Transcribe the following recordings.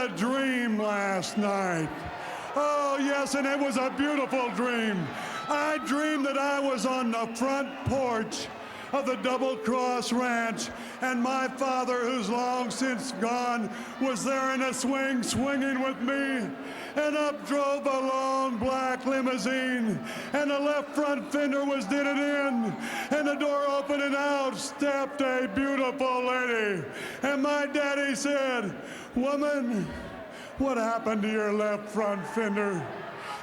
a dream last night. Oh, yes, and it was a beautiful dream. I dreamed that I was on the front porch of the Double Cross Ranch, and my father, who's long since gone, was there in a swing, swinging with me. And up drove a long black limousine, and the left front fender was dented in, and the door opened, and out stepped a beautiful lady. And my daddy said, "Woman, what happened to your left front fender?"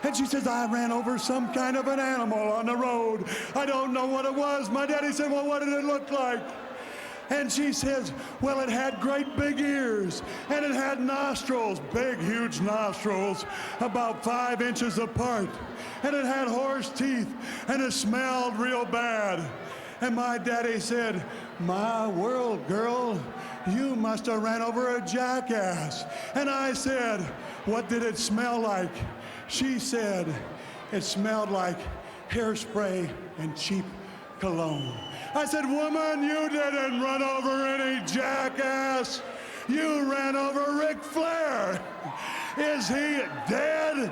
And she says, "I ran over some kind of an animal on the road. I don't know what it was." My daddy said, "Well, what did it look like?" And she says, "Well, it had great big ears, and it had nostrils, big, huge nostrils, about 5 inches apart. And it had horse teeth, and it smelled real bad." And my daddy said, "My world, girl, you must have ran over a jackass." And I said, "What did it smell like?" She said, "It smelled like hairspray and cheap cologne." I said, "Woman, you didn't run over any jackass. You ran over Ric Flair. Is he dead?"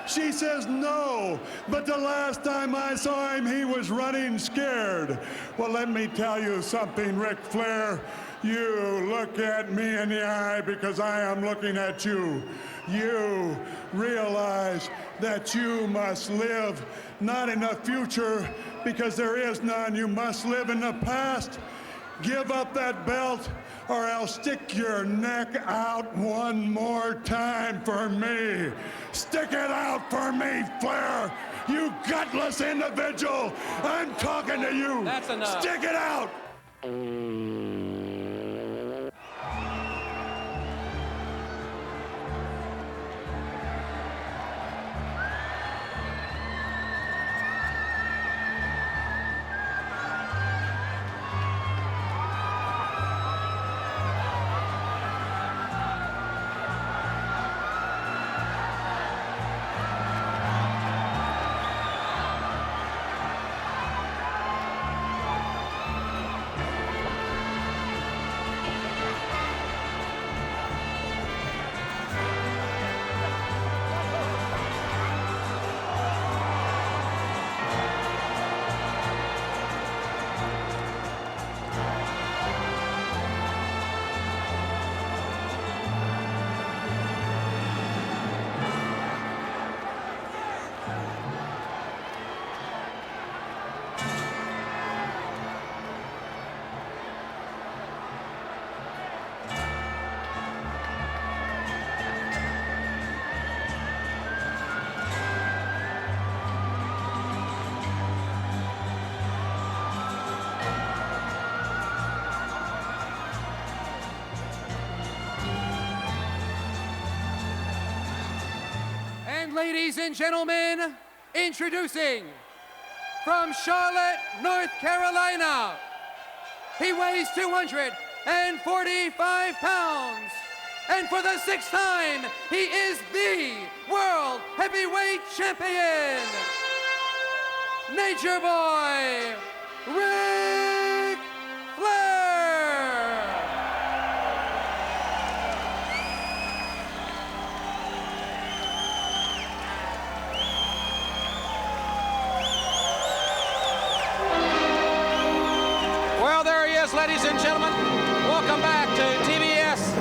She says, "No, but the last time I saw him, he was running scared." Well, let me tell you something, Ric Flair. You look at me in the eye because I am looking at you. You realize that you must live not in the future because there is none. You must live in the past. Give up that belt or I'll stick your neck out one more time for me. Stick it out for me, Flair. You gutless individual. I'm talking to you. That's enough. Stick it out. Ladies and gentlemen, introducing from Charlotte, North Carolina, he weighs 245 pounds, and for the 6th time, he is the World Heavyweight Champion, Nature Boy, Ric Flair! Ladies and gentlemen, welcome back to TBS,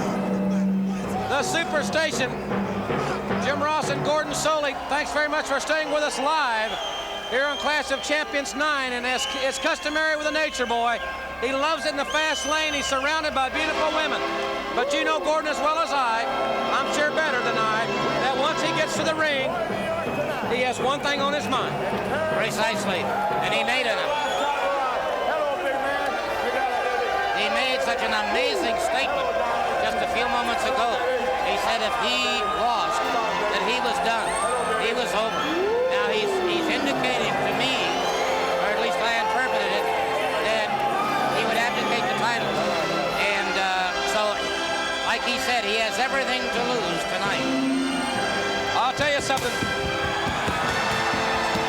the Superstation. Jim Ross and Gordon Solie, thanks very much for staying with us live here on Clash of Champions 9. And as it's customary with the Nature Boy, he loves it in the fast lane. He's surrounded by beautiful women. But you know Gordon as well as I'm sure better than I, that once he gets to the ring, he has one thing on his mind. Precisely, and he made it. He made such an amazing statement just a few moments ago. He said if he lost, that he was done. He was over. Now he's indicating to me, or at least I interpreted it, that he would abdicate the title. And so, like he said, he has everything to lose tonight. I'll tell you something.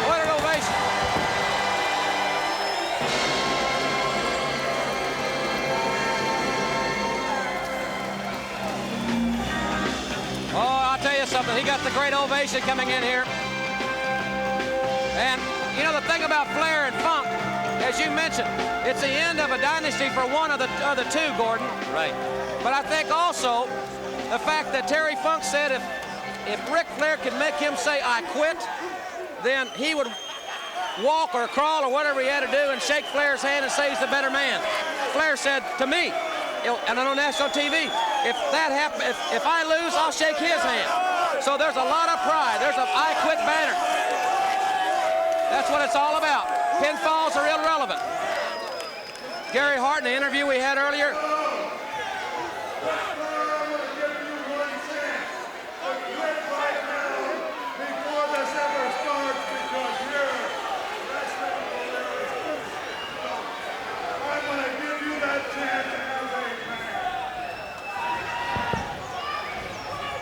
What an ovation. something. He got the great ovation coming in here. And, you know, the thing about Flair and Funk, as you mentioned, it's the end of a dynasty for one of the two, Gordon. Right. But I think also the fact that Terry Funk said if Ric Flair could make him say, "I quit," then he would walk or crawl or whatever he had to do and shake Flair's hand and say he's the better man. Flair said to me, and on national TV, if that happens, if I lose, I'll shake his hand. So there's a lot of pride. There's a "I quit" banner. That's what it's all about. Pinfalls are irrelevant. Gary Hart, in the interview we had earlier,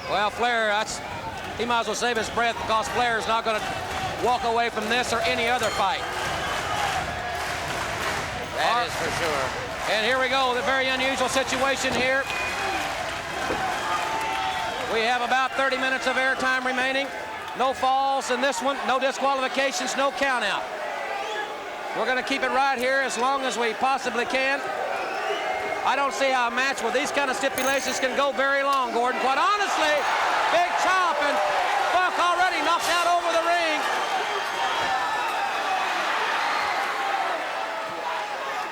well, Flair, he might as well save his breath because Flair is not going to walk away from this or any other fight. That is for sure. And here we go, the very unusual situation here. We have about 30 minutes of airtime remaining. No falls in this one, no disqualifications, no count out. We're going to keep it right here as long as we possibly can. I don't see how a match with these kind of stipulations can go very long, Gordon. Quite honestly, big chop, and Funk already knocked out over the ring.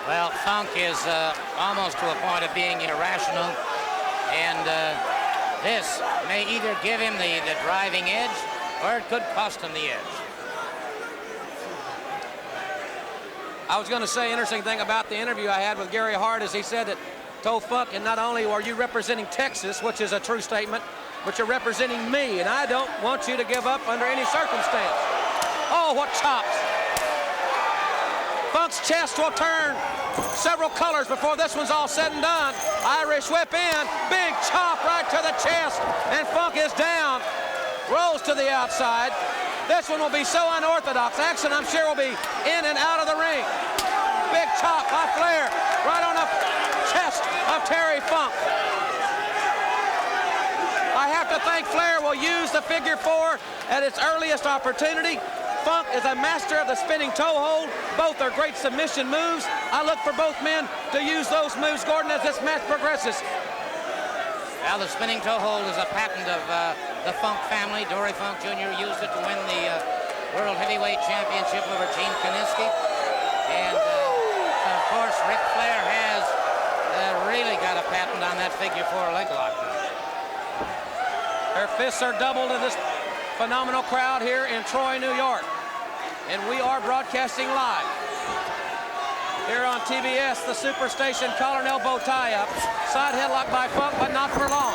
Well, Funk is almost to a point of being irrational, and this may either give him the driving edge, or it could cost him the edge. I was going to say, interesting thing about the interview I had with Gary Hart is he said that told Funk, and not only are you representing Texas, which is a true statement, but you're representing me, and I don't want you to give up under any circumstance. Oh, what chops. Funk's chest will turn several colors before this one's all said and done. Irish whip in, big chop right to the chest, and Funk is down. Rolls to the outside. This one will be so unorthodox. Action, I'm sure, will be in and out of the ring. Big chop by Flair right on the chest of Terry Funk. I have to think Flair will use the figure four at its earliest opportunity. Funk is a master of the spinning toe hold. Both are great submission moves. I look for both men to use those moves, Gordon, as this match progresses. Well, the spinning toe hold is a patent of the Funk family. Dory Funk Jr. used it to win the World Heavyweight Championship over Gene Kiniski. And, of course, Ric Flair has really got a patent on that figure four leg lock. Their fists are doubled in this phenomenal crowd here in Troy, New York. And we are broadcasting live here on TBS, the Superstation collar and elbow tie-up. Side headlock by Funk, but not for long.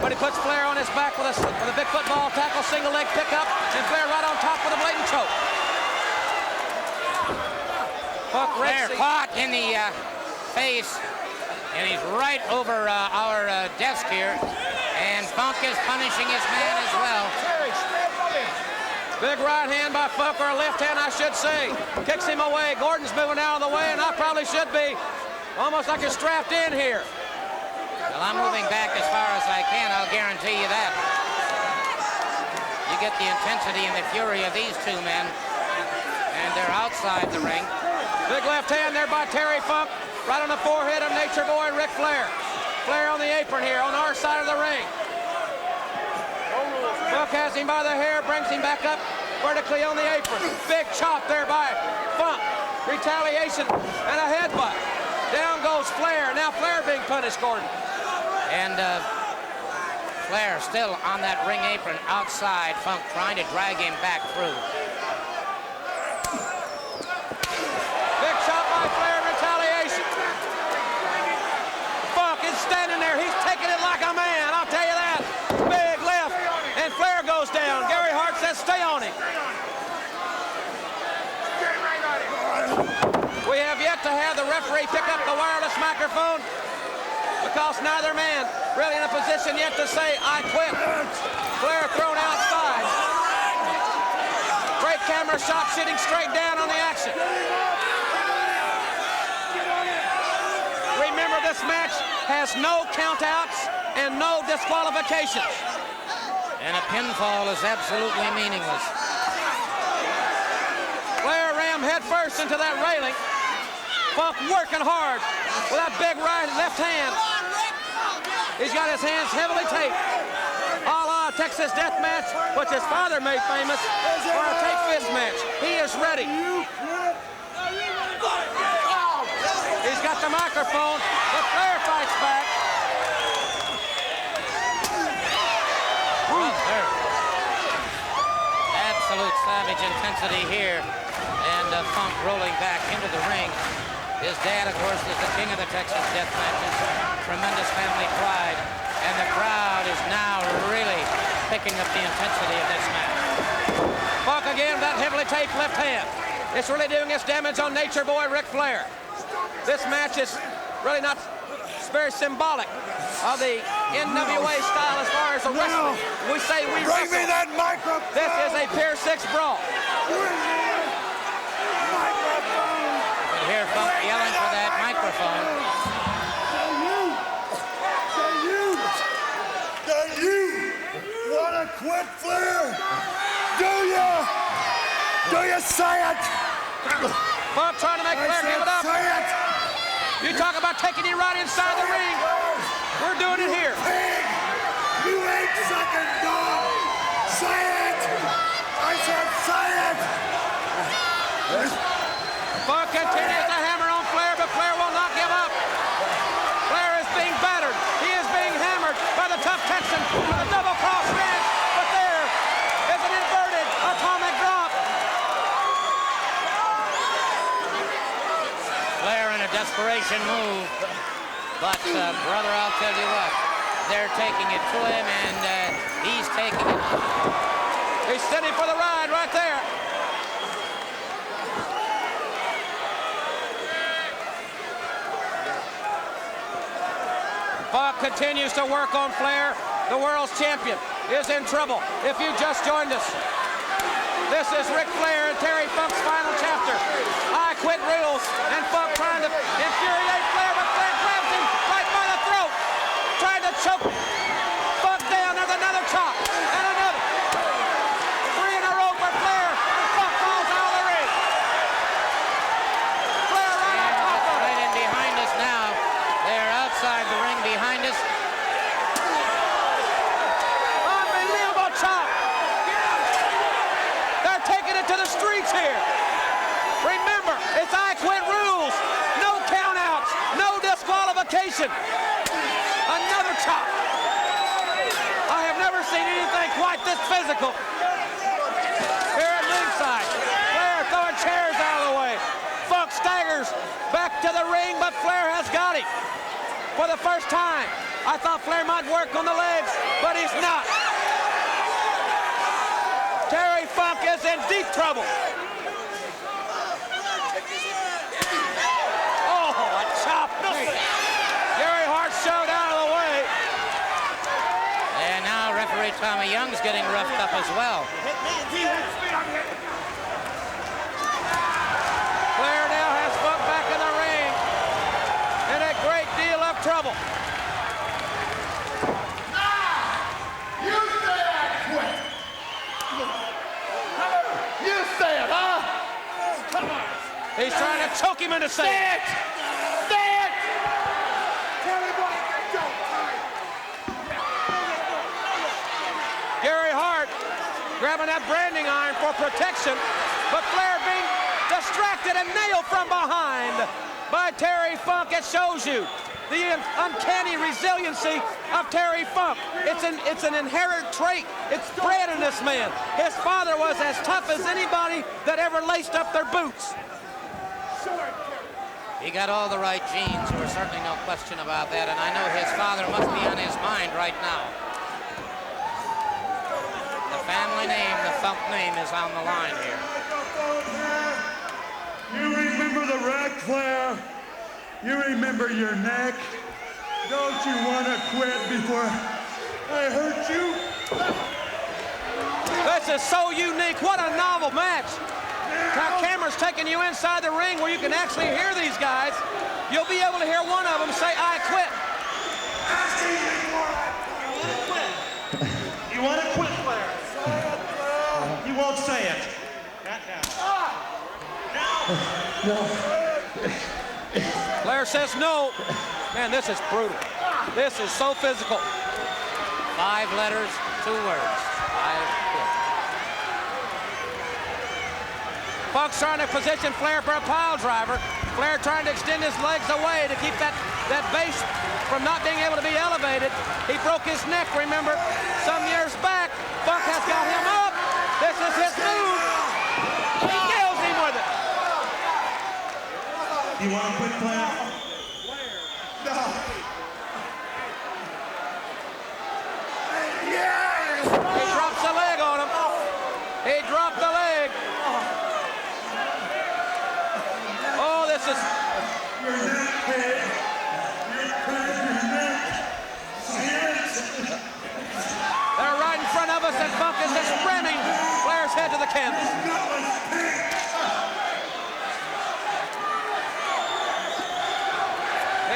But he puts Flair on his back with a big football tackle, single leg pickup, and Flair right on top with a blatant choke. Flair caught in the face, and he's right over our desk here. And Funk is punishing his man as well. Big right hand by Funk, or a left hand, I should say. Kicks him away. Gordon's moving out of the way, and I probably should be. Almost like you're strapped in here. Well, I'm moving back as far as I can, I'll guarantee you that. You get the intensity and the fury of these two men, and they're outside the ring. Big left hand there by Terry Funk, right on the forehead of Nature Boy Ric Flair. Flair on the apron here, on our side of the ring. Funk has him by the hair, brings him back up vertically on the apron. Big chop there by Funk. Retaliation and a headbutt. Down goes Flair. Now Flair being punished, Gordon. And Flair still on that ring apron outside. Funk trying to drag him back through. Big shot by Flair, retaliation. Funk is standing there. He's taking it like a man, I'll tell you that. Big left, and Flair goes down. Gary Hart says stay on him. We have yet to have the referee pick up the wireless microphone because neither man really in a position yet to say, I quit. Flair thrown outside. Great camera shot, shooting straight down on the action. Remember, this match has no countouts and no disqualifications. And a pinfall is absolutely meaningless. Flair rammed head first into that railing. Funk working hard with that big right left hand. He's got his hands heavily taped. A la Texas Death Match, which his father made famous for a tape fist match. He is ready. He's got the microphone, but Flair fights back. Absolute savage intensity here. And Funk rolling back into the ring. His dad, of course, is the king of the Texas Death Matches. Tremendous family pride. And the crowd is now really picking up the intensity of this match. Funk again, that heavily taped left hand. It's really doing its damage on Nature Boy Ric Flair. This match is really not very symbolic of the NWA style as far as the wrestling. We say we Bring me wrestle. that microphone! This is a Pier 6 brawl. You hear Funk yelling for that microphone. Do you want to quit, Flair? Do you? Do you say it? Funk trying to make Flair give it up. Say it! You talk about taking you right inside the ring. We're doing it here. Pig! You ain't sucking dog! Say it! I said say it! Funk continues to hammer on Flair, but Flair will not give up. Flair is being battered. He is being hammered by the tough Texan with a double cross ranch. But there is an inverted atomic drop. Flair in a desperation move. But, brother, I'll tell you what. They're taking it to him, and he's taking it. He's steady for the ride right there. Funk continues to work on Flair. The world's champion is in trouble. If you just joined us, this is Ric Flair and Terry Funk's final chapter. I Quit rules, and Funk trying to infuriate Flair, but Flair grabs him right by the throat, trying to choke Funk down. There's another chop, and another. 3 in a row for Flair, and Funk falls out of the ring. Flair right on top of him. Right in behind us now. They're outside the ring behind us. Unbelievable chop. They're taking it to the streets here. Remember, it's I Quit rules. No countouts, no disqualification. Another chop. I have never seen anything quite this physical. Here at ringside, Flair throwing chairs out of the way. Funk staggers back to the ring, but Flair has got him. For the first time, I thought Flair might work on the legs, but he's not. Terry Funk is in deep trouble. Oh, a chop. Gary Hart showed out of the way. And now referee Tommy Young's getting roughed up as well. Flair now has Funk back in the ring in a great deal of trouble. You say I quit! You say it, huh? Come on! He's trying to choke him into saying it. Say it! Everybody, don't Gary Hart grabbing that branding iron for protection, but Flair being distracted and nailed from behind by Terry Funk. It shows you the uncanny resiliency of Terry Funk. It's an inherent trait. It's bred in this man. His father was as tough as anybody that ever laced up their boots. He got all the right genes. There was certainly no question about that. And I know his father must be on his mind right now. The family name, the Funk name, is on the line here. You remember the wreck, Flair? You remember your neck? Don't you want to quit before I hurt you? This is so unique. What a novel match. Now, camera's taking you inside the ring where you can actually hear these guys. You'll be able to hear one of them say, I quit. You want to quit, Flair? You won't say it. Not now. Flair says no. Man, this is brutal. This is so physical. 5 letters, 2 words. I quit. Funk's trying to position Flair for a pile driver. Flair trying to extend his legs away to keep that base from not being able to be elevated. He broke his neck, remember, some years back. Funk has got him up. This is his move. He nails him with it. You want to quit, Flair? No. He drops the leg on him. He dropped the leg. Oh, this is... Your neck, Peg. Your neck. They're right in front of us, and Funk is just ramming Flair's head to the canvas.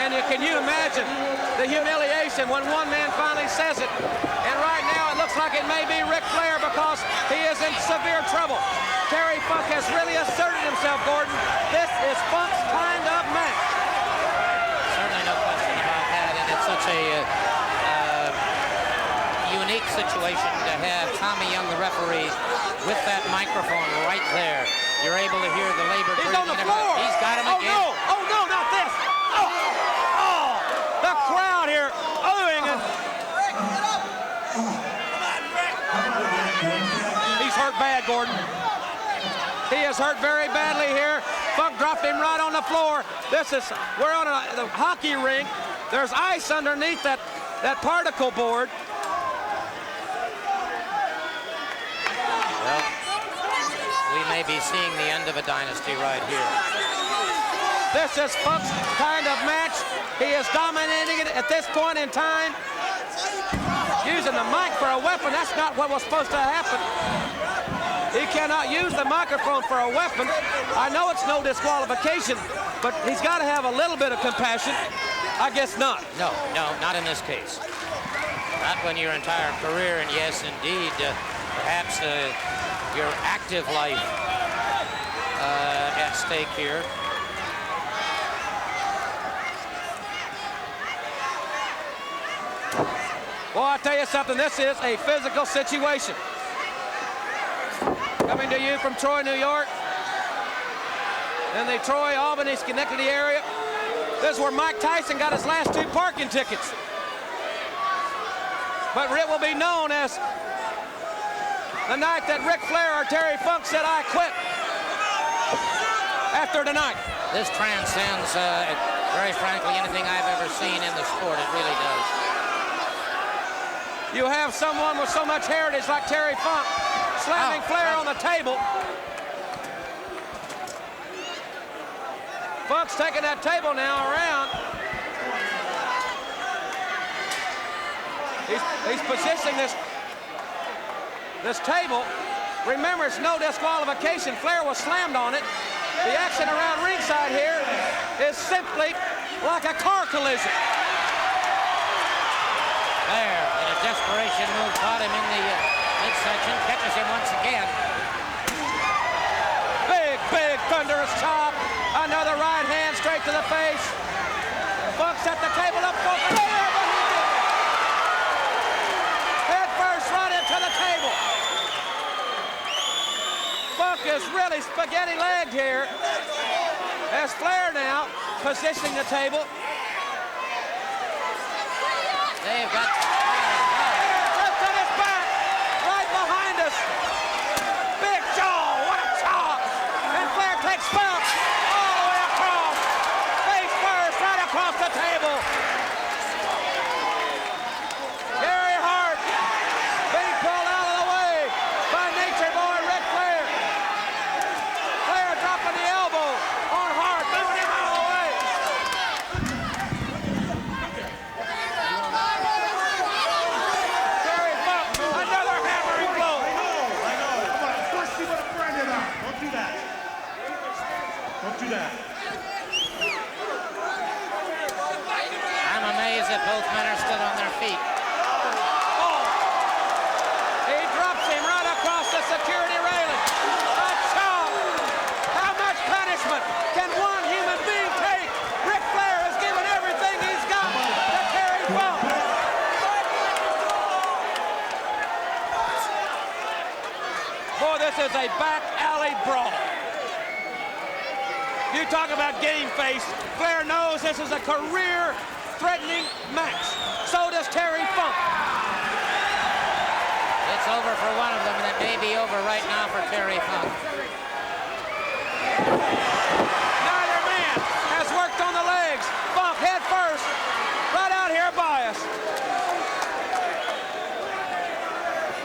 And can you imagine the humiliation when one man finally says it? And right now it looks like it may be Ric Flair because he is in severe trouble. Terry Funk has really asserted himself, Gordon. This is Funk's kind of match. Certainly no question about that, and it's such a unique situation to have Tommy Young, the referee, with that microphone right there. You're able to hear the labored He's breathing. on the floor. He's got him again. Oh, no. Oh, no, not this. Oh, the crowd here oohing. He's hurt bad, Gordon. He is hurt very badly here. Funk dropped him right on the floor. We're on the hockey rink. There's ice underneath that particle board. Well, we may be seeing the end of a dynasty right here. This is Funk's kind of match. He is dominating it at this point in time. Using the mic for a weapon, that's not what was supposed to happen. He cannot use the microphone for a weapon. I know it's no disqualification, but he's got to have a little bit of compassion. I guess not. No, not in this case. Not when your entire career, and yes, indeed, perhaps your active life at stake here. Well, I'll tell you something, this is a physical situation. Coming to you from Troy, New York, in the Troy, Albany, Schenectady area. This is where Mike Tyson got his last 2 parking tickets. But it will be known as the night that Ric Flair or Terry Funk said, "I quit," after tonight. This transcends, very frankly, anything I've ever seen in the sport. It really does. You have someone with so much heritage like Terry Funk slamming Flair on the table. Funk's taking that table now around. He's positioning this table. Remember, it's no disqualification. Flair was slammed on it. The action around ringside here is simply like a car collision. Flair, in a desperation move, caught him in the midsection, catches him once again. Big, thunderous chop. Another right hand straight to the face. Funk set the table up for Flair, but he did. Head first right into the table. Funk is really spaghetti-legged here. As Flair now positioning the table. They've got... Left on his back, right behind us. Big jaw, what a chop. And Flair takes Funk all the way across. Face first, right across the table. Gary Hart being pulled out of the way by Nature Boy Ric Flair. Flair dropping the elbow on Hart, moving him out of the way. was a back alley brawl. You talk about game face. Flair knows this is a career-threatening match. So does Terry Funk. It's over for one of them, and it may be over right now for Terry Funk. Neither man has worked on the legs. Funk head first, right out here by us.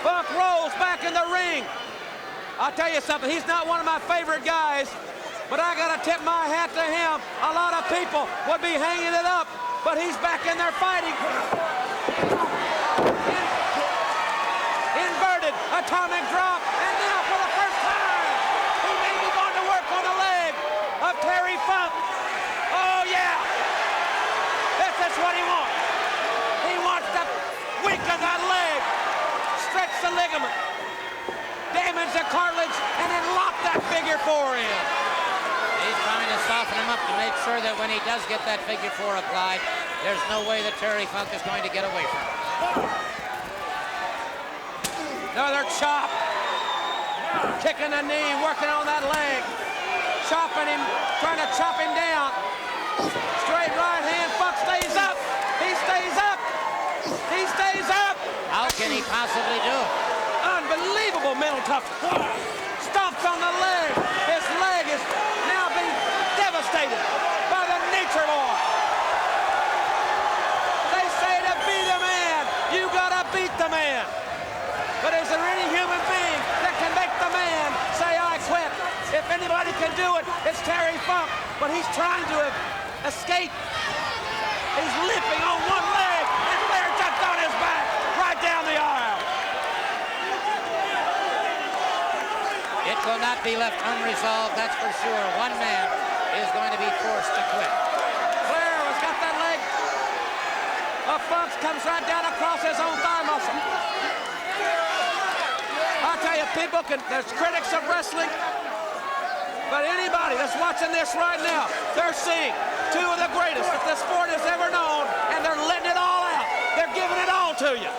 Funk rolls back in the ring. I'll tell you something, he's not one of my favorite guys, but I gotta tip my hat to him. A lot of people would be hanging it up, but he's back in there fighting. Inverted atomic drop, and now for the first time, he may be going to work on the leg of Terry Funk. Oh yeah, this is what he wants. He wants to weaken that leg, stretch the ligament, damage the cartilage, and then lock that figure four in. He's trying to soften him up to make sure that when he does get that figure four applied, there's no way that Terry Funk is going to get away from it. Another chop. Kicking the knee, working on that leg. Chopping him, trying to chop him down. Straight right hand, Funk stays up. He stays up. He stays up. How can he possibly do it? Unbelievable mental toughness. Stomps on the leg. His leg is now being devastated by the Nature Boy. They say to be the man, you gotta beat the man. But is there any human being that can make the man say, I quit? If anybody can do it, it's Terry Funk. But he's trying to escape. He's limping on one leg, and Flair jumped on his back, right down the aisle. It will not be left unresolved, that's for sure. One man is going to be forced to quit. Flair has got that leg. Funk comes right down across his own thigh muscle. I'll tell you, people there's critics of wrestling, but anybody that's watching this right now, they're seeing two of the greatest that the sport has ever known, and they're letting it all out. They're giving it all to you.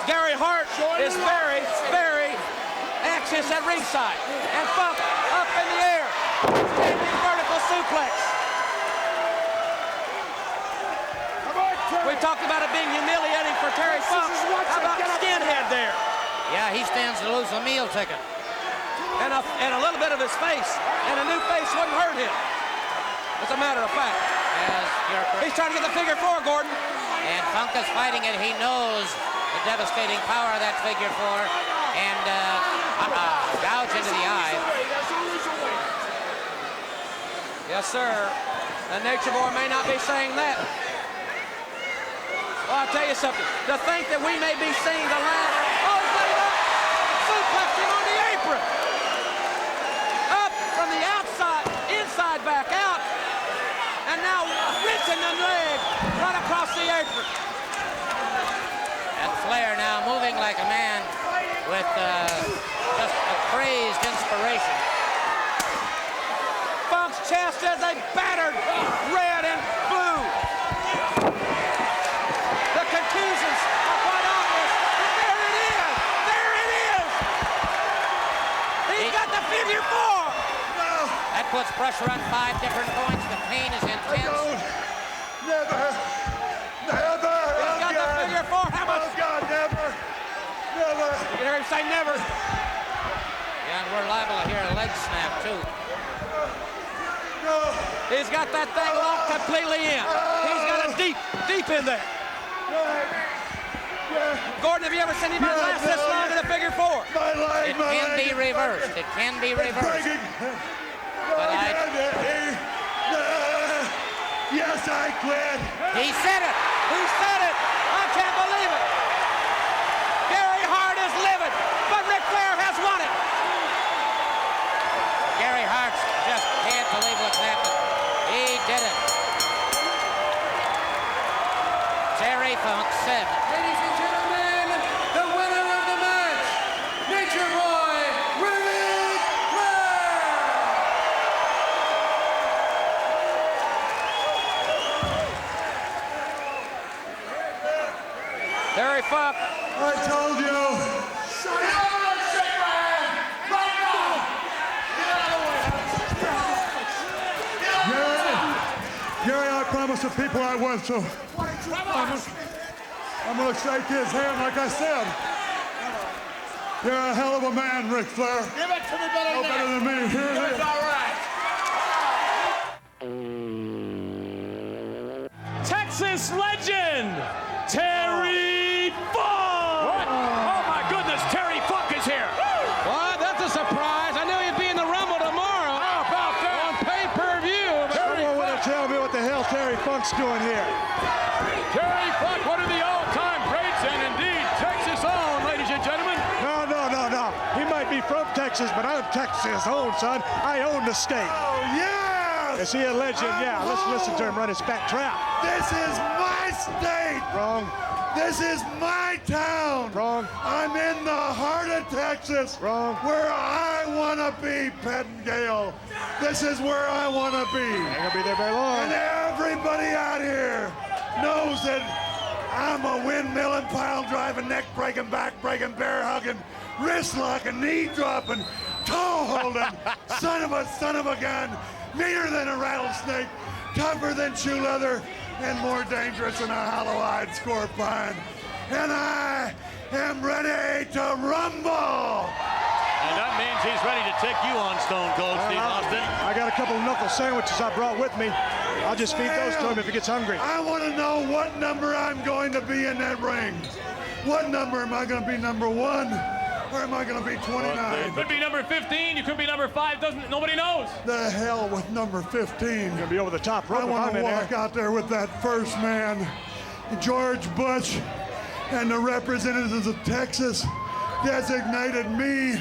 Gary Hart is very, very anxious at ringside. And Funk up in the air. Standing vertical suplex. We talked about it being humiliating for Terry Funk. How about Skinhead there? Yeah, he stands to lose a meal ticket. And a little bit of his face. And a new face wouldn't hurt him. As a matter of fact. He's trying to get the figure four, Gordon. And Funk is fighting it. He knows the devastating power of that figure four. And gouge into the eye. Yes, sir. The Nature Boy may not be saying that. Well, I'll tell you something. To think that we may be seeing the last... Oh, he's got him up! Suplex him on the apron! Up from the outside, inside back out. And now wrenching the leg right across the apron. And Flair now moving like a man with just a crazed inspiration. Funk's chest is a battered red and blue. The contusions are quite obvious. And there it is! There it is! He's got the figure four! That puts pressure on 5 different points. The pain is intense. Never. He's got the figure four. How much? Oh, God, never. You can hear him say never. Yeah, and we're liable to hear a leg snap, too. He's got that thing locked completely in. He's got it deep in there. Gordon, have you ever seen anybody last this long in a figure four? It can be reversed. It can be reversed. But yes, I quit. He said it. He said it. I can't believe it. Gary Hart is livid, but Ric Flair has won it. Gary Hart just can't believe what's happened. He did it. Terry Funk said. Ladies and gentlemen, the winner of the match, Nature Boy, Ric Flair! Terry Funk. I told you. Gary, I promised the people I was, so I'm going to shake his hand like I said. You're a hell of a man, Ric Flair. Give it to me better No better than me. Here it is. All right. Texas legend, Terry Funk! What? Oh my goodness, Terry Funk is here! What? That's a surprise. I knew he'd be in the Rumble tomorrow. How about that? On pay-per-view. Someone would have tell me what the hell Terry Funk's doing here. Terry Funk, one of the all-time greats, and indeed Texas own, ladies and gentlemen. No. He might be from Texas, but I'm Texas own, son. I own the state. Oh, yes! Is he a legend? Yeah, let's listen to him run his fat trap. This is my state. Wrong. This is my town. Wrong. I'm in the heart of Texas. Wrong. Where I want to be, Pettingale. This is where I want to be. Ain't gonna be there very long. And everybody out here knows that I'm a windmilling, pile driving, neck breaking, back breaking, bear hugging, wrist locking, knee dropping, toe holding, son of a gun, meaner than a rattlesnake, tougher than shoe leather, and more dangerous than a hollow-eyed scorpion. And I am ready to rumble. And that means he's ready to take you on, Stone Cold Steve Austin. I got a couple of knuckle sandwiches I brought with me. I'll just feed those to him if he gets hungry. I want to know what number I'm going to be in that ring. What number? Am I going to be number 1 or am I going to be 29? Could be number 15, you could be number 5, nobody knows. The hell with number 15. Gonna be over the top rope I if want I'm to in walk there. out there with that first man, George Bush, and the representatives of Texas designated me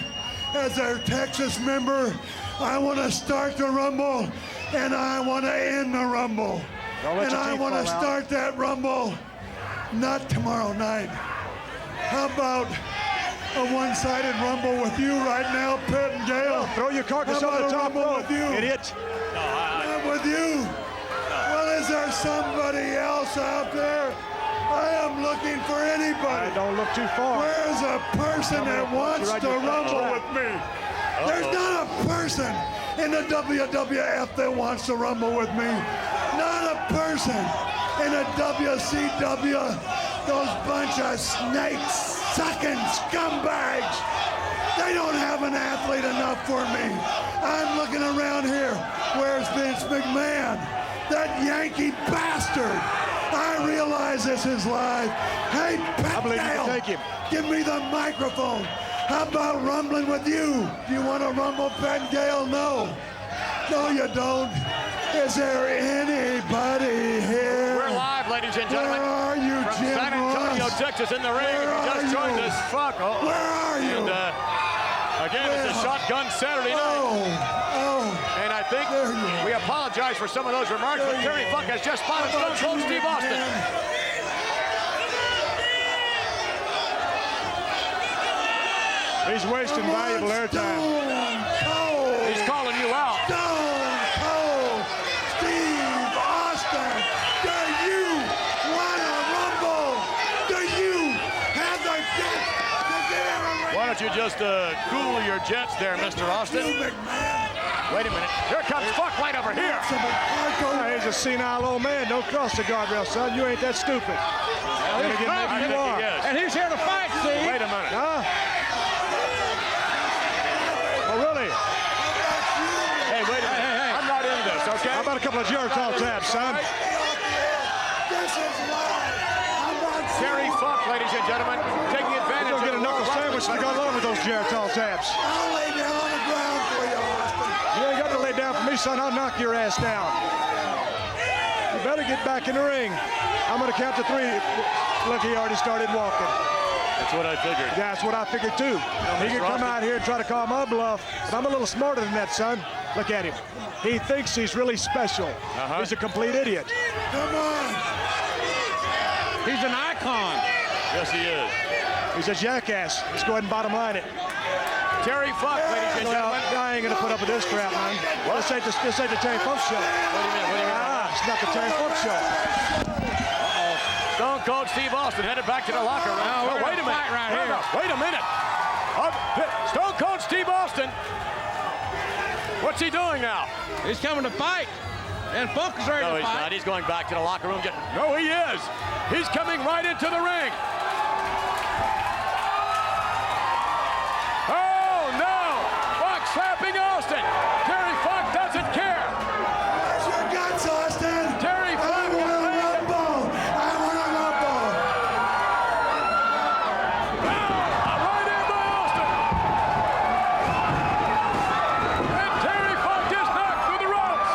as their Texas member. I want to start the Rumble, and I want to end the Rumble. Don't let And your I teeth want to fall out. start that Rumble not tomorrow night. How about a one-sided Rumble with you right now, Pettingale? Throw your carcass How on the about a top Rumble rope, with you? idiot. Not with you. Well, is there somebody else out there? I am looking for anybody. Don't look too far. Where's a person that wants right to in your rumble trap. with me? There's not a person in the WWF that wants to rumble with me. Not a person in the WCW. Those bunch of snake-sucking scumbags. They don't have an athlete enough for me. I'm looking around here. Where's Vince McMahon? That Yankee bastard. I realize this is live. Hey, I believe you can Pettingale, take him. give me the microphone. How about rumbling with you? Do you want to rumble, Pettingale? No. No, you don't. Is there anybody here? We're live, ladies and Where gentlemen. are you, From Jim San Antonio, Ross? Texas, in the ring. Where If you are just joined you? us, fuck. Where are you? And again, it's a Shotgun Saturday night. Oh, And I think There you are. we apologize for some of those remarks, but Terry Funk has just spotted How Stone about Cold you, Steve Austin. man? He's wasting valuable airtime. Stone Cold. He's calling you out. Stone Cold Steve Austin. Do you want to rumble? Do you have the guts to get in a ring? Why don't you just cool your jets there, Mr. Austin? You, McMahon. Wait a minute. Here comes Funk right over here. Some hardcore. He's a senile old man. Don't cross the guardrail, son. You ain't that stupid. Then again, I maybe think you are. he is. And he's here to fight, Steve. Wait a minute. Huh? Oh, really? Hey, wait a minute. I'm not in this, okay? How about a couple of Geritol tabs, son? This is live. How about Terry Funk, ladies and gentlemen, taking advantage Go of get a the knuckle World sandwich to Wrestling go along with those Geritol tabs. I'll lay down on the ground for you, Austin. You ain't got to lay down for me, son. I'll knock your ass down. You better get back in the ring. I'm going to count to 3. Look, he already started walking. That's what I figured. Yeah, that's what I figured, too. He can come out here and try to call my bluff, but I'm a little smarter than that, son. Look at him. He thinks he's really special. He's a complete idiot. Come on. He's an icon. Yes, he is. He's a jackass. Let's go ahead and bottom line it. Terry Funk, ladies and Well, gentlemen. I ain't going to put up with this crap, man. This ain't the Terry Funk show. What do you mean? It's not the Terry Funk show. Stone Cold Steve Austin headed back to the locker room. Now, we're Wait a gonna minute. fight right here. Wait a minute. Stone Cold Steve Austin. What's he doing now? He's coming to fight. And Funk is ready No, to he's fight. not. He's going back to the locker room. No, he is. He's coming right into the ring. Oh, no. Funk slapping Austin. Terry Funk doesn't care. Where's your guts, Austin? Terry I Funk want is a laying it. rumble. I want a rumble. Now, a right in by Austin. And Terry Funk is knocked through the ropes.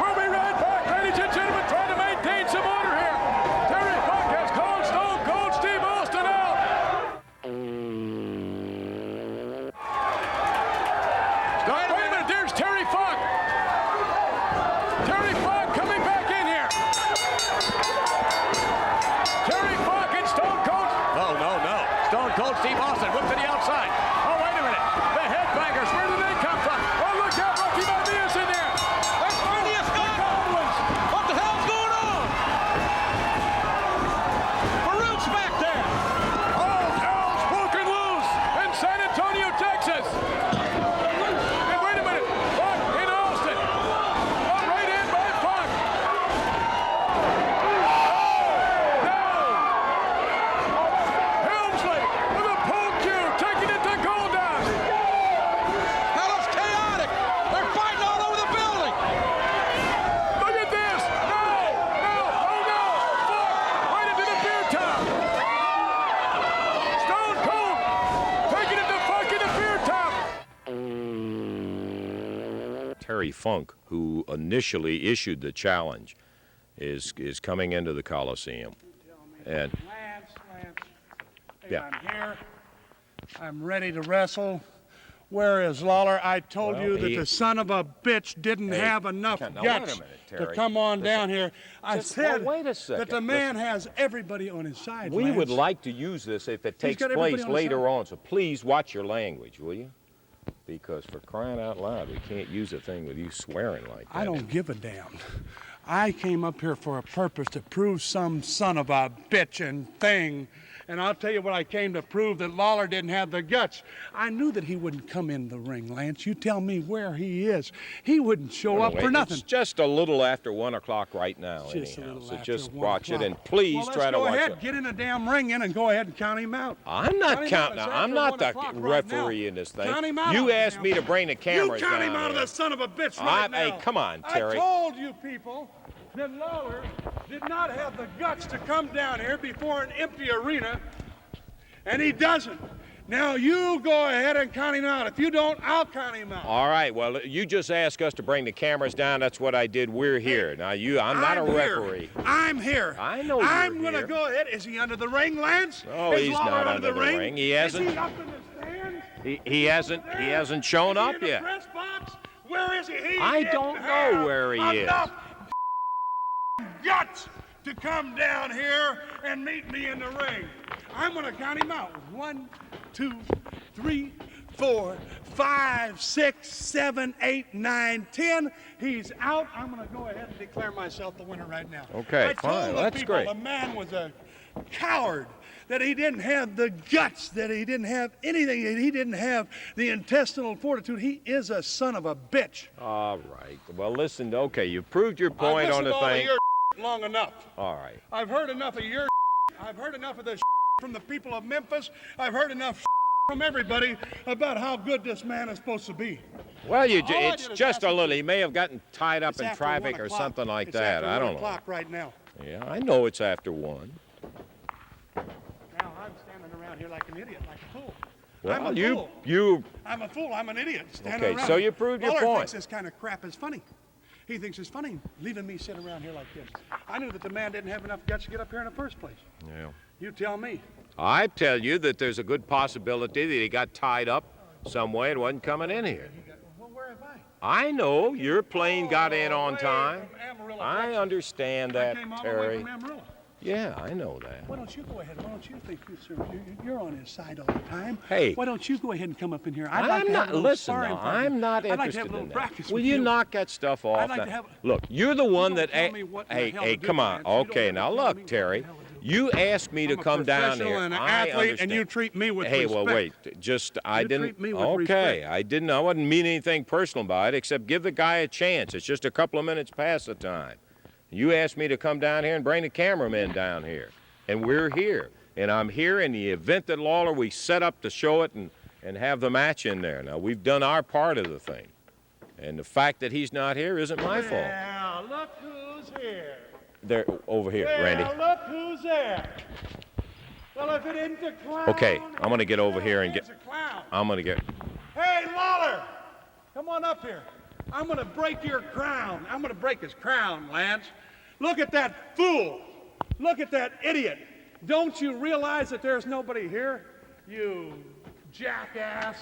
We'll be right back, ladies and gentlemen, trying to maintain some order here. Terry Funk has called Stone Cold Steve Austin out. Wait a minute, there's Terry Funk. Terry Funk coming back in here. Terry Funk and Stone Cold. No. Stone Cold Steve Austin. Whip to the outside. Oh, wait a minute. The headbangers. Where did they come from? Oh, look out, Rocky Maivia in there. There's Bernie Scott. What the hell's going on? Farouk's back there. Oh, hell's broken loose in San Antonio, Texas. And wait a minute. Funk in Austin. Oh, right in by Funk. Helmsley with a pole cue, taking it to Goldust. Hell, it's chaotic. They're fighting all over the building. Look at this. No. Oh, no. Funk right into the beer tub. Stone Cold taking it to Funk in the beer tub. Terry Funk, who initially issued the challenge, is coming into the Coliseum. And Lance, Yeah. I'm here. I'm ready to wrestle. Where is Lawler? I told Well, you that he- the son of a bitch didn't Hey, have enough now, wait a guts minute, to Terry. come on Listen, down here. I just- said well, wait a second. that the man has everybody on his side. we would Lance. like to use this if it takes got everybody place on his later side. on, so please watch your language, will you? Because for crying out loud, we can't use a thing with you swearing like that. I don't give a damn. I came up here for a purpose to prove some son of a bitch and thing. And I'll tell you what I came to prove, that Lawler didn't have the guts. I knew that he wouldn't come in the ring, Lance. You tell me where he is. He wouldn't show up for nothing. It's just a little after 1 o'clock right now, Just a anyhow. little So after just 1 watch it, o'clock. and please Well, try to let's watch go ahead, it. get in the damn ring in and go ahead and count him out. I'm not Count him out. counting. It's I'm after not 1 the o'clock right referee now. in this thing. Count him out You of the asked damn me to ring. bring the cameras You count down him out of here. the son of a bitch right now. Hey, come on, Terry. I told you people that Lawler did not have the guts to come down here before an empty arena, and he doesn't. Now you go ahead and count him out. If you don't, I'll count him out. All right. Well, you just asked us to bring the cameras down. That's what I did. We're here. Now, I'm not a here. referee. I'm here. I know you're I'm gonna here. go ahead. Is he under the ring, Lance? No, Is he's Lawler not under the ring. He hasn't. Is he up in the stands? He hasn't shown Is he up in the yet. press box? Where is he? He I didn't don't know have where he is. enough guts to come down here and meet me in the ring. I'm gonna count him out. 1, 2, 3, 4, 5, 6, 7, 8, 9, 10. He's out. I'm gonna go ahead and declare myself the winner right now. Okay, I told fine. the That's people great. The man was a coward, that he didn't have the guts, that he didn't have anything, that he didn't have the intestinal fortitude. He is a son of a bitch. All right. Well, listen. Okay, you proved your point I've on listened the to all of thing. your long enough. All right. I've heard enough of your I've heard enough of this from the people of Memphis. I've heard enough from everybody about how good this man is supposed to be. Well, All I it's did is just ask a him little. to- He may have gotten tied up It's in after traffic 1 or o'clock. something like It's that. after I 1 don't know. o'clock right now. Yeah, I know it's after 1. Now I'm standing around here like an idiot, like a fool. Well, I'm a you fool. you I'm a fool. I'm an idiot. Standing Okay, around. so you proved your Mueller point. thinks this kind of crap is funny. He thinks it's funny leaving me sit around here like this. I knew that the man didn't have enough guts to get up here in the first place. Yeah. You tell me. I tell you that there's a good possibility that he got tied up some way and wasn't coming in here. Well, where am I? I know your plane got in on way time. from Amarillo, I Texas. understand I that, came all the way Terry. from Amarillo. Yeah, I know that. Why don't you go ahead? Why don't you think you're on his side all the time? Hey. Why don't you go ahead and come up in here? I'd I'm like to have not. a little Listen, sparring now, partner. I'm not I'd like to interested have a little in practice that. Will with you you. knock that stuff off? like now? to have- Look, you're the one don't that. tell me what the Hey, hell hey, to do, come on. Lance. You don't Okay, have to now tell me look, what the Terry. hell to do. You asked me to come down here. I'm a professional and an I athlete, and understand. you treat me with Hey, respect. well, wait. Just I You didn't. treat me with okay, respect. I didn't. I wouldn't mean anything personal by it, except give the guy a chance. It's just a couple of minutes past the time. You asked me to come down here and bring the cameramen down here, and we're here. And I'm here in the event that Lawler, we set up to show it and have the match in there. Now, we've done our part of the thing. And the fact that he's not here isn't my fault. Well, look who's here. There, over here, Well, Randy. look who's there. Well, if it isn't the clown. Okay, I'm going to get over here and get. It's a clown. I'm going to get. Hey, Lawler, come on up here. I'm going to break your crown. I'm going to break his crown, Lance. Look at that fool. Look at that idiot. Don't you realize that there's nobody here? You jackass.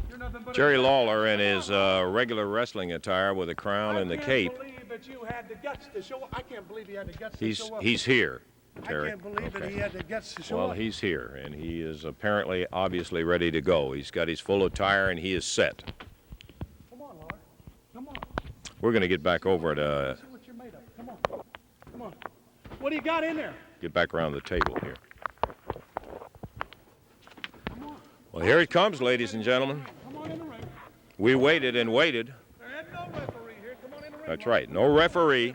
You're nothing but Jerry a Lawler in his regular wrestling attire with a crown and the cape. I can't believe that you had the guts to show up. I can't believe he had the guts to show up. He's here, I Terry. can't believe that he had the guts to show Well, up. he's here, and he is apparently, obviously ready to go. He's got his full attire, and he is set. Come on, Lawler. Come on. We're going to get back over to See what you're made of. Come on. Come on. What do you got in there? get back around the table here. Well, here it comes, ladies and gentlemen. Come on in the ring. We waited and waited. There ain't no referee here. Come on in the ring. That's right. No referee,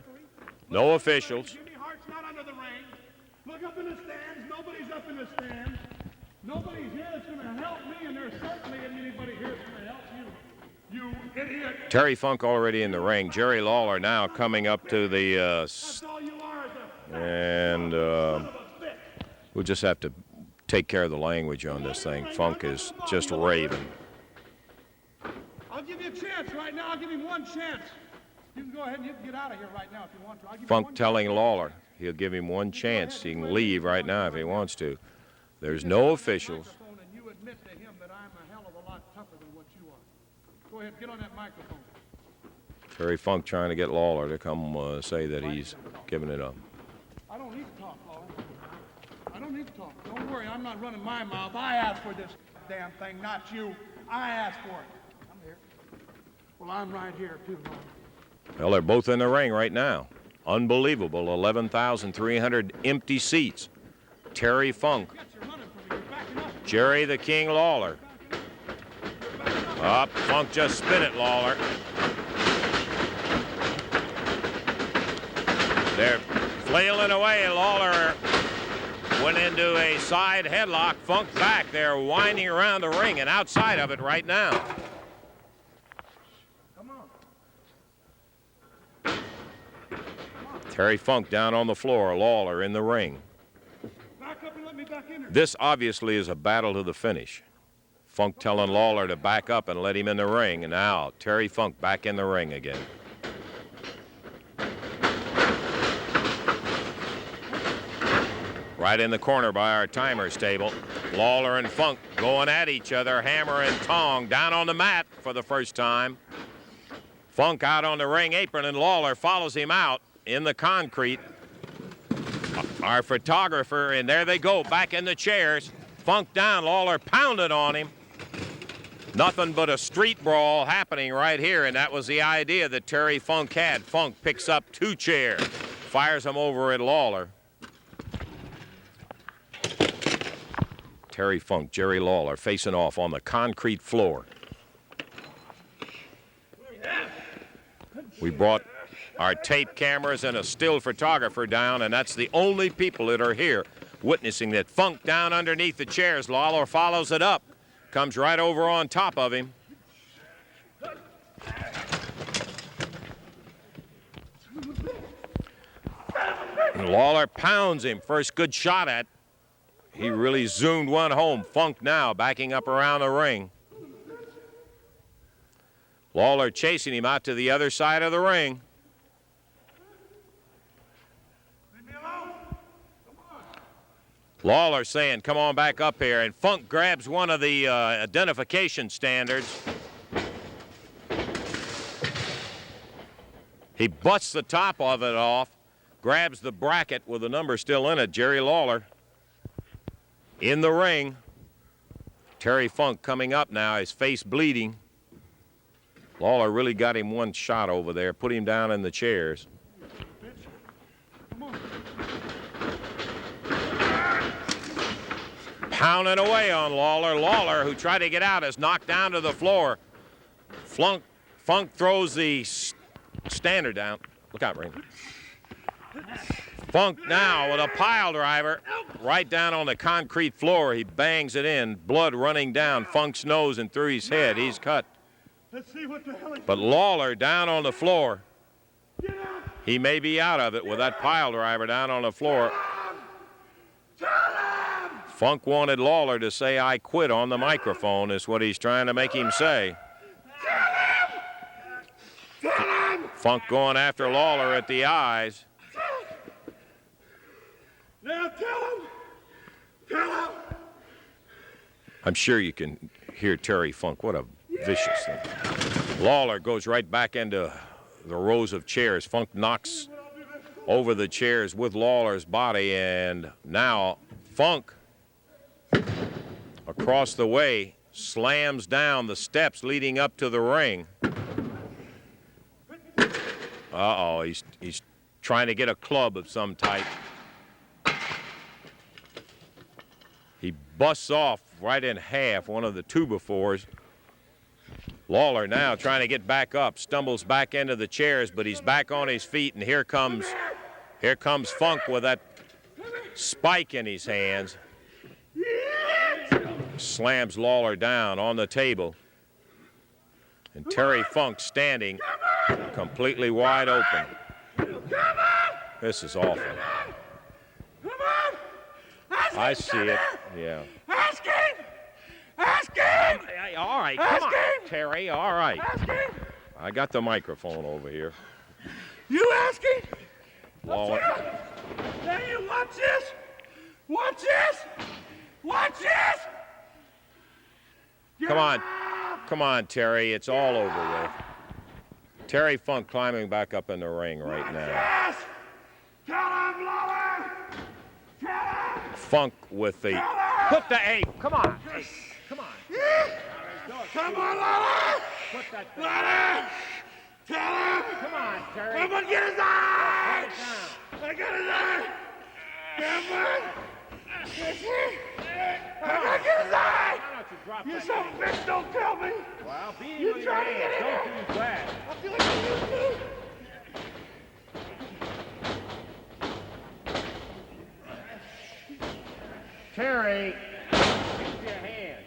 no officials. Jimmy Hart's not under the ring. Look up in the stands. Nobody's up in the stands. Nobody's here that's going to help me, and there's certainly anybody here that's going to help you. You idiot. Terry Funk already in the ring. Jerry Lawler now coming up to the, That's all you are is a and we'll just have to take care of the language on this thing. Funk is just raving. I'll give you a chance right now. I'll give you one chance. You can go ahead and you can get out of here right now if you want to. I'll give you Funk one telling Lawler he'll give him one chance. He can leave right now if he wants to. There's no officials. microphone and you admit to him that I'm a hell of a lot tougher than what you are. Go ahead, get on that microphone. Terry Funk trying to get Lawler to come say that he's giving it up. I don't need to talk, Lawler. I don't need to talk. Don't worry, I'm not running my mouth. I asked for this damn thing, not you. I asked for it. I'm here. Well, I'm right here, too, Lawler. Well, they're both in the ring right now. Unbelievable, 11,300 empty seats. Terry Funk, You're running from me. You're backing up. Jerry the King Lawler. Up, Funk just spin it, Lawler. They're flailing away. Lawler went into a side headlock. Funk back. They're winding around the ring and outside of it right now. Come on. Terry Funk down on the floor. Lawler in the ring. Back up and let me back in here. This obviously is a battle to the finish. Funk telling Lawler to back up and let him in the ring. And now Terry Funk back in the ring again. Right in the corner by our timers table. Lawler and Funk going at each other, hammer and tong, down on the mat for the first time. Funk out on the ring apron, and Lawler follows him out in the concrete. Our photographer, and there they go, back in the chairs. Funk down, Lawler pounded on him. Nothing but a street brawl happening right here, and that was the idea that Terry Funk had. Funk picks up 2 chairs, fires them over at Lawler. Terry Funk, Jerry Lawler facing off on the concrete floor. We brought our tape cameras and a still photographer down, and that's the only people that are here witnessing that. Funk down underneath the chairs. Lawler follows it up, comes right over on top of him. And Lawler pounds him. First good shot at. He really zoomed one home. Funk now backing up around the ring. Lawler chasing him out to the other side of the ring. Lawler saying, come on back up here, and Funk grabs one of the identification standards. He busts the top of it off, grabs the bracket with the number still in it. Jerry Lawler in the ring. Terry Funk coming up now, his face bleeding. Lawler really got him one shot over there, put him down in the chairs. pounding away on Lawler. Lawler, who tried to get out, is knocked down to the floor. Funk throws the standard down. Look out, Rain. Funk now with a pile driver right down on the concrete floor. He bangs it in, blood running down Funk's nose and through his head. He's cut. Let's see what the hell But Lawler down on the floor. He may be out of it with that pile driver down on the floor. Funk wanted Lawler to say, "I quit" on the microphone, is what he's trying to make him say. Funk going after Lawler at the eyes. Now tell him. I'm sure you can hear Terry Funk. What a vicious thing. Lawler goes right back into the rows of chairs. Funk knocks over the chairs with Lawler's body, and now Funk across the way slams down the steps leading up to the ring. Uh-oh, he's trying to get a club of some type. He busts off right in half one of the 2x4s. Lawler now trying to get back up, stumbles back into the chairs, but he's back on his feet, and here comes Funk with that spike in his hands. Slams Lawler down on the table. And Terry Funk standing completely wide open. This is awful. I see it, yeah. Ask him! Ask him! All right, come on, Terry, all right. I got the microphone over here. You ask him! Lawler. Now you watch this! Watch this! Watch this! Come on, Terry, it's all over with. Terry Funk climbing back up in the ring right now. Yes! Tell him, Lawler! Tell him! Funk with the... Put the ape, come on. Come on. Come on, Lawler! Put that thing. Lawler! Tell him! Come on, Terry. I'm gonna get his eye! I got his eye! Come on! I'm gonna get his eye! You son of a bitch, don't tell me! Well, be You on your try to hands. get Don't in. do that. I feel like you too! Terry, keep your hands.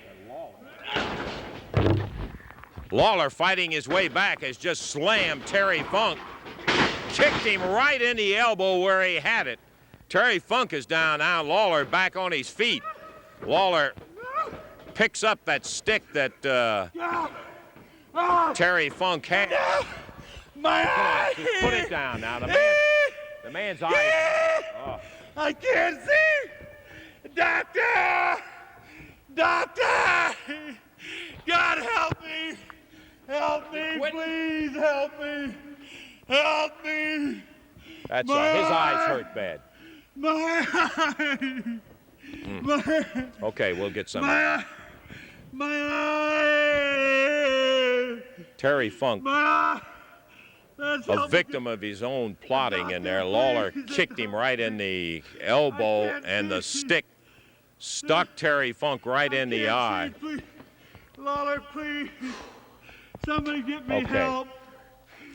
Lawler fighting his way back has just slammed Terry Funk. Kicked him right in the elbow where he had it. Terry Funk is down now. Lawler back on his feet. Lawler picks up that stick that Terry Funk had. My eye! Just put it down now. The man's eyes. Oh. I can't see! Doctor! Doctor! God help me! Help me, please help me! Help me! That's right. His eyes hurt bad. My eye! My, Okay, we'll get some. my eye! Terry Funk, My eye! Let's a help me. victim of his own plotting in there. Lawler kicked him right in the elbow, and the stick stuck Terry Funk right in the eye. Can't see, please. Lawler, please. Somebody get me Okay. help.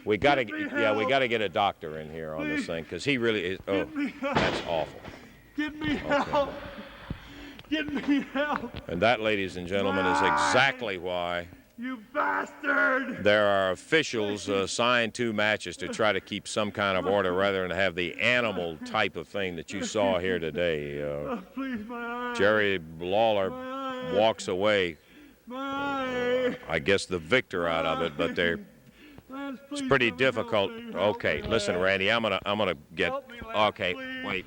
We gotta, Get me yeah, we help. gotta get a doctor in here on this Please. thing, because he really is. Oh, Get me help. that's awful. Get me help. Get me help. And that, ladies and gentlemen, is exactly why You bastard. there are officials assigned to matches to try to keep some kind of order rather than have the animal type of thing that you saw here today. Oh, please, my eye. Jerry Lawler walks away, My eye. I guess the victor out of it, but they're Lance, it's please pretty help me, help difficult. me, help Okay, me, listen, Lance. Randy, I'm gonna get. Help me, Lance, Okay, please. wait.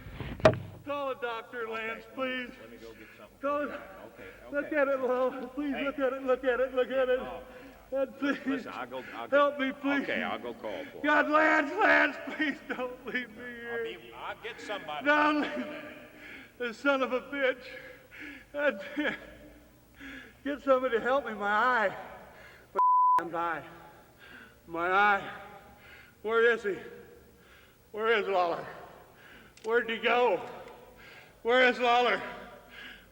Call a doctor, Lance, please. Let me go get something. Call it. Look at it, Lowell. Please look at it, look at it, look at it. And please. Listen, I'll go. Help me, please. Okay, I'll go call for it. God, Lance, please don't leave me here. I'll get somebody. Don't leave the son of a bitch. God damn. Get somebody to help me. My eye. My eye. My eye. Where is he? Where is Lawler? Where'd he go? Where is Lawler?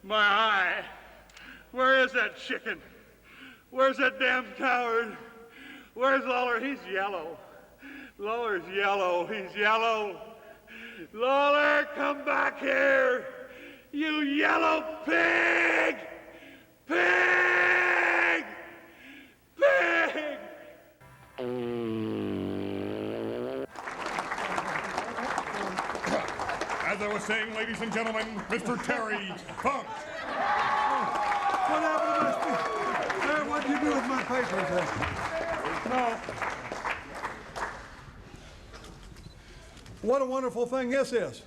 My eye. Where is that chicken? Where's that damn coward? Where's Lawler? He's yellow. Lawler's yellow. He's yellow. Lawler, come back here. You yellow pig! Pig! Pig! As I was saying, ladies and gentlemen, Mr. Terry Funk. What happened to my speech? What did you do with my papers? No. What a wonderful thing this is.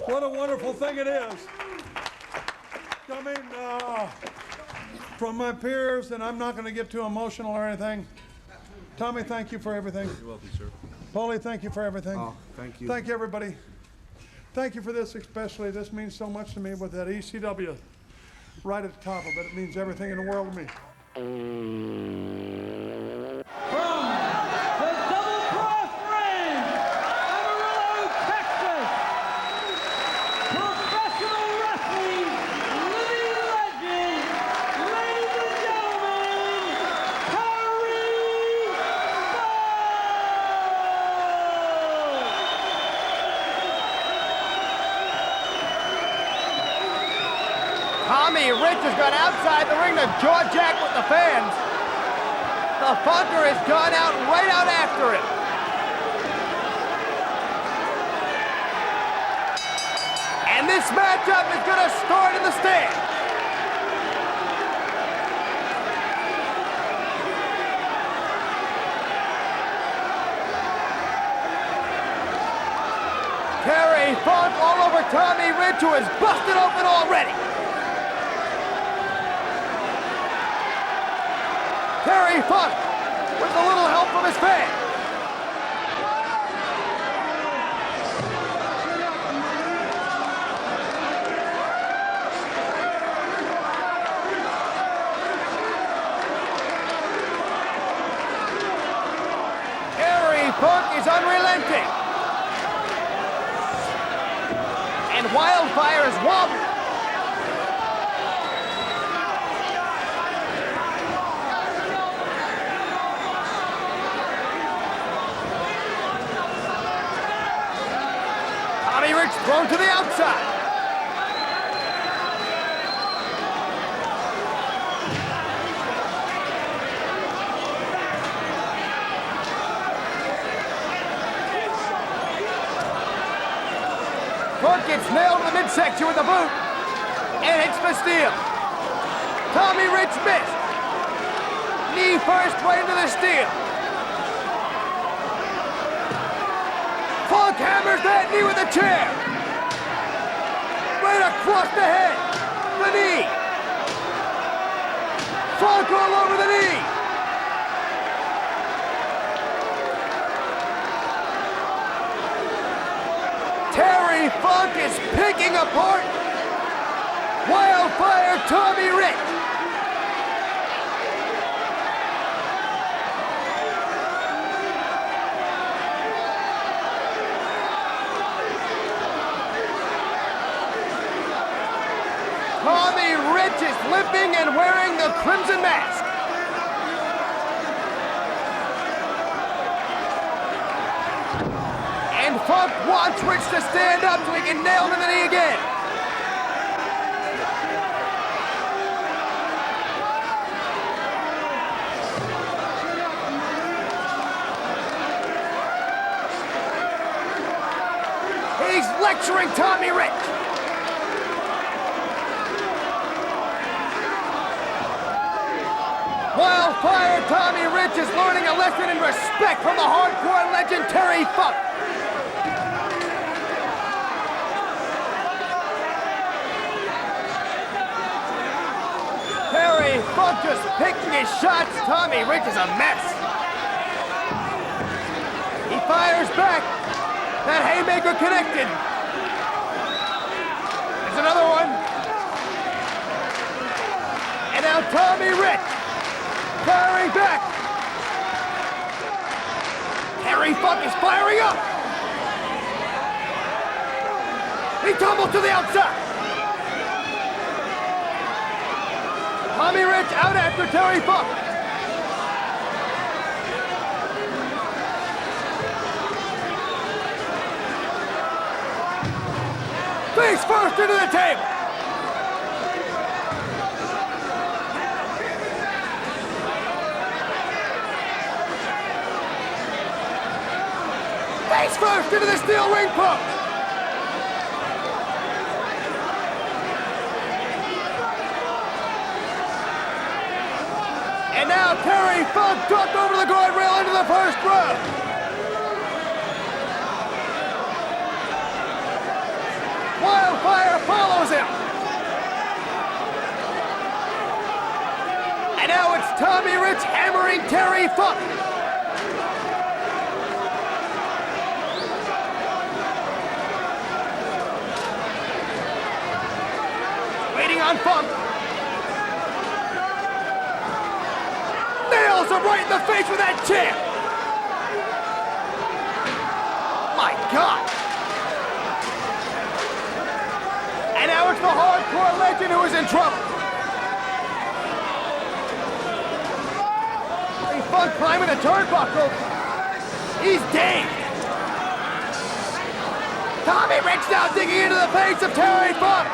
What a wonderful thing it is. I mean, from my peers, and I'm not going to get too emotional or anything. Tommy, thank you for everything. You're welcome, sir. Paulie, thank you for everything. Oh, thank you. Thank you, everybody. Thank you for this especially. This means so much to me with that ECW right at the top of it. It means everything in the world to me. From the Double Cross Ranch, Amarillo, Texas, professional wrestling living legend, ladies and gentlemen, Terry Tommy Rich has gone outside the ring to jaw jack with the fans. The Funker has gone out right out after him. And this matchup is going to start in the stand. Terry Funk all over Tommy Rich, who is busted open already. Terry Funk with a little help from his fans. Terry Funk is unrelenting. And Wildfire is wobbling. Tommy Rich thrown to the outside. Funk gets nailed in the midsection with a boot and hits the steel. Tommy Rich missed. Knee first right into the steel. Funk hammers that knee with a chair. Right across the head. The knee. Funk all over the knee. Terry Funk is picking apart Wildfire Tommy Rich. Tommy Rich is limping and wearing the crimson mask. And Funk wants Rich to stand up so he can nail him in the knee again. He's lecturing Tommy Rich. Wildfire Tommy Rich is learning a lesson in respect from the hardcore legend Terry Funk. Terry Funk just picking his shots. Tommy Rich is a mess. He fires back. That haymaker connected. There's another one. And now Tommy Rich firing back. Terry Funk is firing up. He tumbles to the outside. Tommy Rich out after Terry Funk. Face first into the table. Face first into the steel ring post. And now Terry Funk ducked over the guardrail into the first row. Wildfire follows him. And now it's Tommy Rich hammering Terry Funk. Waiting on Funk. Nails him right in the face with that chair. My God. And now it's the hardcore legend who is in trouble. Funk climbing the turnbuckle. He's dazed. Tommy Rich now digging into the face of Terry Funk.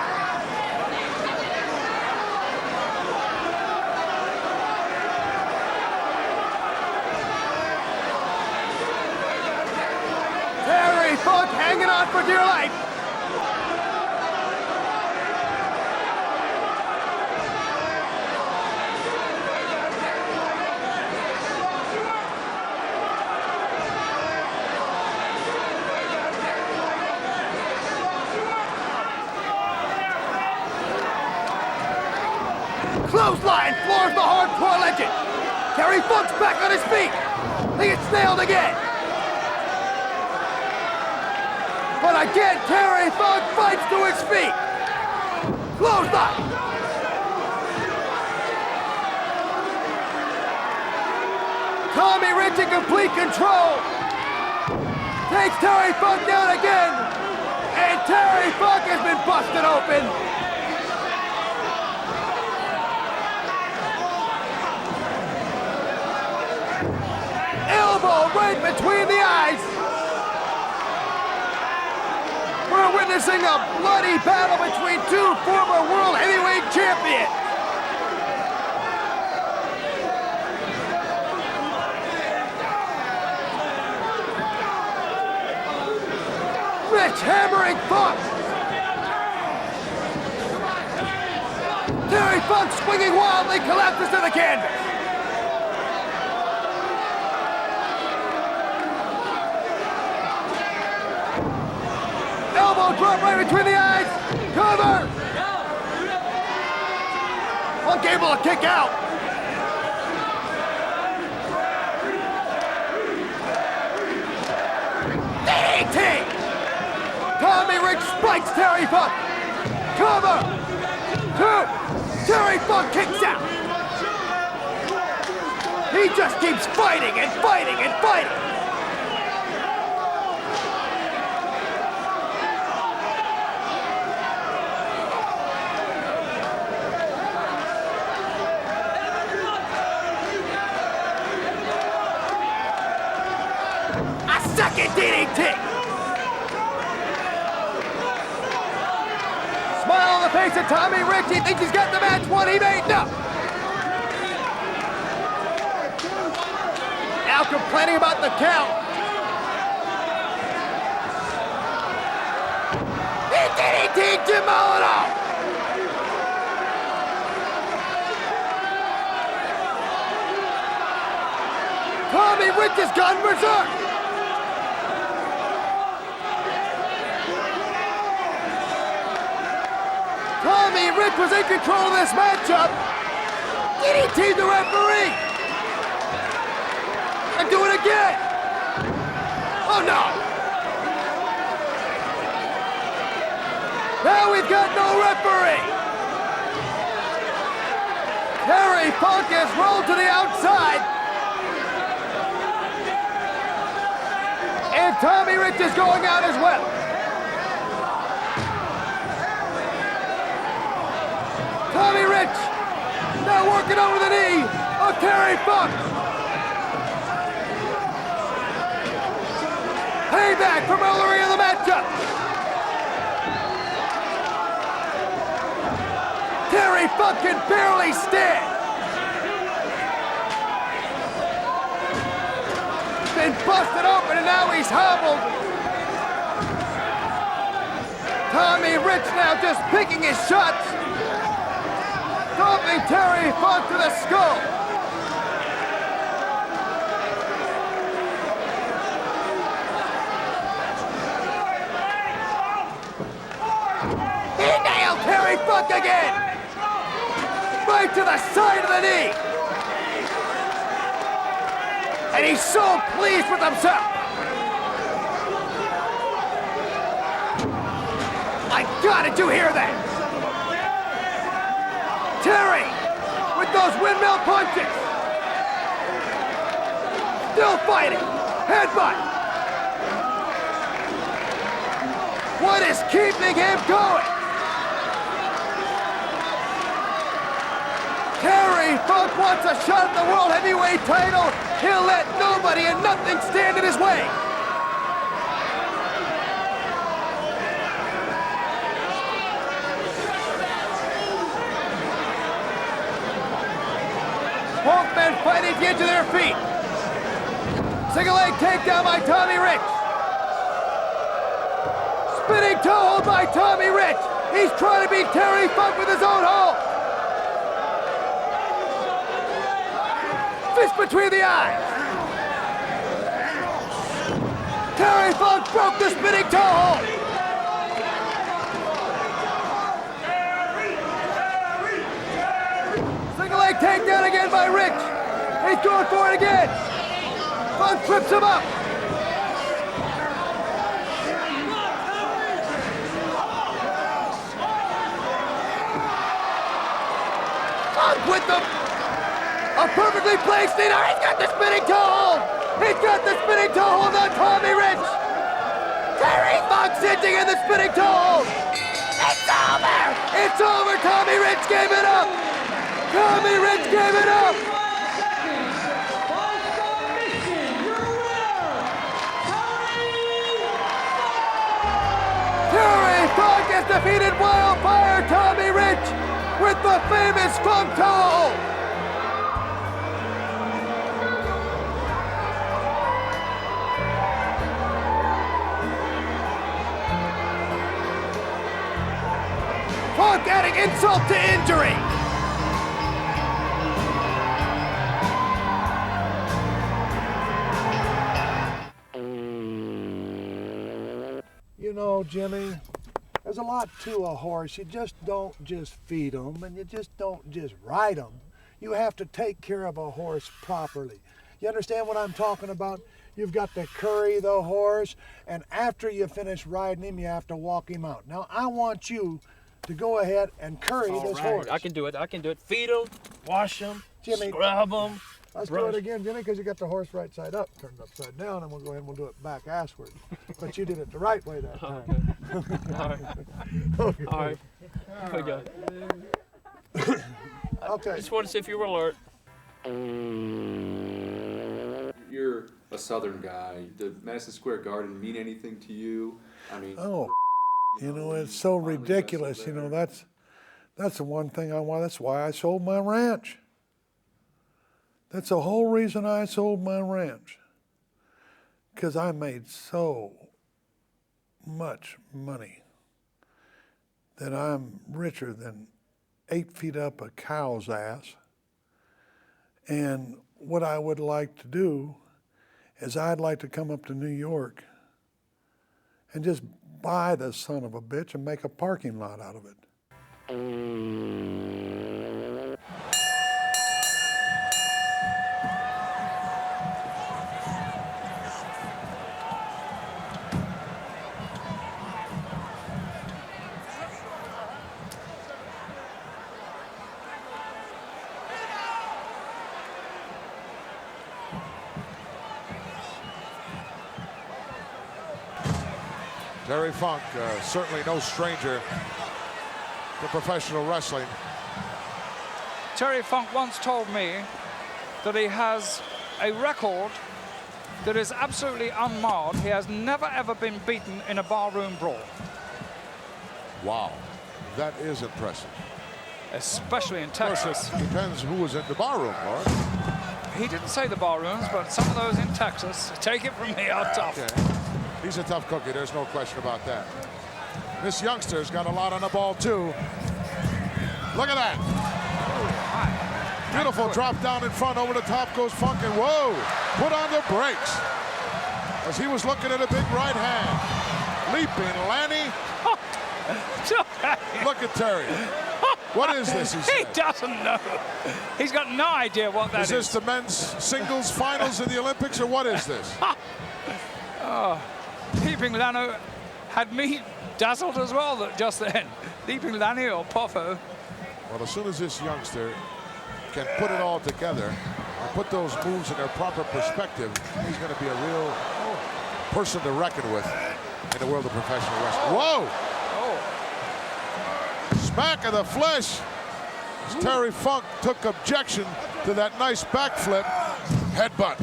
Terry Funk hanging on for dear life. Clothesline floors the hardcore legend. Terry Funk's back on his feet. He gets nailed again. But again, Terry Funk fights to his feet. Clothesline. Tommy Rich in complete control. Takes Terry Funk down again. And Terry Funk has been busted open. Elbow right between the eyes. We're witnessing a bloody battle between two former World Heavyweight Champions. Rich hammering Funk. Terry Funk swinging wildly collapses to the canvas. Elbow drop right between the eyes. Cover. Funk able to kick out. DDT. Tommy Rich spikes Terry Funk. Cover. 2. Terry Funk kicks out. He just keeps fighting and fighting and fighting. Second DDT! Smile on the face of Tommy Rich. He thinks he's got the match won. He made no. Now complaining about the count. He DDT'd Jim Molyneux. Tommy Rich has gone berserk. Tommy Rich was in control of this matchup. DDT'd the referee. And do it again. Oh no. Now we've got no referee. Terry Funk has rolled to the outside. And Tommy Rich is going out as well. Tommy Rich, now now working over the knee of Terry Funk. Payback from earlier in the matchup. Terry Funk can barely stand. Been busted open and now he's hobbled. Tommy Rich now just picking his shots. Stomping Terry Funk to the skull. He nailed Terry Funk again. Right to the side of the knee. And he's so pleased with himself. My God, did you hear that? Terry with those windmill punches. Still fighting. Headbutt. What is keeping him going? Terry Funk wants a shot at the World Heavyweight title. He'll let nobody and nothing stand in his way. Both men fighting to get to their feet. Single leg takedown by Tommy Rich. Spinning toe hold by Tommy Rich. He's trying to beat Terry Funk with his own hold. Fist between the eyes. Terry Funk broke the spinning toe hold. Single leg takedown again by Rich. He's going for it again. Funk trips him up. Funk with a perfectly placed knee. Now he's got the spinning toe hold. He's got the spinning toe hold on Tommy Rich. Terry Funk sitting in the spinning toe hold. It's over. It's over. Tommy Rich gave it up. Tommy Rich gave it up. Terry Funk has defeated Wildfire Tommy Rich with the famous Funk toe hold. Funk adding insult to injury. You know, Jimmy, there's a lot to a horse. You just don't just feed them, and you just don't just ride them. You have to take care of a horse properly. You understand what I'm talking about? You've got to curry the horse, and after you finish riding him, you have to walk him out. Now, I want you to go ahead and curry this horse. I can do it. I can do it. Feed them, wash them, Jimmy, scrub them. Let's do it again, Jimmy, because you got the horse right side up, turned upside down, and we'll go ahead and we'll do it back assward. But you did it the right way that time. All right. Okay. All right. Here we go. Okay. I just want to see if you were alert. You're a Southern guy. Did Madison Square Garden mean anything to you? I mean, Oh, you know, it's so ridiculous. You know, that's the one thing I want. That's why I sold my ranch. That's the whole reason I sold my ranch. Because I made so much money that I'm richer than 8 feet up a cow's ass. And what I would like to do is I'd like to come up to New York and just buy the son of a bitch and make a parking lot out of it. Terry Funk, certainly no stranger to professional wrestling. Terry Funk once told me that he has a record that is absolutely unmarred. He has never ever been beaten in a barroom brawl. Wow, that is impressive. Especially in Texas. It depends who was in the barroom, Lord. He didn't say the barrooms, but some of those in Texas, take it from me, are tough. Okay. He's a tough cookie, there's no question about that. This youngster's got a lot on the ball, too. Look at that. Beautiful drop down in front, over the top goes Funk, and whoa, put on the brakes. As he was looking at a big right hand. Leaping Lanny. Look at Terry. What is this, he doesn't know. He's got no idea what that is. Is this the men's singles finals in the Olympics, or what is this? Oh, Leaping Lano had me dazzled as well just then. Leaping Lanny or Poffo. Well, as soon as this youngster can put it all together and put those moves in their proper perspective, he's going to be a real person to reckon with in the world of professional wrestling. Whoa! Smack of the flesh. Terry Funk took objection to that nice backflip headbutt.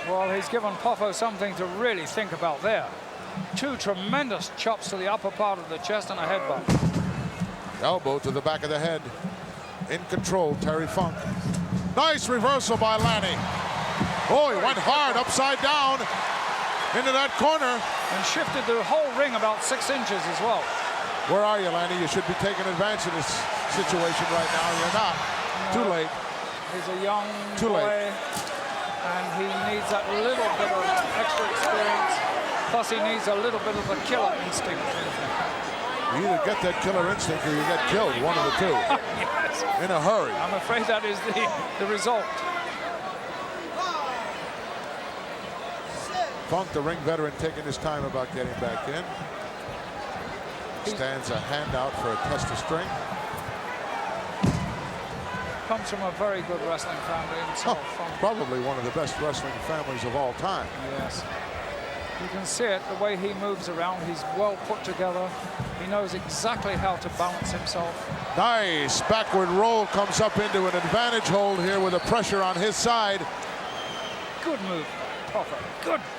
Well, he's given Poffo something to really think about there. Two tremendous chops to the upper part of the chest and a headbutt. Elbow to the back of the head. In control, Terry Funk. Nice reversal by Lanny. Oh, he went hard upside down into that corner. And shifted the whole ring about 6 inches as well. Where are you, Lanny? You should be taking advantage of this situation right now. You're not. No. Too late. He's a young Too boy. late. And he needs that little bit of extra experience. Plus, he needs a little bit of the killer instinct. You either get that killer instinct or you get killed, one of the two. Yes. In a hurry. I'm afraid that is the result. Funk, the ring veteran, taking his time about getting back in. Stands a hand out for a test of strength. Comes from a very good wrestling family himself. Probably one of the best wrestling families of all time. Yes. You can see it, the way he moves around. He's well put together. He knows exactly how to balance himself. Nice backward roll, comes up into an advantage hold here with the pressure on his side. Good move, Poffo.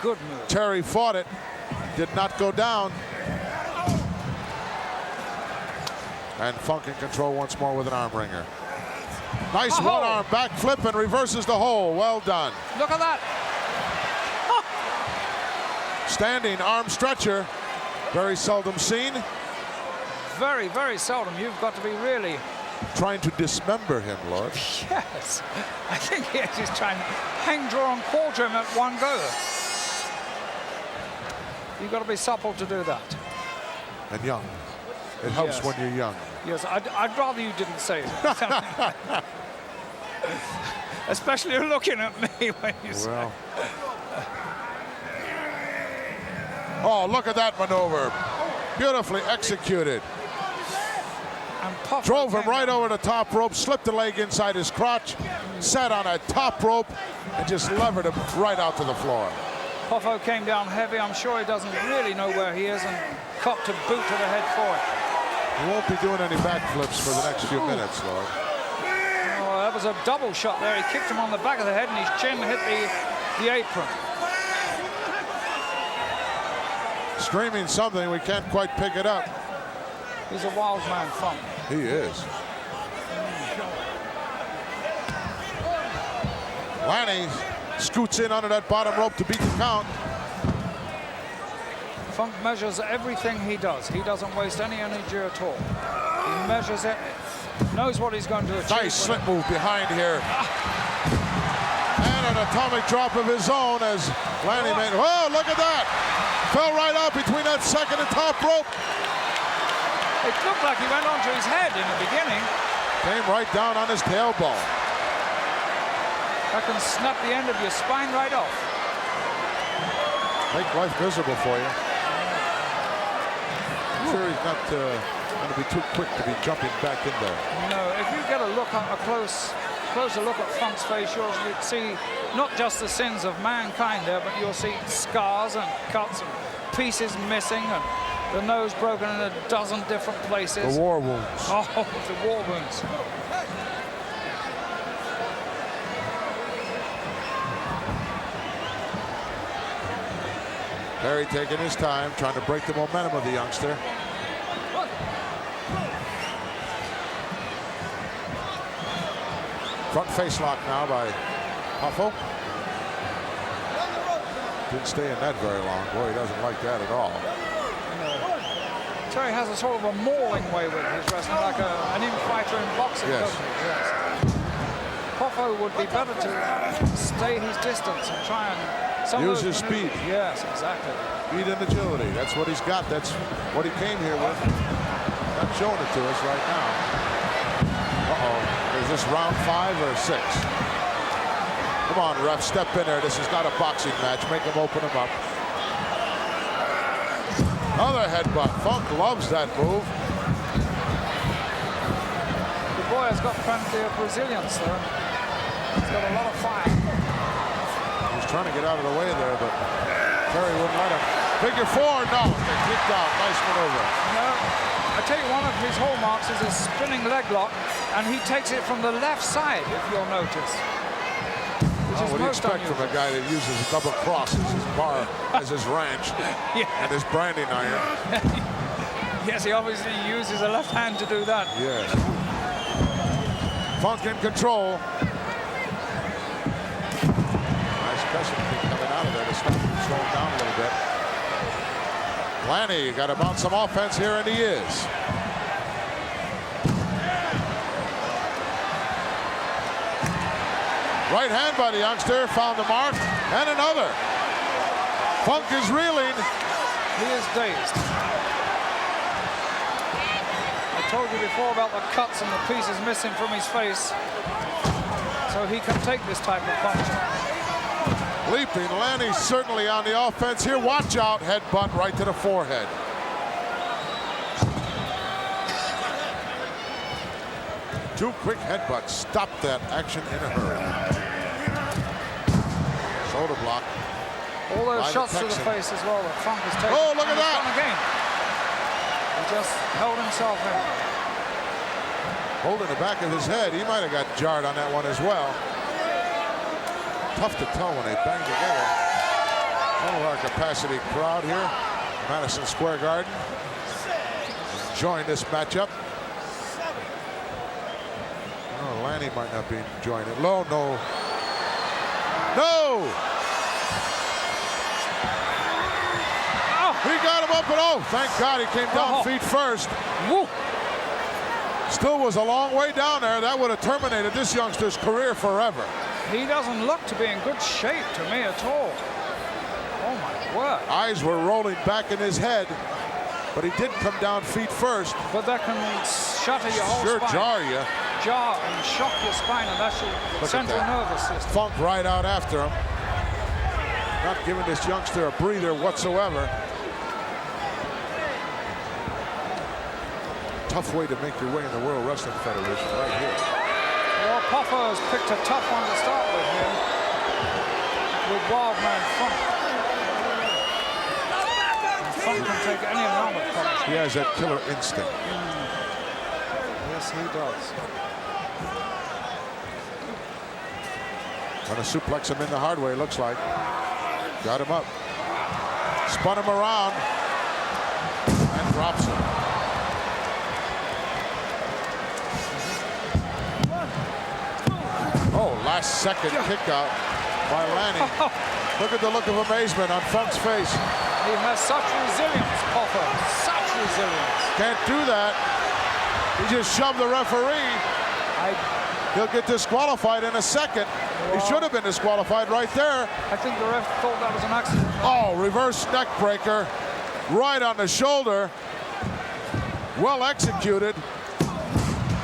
Good move. Terry fought it, did not go down. And Funk in control once more with an arm wringer. Nice one-arm backflip and reverses the hole. Well done. Look at that. Standing arm stretcher. Very seldom seen. Very, very seldom. You've got to be really... Trying to dismember him, Lord. Yes. I think he is trying to hang, draw, and quarter him at one go. You've got to be supple to do that. And young. It helps when you're young. Yes, I'd rather you didn't say it. Especially looking at me when you say it. Oh, look at that maneuver. Beautifully executed. Drove him right over the top rope, slipped the leg inside his crotch, sat on a top rope, and just levered him right out to the floor. Poffo came down heavy. I'm sure he doesn't really know where he is, and copped a boot to the head for it. He won't be doing any backflips for the next few minutes, Lord. Oh, that was a double shot there. He kicked him on the back of the head, and his chin hit the apron. Screaming something, we can't quite pick it up. He's a wild man, Funk. He is. Lanny scoots in under that bottom rope to beat the count. Funk measures everything he does. He doesn't waste any energy at all. He measures it, knows what he's going to achieve. Nice slip move behind here. And an atomic drop of his own as Lanny made. Oh, look at that. Fell right out between that second and top rope. It looked like he went onto his head in the beginning. Came right down on his tailbone. That can snap the end of your spine right off. Make life miserable for you. I'm sure he's not going to be too quick to be jumping back in there. No, if you get a look at a closer look at Funk's face, you'll see not just the sins of mankind there, but you'll see scars and cuts and pieces missing and The nose broken in a dozen different places. The war wounds. Oh, the war wounds. Perry taking his time, trying to break the momentum of the youngster. Front face lock now by Puffo. Didn't stay in that very long. Boy, he doesn't like that at all. Terry has a sort of a mauling way with his wrestling, like an in-fighter in boxing, Yes. doesn't he? Yes. Poffo would be better to stay his distance and try and... Use his speed. Yes, exactly. Speed and agility. That's what he's got. That's what he came here with. Not showing it to us right now. Uh-oh. Is this round 5 or 6? Come on, ref. Step in there. This is not a boxing match. Make him open him up. Another headbutt. Funk loves that move. The boy has got plenty of resilience, though. He's got a lot of fire. He's trying to get out of the way there, but Terry wouldn't let him. Figure 4. No. They kicked out. Nice maneuver. No. I tell you, one of his hallmarks is a spinning leg lock, and he takes it from the left side, if you'll notice. What do you expect from a guy that uses double crosses, his bar as his ranch, and his branding iron? Yes, he obviously uses a left hand to do that. Yes. Funk in control. Nice cushion kick coming out of there to stop him slowing down a little bit. Lanny got to mount some offense here, and he is. Right hand by the youngster, found the mark, and another. Funk is reeling. He is dazed. I told you before about the cuts and the pieces missing from his face, so he can take this type of punch. Leaping, Lanny certainly on the offense here. Watch out, headbutt right to the forehead. Two quick headbutts stopped that action in a hurry. Shoulder block. All those shots to the face as well that Funk has taken. Oh, look at that! Again. He just held himself in. Holding the back of his head. He might have got jarred on that one as well. Tough to tell when they bang together. Some of our capacity crowd here, Madison Square Garden, enjoying this matchup. Oh, Lanny might not be enjoying it. Low, no. No! Oh, he got him up and oh, thank God he came down feet first. Woo! Still was a long way down there. That would have terminated this youngster's career forever. He doesn't look to be in good shape to me at all. Oh my word. Eyes were rolling back in his head, but he did come down feet first. But that can shatter your whole sure spine. Jar you. Jar and shock your spine, and that's your central nervous system. Funk right out after him. Not giving this youngster a breather whatsoever. Tough way to make your way in the World Wrestling Federation right here. Well, Poffo has picked a tough one to start with here. With Wildman Funk. And Funk can take any amount of punch. He has that killer instinct. Yes, he does. Gonna suplex him in the hard way, looks like. Got him up. Spun him around. And drops him. Oh, last second kick out by Lanny. Look at the look of amazement on Funk's face. He has such resilience, Poffo. Such resilience. Can't do that. He just shoved the referee. He'll get disqualified in a second. He should have been disqualified right there. I think the ref thought that was an accident. Oh, reverse neck breaker. Right on the shoulder. Well executed.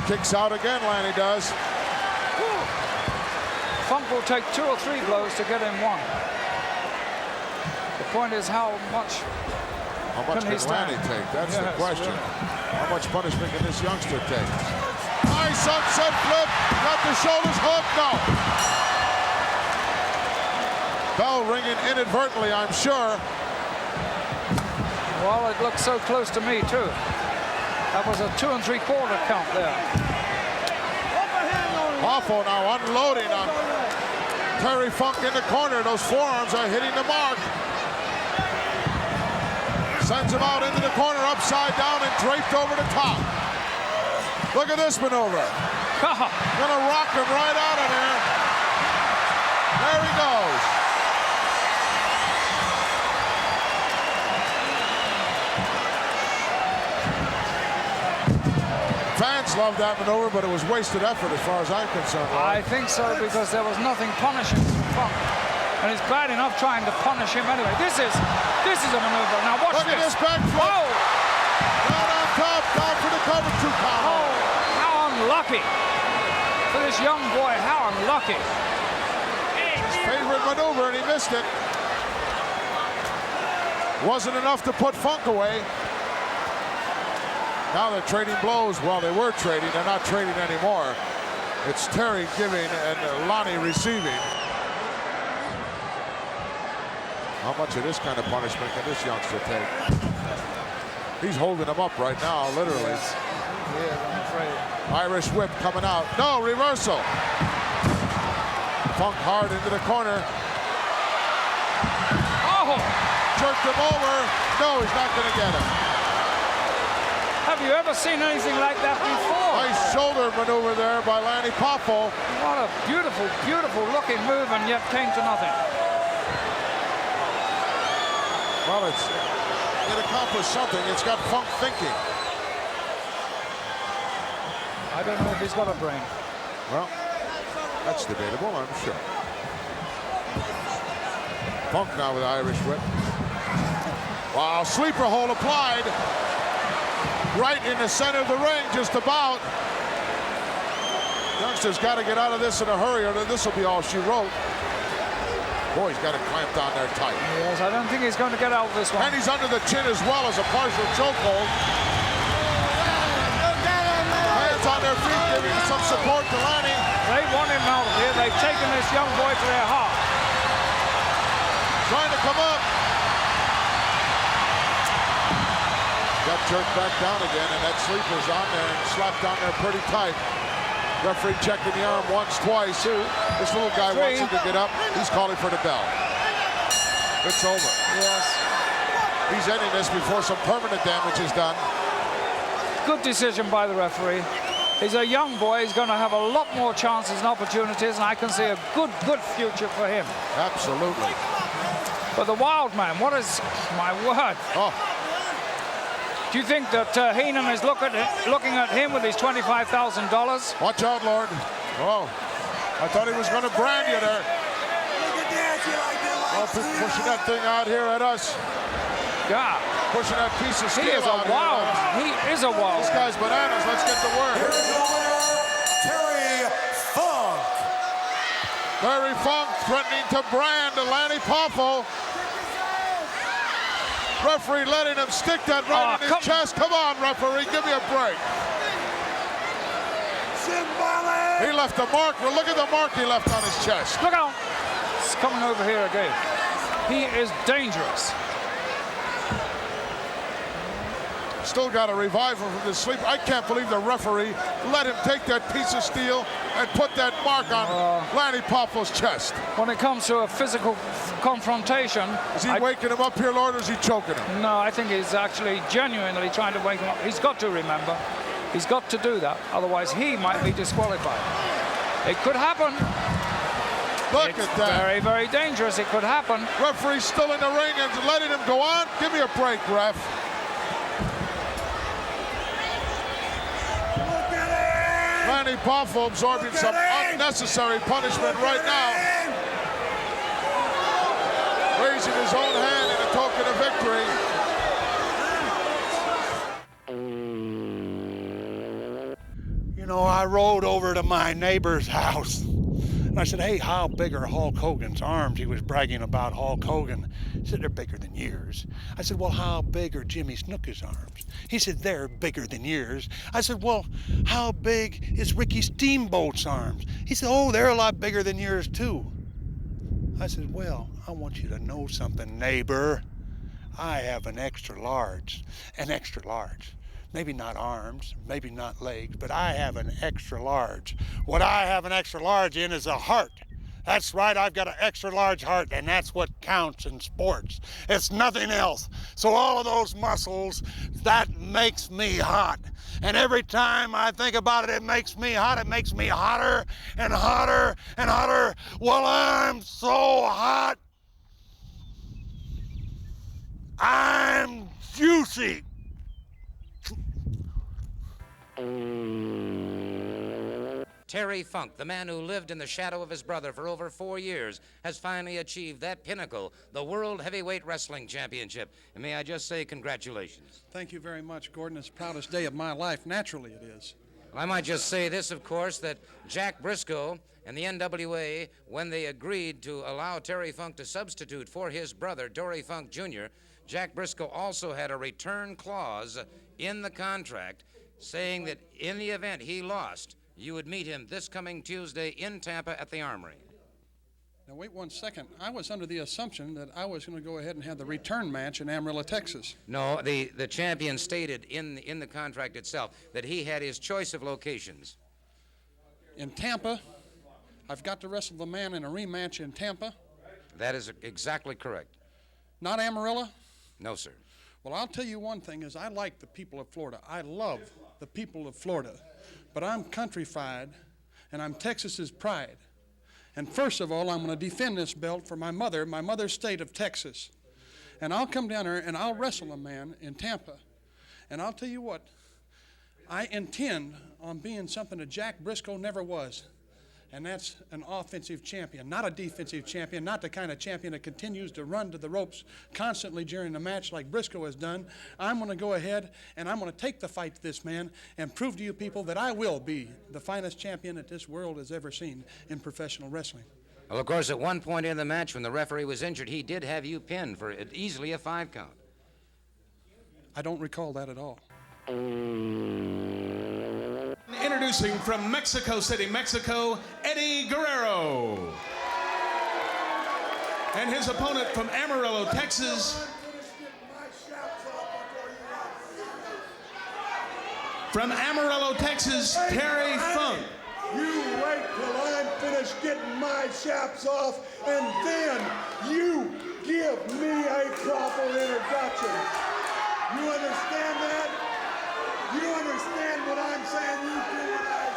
Kicks out again, Lanny does. Funk will take 2 or 3 blows to get him one. The point is how much can Lanny take? That's the question. Really. How much punishment can this youngster take? Nice sunset flip. Got the shoulders hooked. No. Bell ringing inadvertently, I'm sure. Well, it looked so close to me, too. That was a 2 3/4 count there. Poffo now unloading on Terry Funk in the corner. Those forearms are hitting the mark. Sends him out into the corner, upside down and draped over the top. Look at this maneuver. Gonna rock him right out of there. There he goes. Fans love that maneuver, but it was wasted effort as far as I'm concerned. I think so, because there was nothing punishing Funk. And he's glad enough trying to punish him anyway. This is a maneuver. Now watch Look this. at this back flip. Whoa! Down on top, down for the cover 2 count. Oh, how unlucky. For this young boy, how unlucky. His favorite maneuver, and he missed it. Wasn't enough to put Funk away. Now they're trading blows. Well, they were trading. They're not trading anymore. It's Terry giving and Lonnie receiving. How much of this kind of punishment can this youngster take? He's holding him up right now, literally. Yes, I'm afraid. Irish whip coming out. No, reversal. Funk hard into the corner. Oh! Jerked him over. No, he's not going to get him. Have you ever seen anything like that before? Nice shoulder maneuver there by Lanny Poffo. What a beautiful, beautiful looking move, and yet came to nothing. Well, it accomplished something. It's got Funk thinking. I don't know if he's got a brain. Well, that's debatable, I'm sure. Funk now with the Irish whip. Wow, sleeper hold applied. Right in the center of the ring, just about. Youngster's got to get out of this in a hurry, or this will be all she wrote. Boy, he's got it clamped down there tight. Yes, I don't think he's going to get out of this one. And he's under the chin as well as a partial chokehold. Hands on their feet, giving some support to Lanny. They want him out of here. They've taken this young boy to their heart. Trying to come up. Got jerked back down again, and that sleeper's on there and slapped down there pretty tight. Referee checking the arm once, twice. This little guy wants him to get up. He's calling for the bell. It's over. Yes. He's ending this before some permanent damage is done. Good decision by the referee. He's a young boy. He's going to have a lot more chances and opportunities, and I can see a good future for him. Absolutely. But the Wild Man, what is, my word. Oh. Do you think that Heenan is looking at him with his $25,000? Watch out, Lord. Oh, I thought he was going to brand you there. Oh, pushing that thing out here at us. God. Pushing that piece of steel He is a wild. He is a wild. This guy's bananas. Let's get to work. Terry Funk. Terry Funk threatening to brand Lanny Poffo. Referee letting him stick that right in his chest. Come on, referee, give me a break. He left a mark. Well, look at the mark he left on his chest. Look out. It's coming over here again. He is dangerous. Still got a revival from the sleep. I can't believe the referee let him take that piece of steel and put that mark on Lanny Poffo's chest. When it comes to a physical confrontation... Is he waking him up here, Lord, or is he choking him? No, I think he's actually genuinely trying to wake him up. He's got to remember. He's got to do that. Otherwise, he might be disqualified. It could happen. Look at that. Very, very dangerous. It could happen. Referee's still in the ring and letting him go on. Give me a break, ref. Lanny Poffo absorbing some unnecessary punishment right now. Raising his own hand in a token of victory. You know, I rode over to my neighbor's house and I said, hey, how big are Hulk Hogan's arms? He was bragging about Hulk Hogan. He said, they're bigger than yours. I said, well, how big are Jimmy Snuka's arms? He said, they're bigger than yours. I said, well, how big is Ricky Steamboat's arms? He said, oh, they're a lot bigger than yours too. I said, well, I want you to know something, neighbor. I have an extra large. Maybe not arms, maybe not legs, but I have an extra large. What I have an extra large in is a heart. That's right, I've got an extra large heart, and that's what counts in sports. It's nothing else. So all of those muscles, that makes me hot. And every time I think about it, it makes me hot. It makes me hotter and hotter and hotter. Well, I'm so hot. I'm juicy. Terry Funk, the man who lived in the shadow of his brother for over 4 years, has finally achieved that pinnacle, the World Heavyweight Wrestling Championship. And may I just say congratulations. Thank you very much, Gordon. It's the proudest day of my life. Naturally it is. I might just say this, of course, that Jack Briscoe and the NWA, when they agreed to allow Terry Funk to substitute for his brother, Dory Funk Jr., Jack Briscoe also had a return clause in the contract saying that in the event he lost, you would meet him this coming Tuesday in Tampa at the Armory. Now, wait 1 second. I was under the assumption that I was going to go ahead and have the return match in Amarillo, Texas. No, the champion stated in the contract itself that he had his choice of locations. In Tampa, I've got to wrestle the man in a rematch in Tampa. That is exactly correct. Not Amarillo? No, sir. Well, I'll tell you one thing is I like the people of Florida. I love the people of Florida. But I'm countrified, and I'm Texas's pride. And first of all, I'm going to defend this belt for my mother's state of Texas. And I'll come down there and I'll wrestle a man in Tampa. And I'll tell you what, I intend on being something that Jack Briscoe never was. And that's an offensive champion, not a defensive champion, not the kind of champion that continues to run to the ropes constantly during the match like Briscoe has done. I'm going to go ahead and I'm going to take the fight to this man and prove to you people that I will be the finest champion that this world has ever seen in professional wrestling. Well, of course, at one point in the match when the referee was injured, he did have you pinned for easily a 5 count. I don't recall that at all. Introducing from Mexico City, Mexico, Eddie Guerrero. And his opponent from Amarillo, Texas. From Amarillo, Texas, Terry Funk. You wait till I'm finished getting my chaps off, and then you give me a proper introduction. You understand that? You understand what I'm saying? You do what I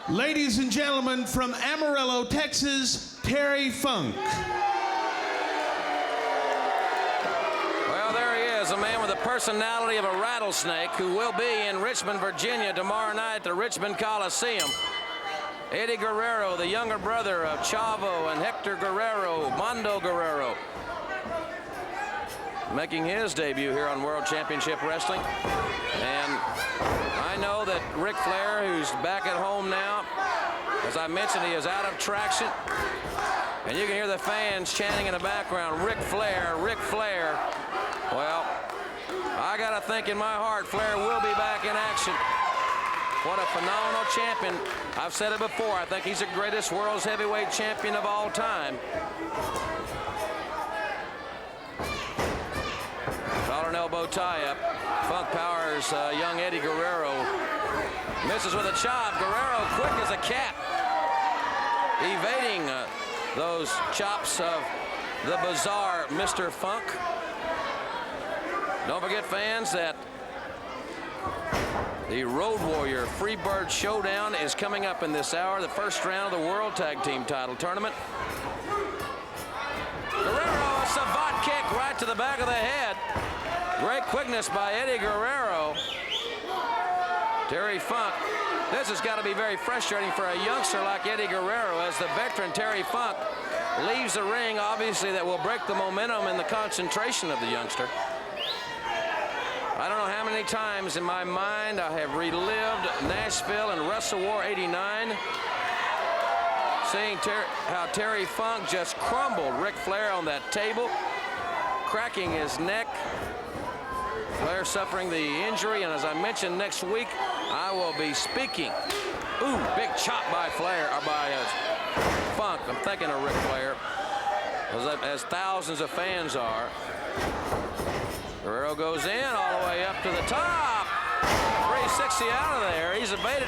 say. Ladies and gentlemen, from Amarillo, Texas, Terry Funk. Well, there he is, a man with the personality of a rattlesnake who will be in Richmond, Virginia tomorrow night at the Richmond Coliseum. Eddie Guerrero, the younger brother of Chavo and Hector Guerrero, Mondo Guerrero, making his debut here on World Championship Wrestling. And I know that Ric Flair, who's back at home now, as I mentioned, he is out of traction. And you can hear the fans chanting in the background, Ric Flair, Ric Flair. Well, I got to think in my heart, Flair will be back in action. What a phenomenal champion. I've said it before, I think he's the greatest world's heavyweight champion of all time. Collar and elbow tie-up. Funk powers young Eddie Guerrero. Misses with a chop. Guerrero quick as a cat. Evading those chops of the bizarre Mr. Funk. Don't forget, fans, that the Road Warrior Freebird Showdown is coming up in this hour, the first round of the World Tag Team Title Tournament. Guerrero, a savate kick right to the back of the head. Great quickness by Eddie Guerrero. Terry Funk. This has got to be very frustrating for a youngster like Eddie Guerrero as the veteran Terry Funk leaves the ring. Obviously, that will break the momentum and the concentration of the youngster. I don't know how many times in my mind I have relived Nashville and Wrestle War '89. Seeing how Terry Funk just crumbled Ric Flair on that table, cracking his neck. Flair suffering the injury, and as I mentioned, next week I will be speaking. Ooh, big chop by Flair, or by Funk. I'm thinking of Ric Flair, as thousands of fans are. Guerrero goes in all the way up to the top. 360 out of there. He's evaded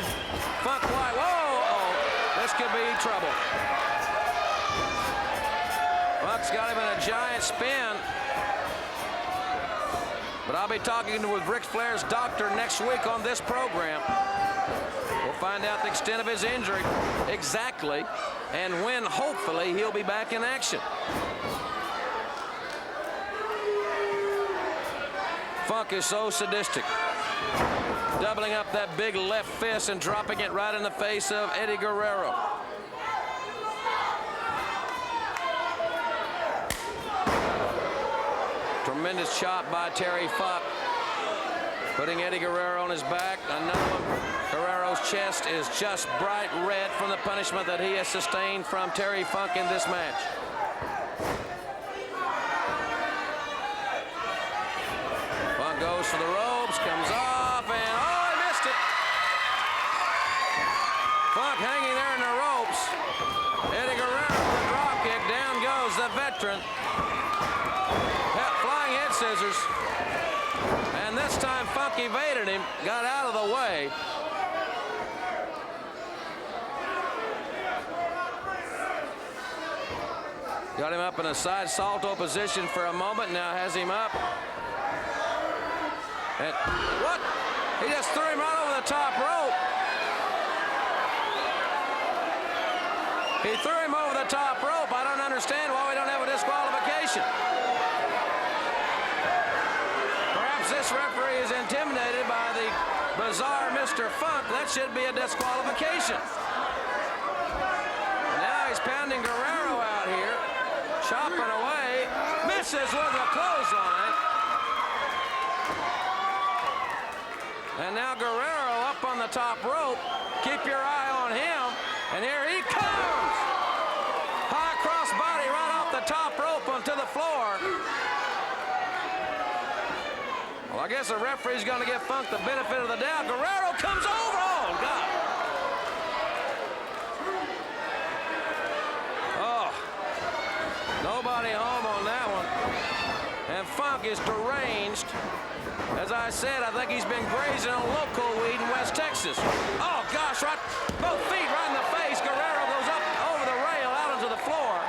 Funk quite. Whoa! Oh, this could be trouble. Funk's got him in a giant spin. But I'll be talking with Ric Flair's doctor next week on this program. We'll find out the extent of his injury exactly and when, hopefully, he'll be back in action. Funk is so sadistic. Doubling up that big left fist and dropping it right in the face of Eddie Guerrero. Tremendous chop by Terry Funk, putting Eddie Guerrero on his back. Another one. Guerrero's chest is just bright red from the punishment that he has sustained from Terry Funk in this match. Funk goes for the ropes, comes off, and oh, he missed it. Funk hanging there in the ropes. Eddie Guerrero with a drop kick. Down goes the veteran. Flying head scissors. And this time Funk evaded him, got out of the way. Got him up in a side salto position for a moment. Now has him up. And what? He just threw him right over the top rope. He threw him over the top rope. I don't understand why we don't have a disqualification. Perhaps this referee is intimidated by the bizarre Mr. Funk. That should be a disqualification. Now he's pounding Guerrero out here. Chopping away. Misses with a clothesline. And now Guerrero up on the top rope. Keep your eye on him. And here he comes. High cross body right off the top rope onto the floor. Well, I guess the referee's going to give Funk the benefit of the doubt. Guerrero comes over. Oh, God. Oh. Nobody home on that one. And Funk is deranged. As I said, I think he's been grazing on local weed in West Texas. Oh, gosh, right, both feet right in the face. Guerrero goes up over the rail out onto the floor.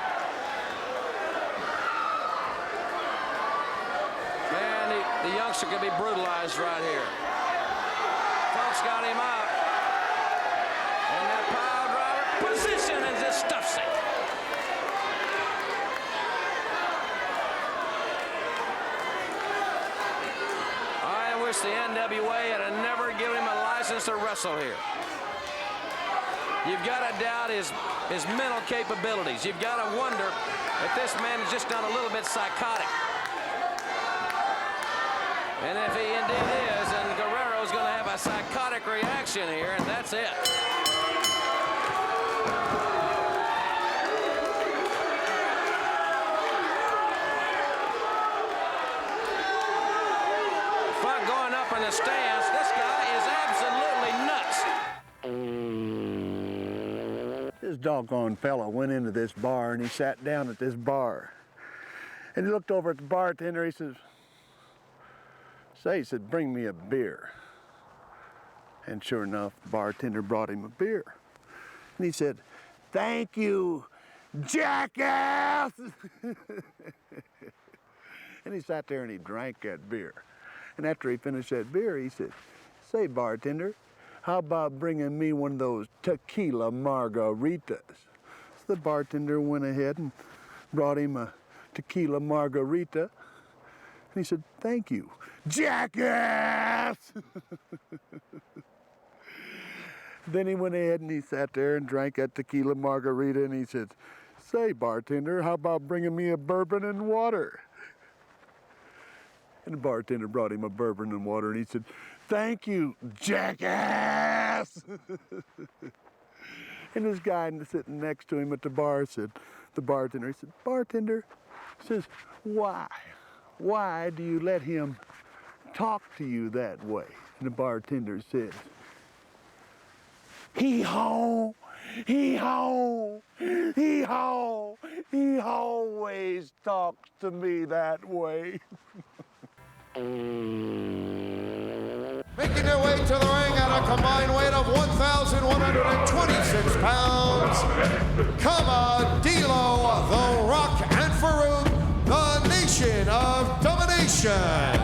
Man, the youngster could be brutalized right here. Funk's got him up. And that pile driver position and just stuffs him. The NWA had never given him a license to wrestle here. You've got to doubt his mental capabilities. You've got to wonder if this man is just done a little bit psychotic. And if he indeed is, then Guerrero's going to have a psychotic reaction here, and that's it. In the stands, this guy is absolutely nuts. This doggone fella went into this bar and he sat down at this bar. And he looked over at the bartender. He says, he said, bring me a beer. And sure enough, the bartender brought him a beer. And he said, thank you, jackass. And he sat there and he drank that beer. And after he finished that beer, he said, say, bartender, how about bringing me one of those tequila margaritas? So the bartender went ahead and brought him a tequila margarita. And he said, thank you, jackass! Then he went ahead and he sat there and drank that tequila margarita, and he said, say, bartender, how about bringing me a bourbon and water? And the bartender brought him a bourbon and water, and he said, thank you, jackass! And this guy sitting next to him at the bar said, the bartender, he said, bartender, says, why? Why do you let him talk to you that way? And the bartender says, hee-haw, Hee-haw, hee-haw. He always talks to me that way. Making their way to the ring at a combined weight of 1,126 pounds, Kamadilo, The Rock, and Farouk, the Nation of Domination.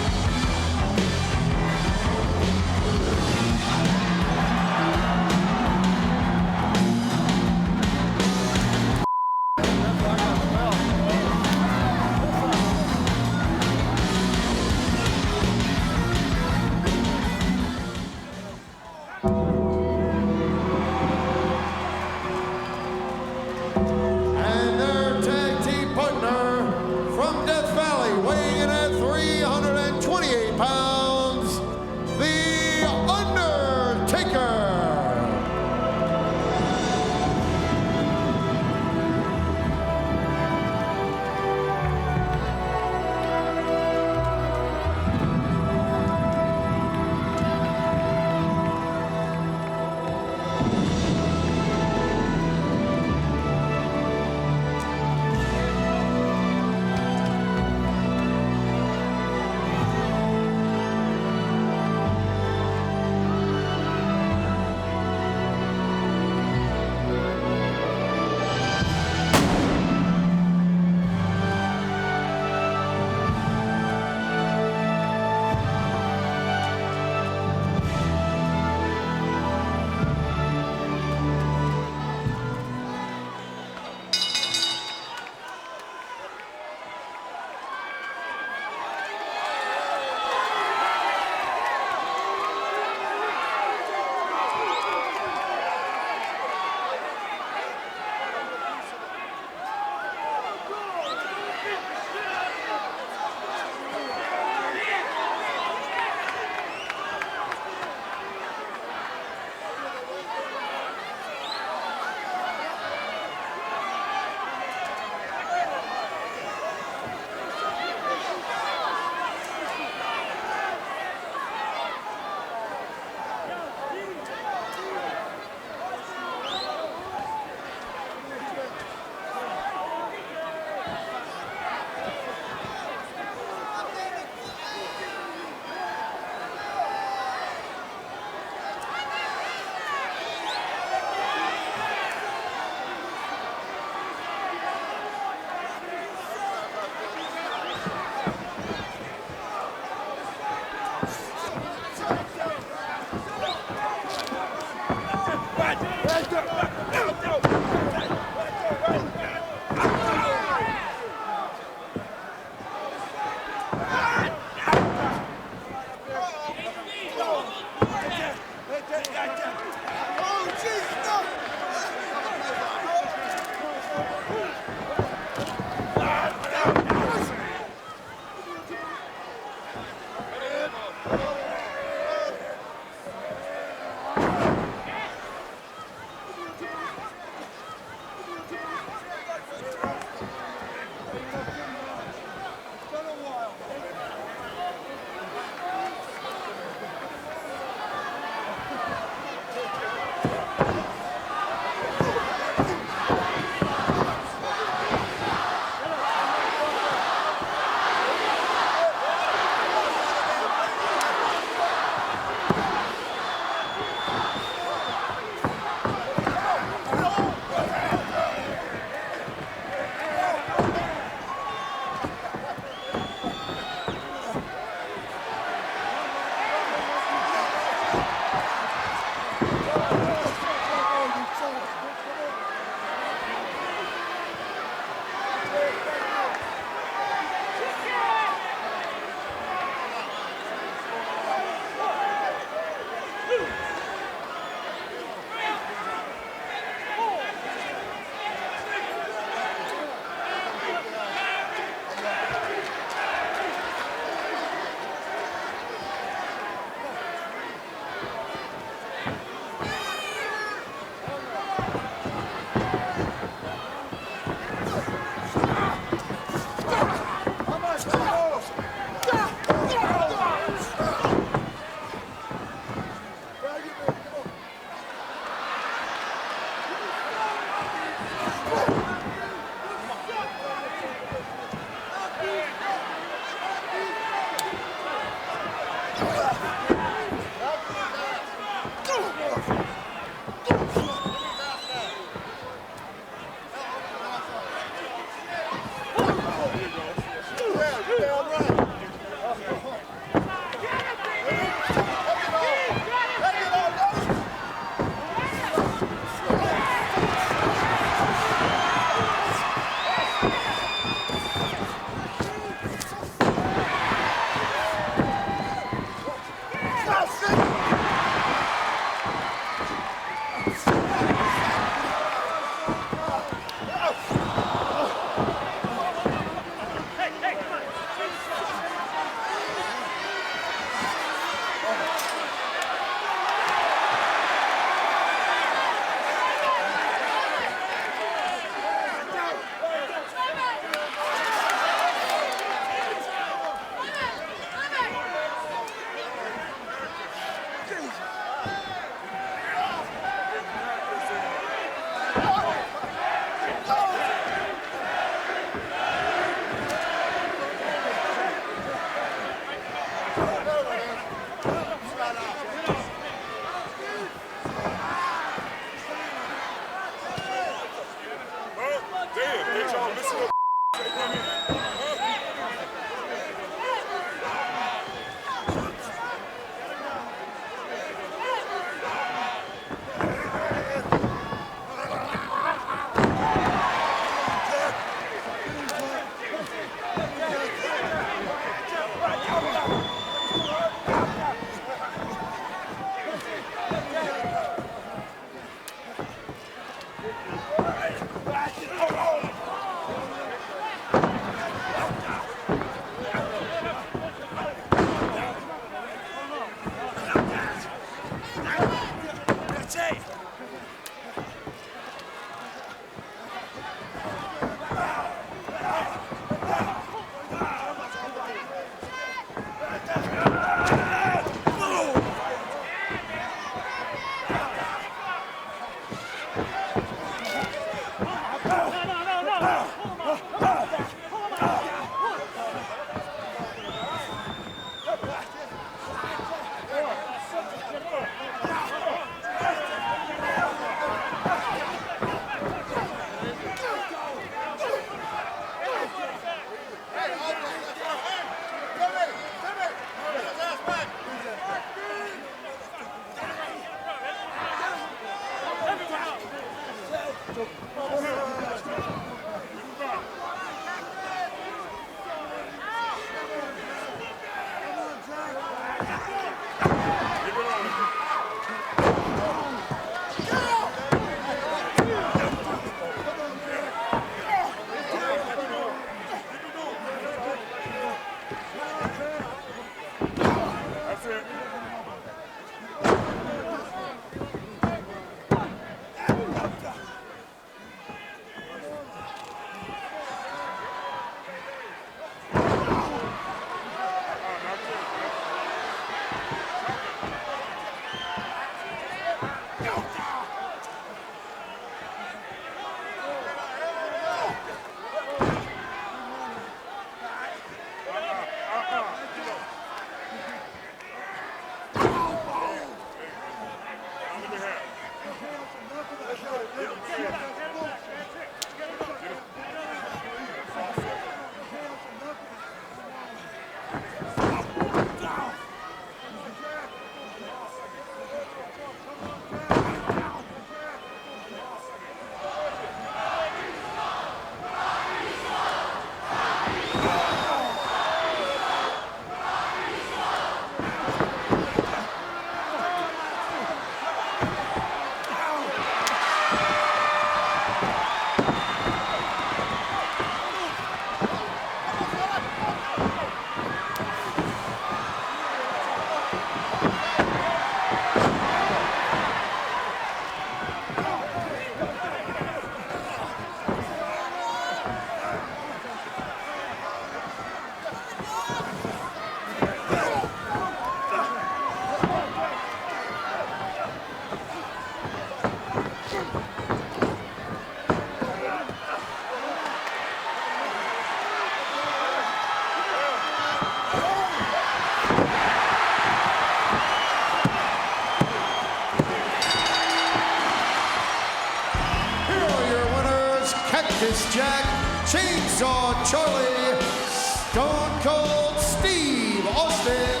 Cactus Jack, Chainsaw Charlie, Stone Cold Steve Austin,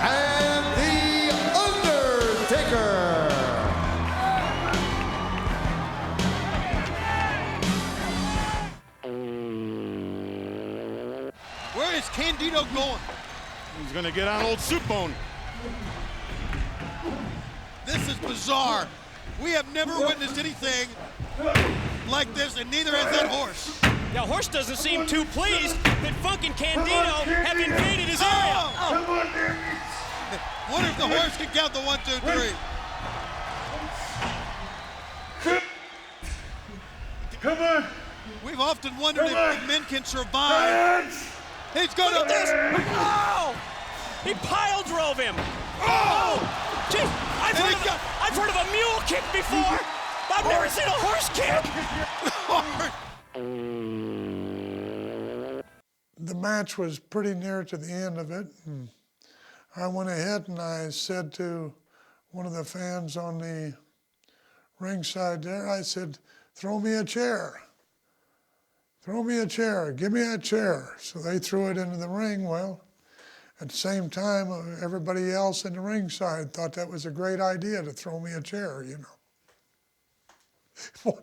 and The Undertaker. Where is Candido going? He's gonna get on old Soup Bone. This is bizarre. We have never witnessed anything like this, and neither has that horse. Now, Horse doesn't seem too pleased that Funk and Candido have invaded his area. What if the horse can count the 1, 2, 3? Come on. We've often wondered if men can survive. He's going Look to at this. Oh! He pile drove him. Oh! Gee, I've heard of a mule kick before. I've never seen a horse kick. The match was pretty near to the end of it. And I went ahead and I said to one of the fans on the ringside there, I said, throw me a chair. throw me a chair, give me a chair. So they threw it into the ring. Well, at the same time, everybody else in the ringside thought that was a great idea to throw me a chair, you know.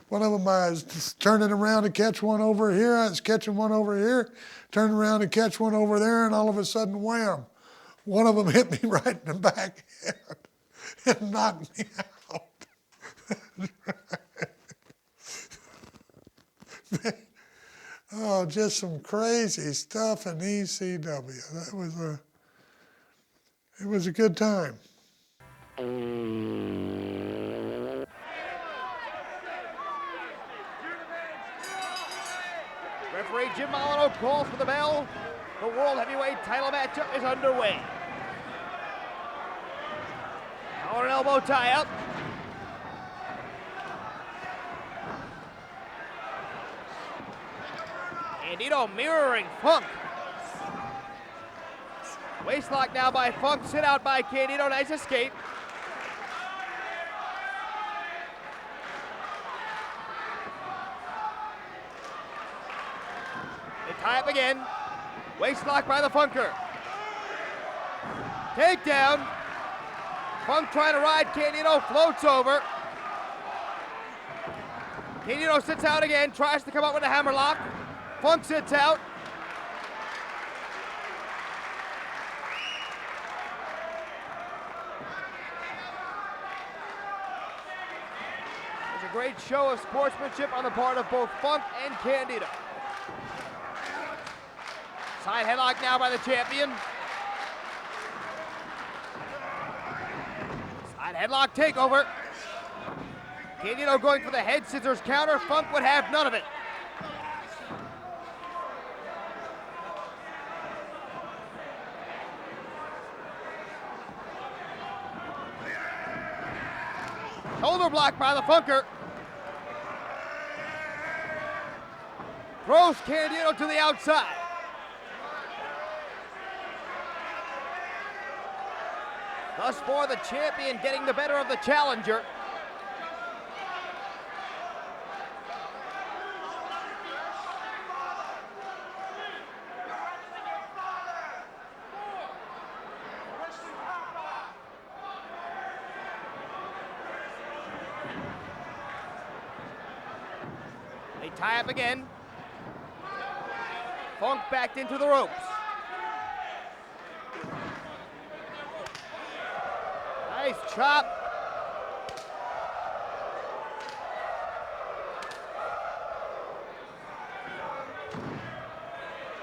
One of them, I was turning around to catch one over here, I was catching one over here, turned around to catch one over there, and all of a sudden, wham, one of them hit me right in the back head and knocked me out. Oh, just some crazy stuff in ECW. It was a good time. Referee Jim Molyneux calls for the bell. The World Heavyweight title matchup is underway. Collar and elbow tie-up. Candido mirroring Funk. Waistlock now by Funk, sit out by Candido, nice escape. They tie up again. Waistlock by the Funker. Takedown. Funk trying to ride, Candido floats over. Candido sits out again, tries to come up with a hammerlock. Funk sits out. There's a great show of sportsmanship on the part of both Funk and Candido. Side headlock now by the champion. Side headlock takeover. Candido going for the head scissors counter. Funk would have none of it. Shoulder block by the Funker. Throws Candido to the outside. Thus far, the champion getting the better of the challenger. They tie up again. Funk backed into the ropes. Nice chop.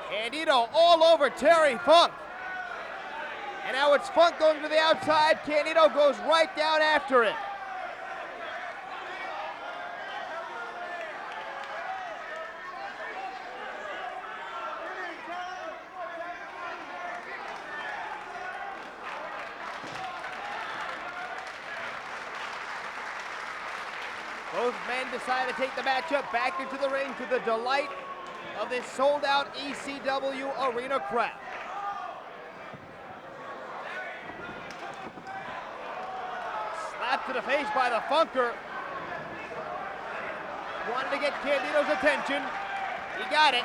Candido all over Terry Funk. And now it's Funk going to the outside. Candido goes right down after it. Both men decide to take the matchup back into the ring to the delight of this sold-out ECW arena crowd. Slap to the face by the Funker. Wanted to get Candido's attention. He got it.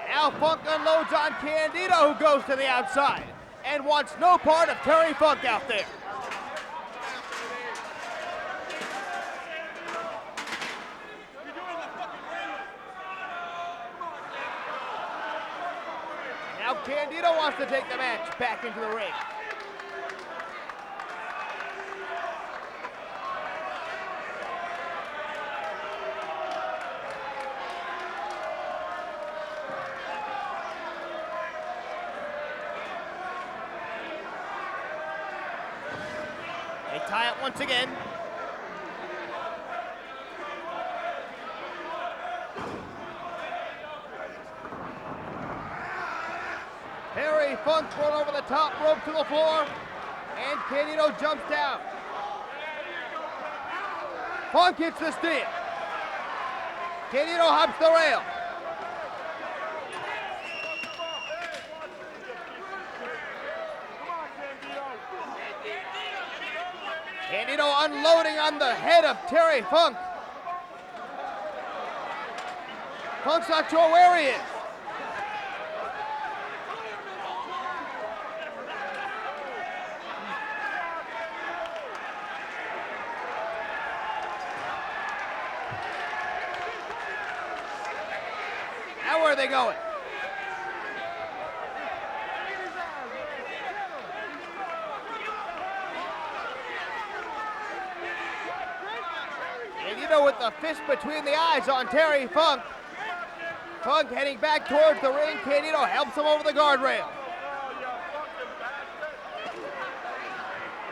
Now Funk unloads on Candido, who goes to the outside and wants no part of Terry Funk out there. Now Candido wants to take the match back into the ring. They tie it once again. Terry Funk thrown over the top rope to the floor, and Candido jumps down. Funk hits the steal. Candido hops the rail. Candido unloading on the head of Terry Funk. Funk's not sure where he is. Now where are they going? Candido with the fist between the eyes on Terry Funk. Funk heading back towards the ring. Candido helps him over the guardrail.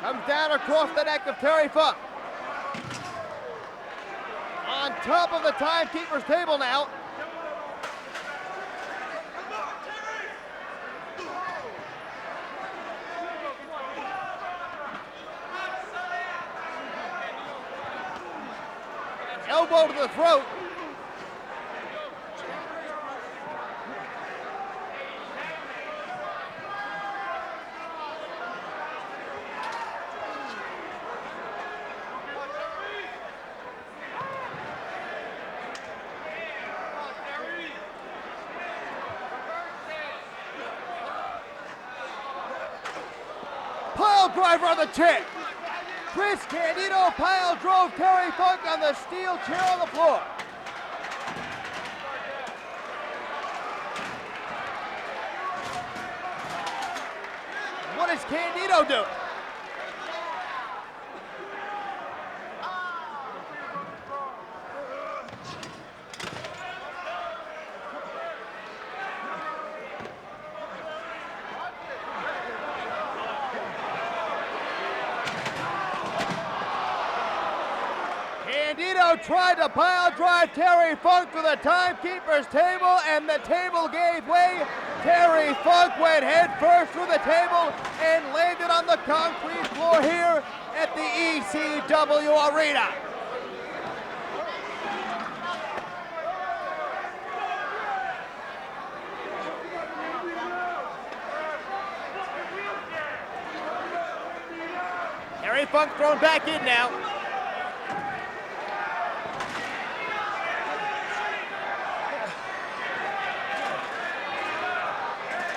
Comes down across the neck of Terry Funk. On top of the timekeeper's table now. Elbow to the throat. Pile driver on the chin. Chris Candido pile drove Terry Funk on the steel chair on the floor. What is Candido doing? Candido tried to pile drive Terry Funk to the timekeeper's table, and the table gave way. Terry Funk went head first through the table and landed on the concrete floor here at the ECW Arena. Terry Funk thrown back in now.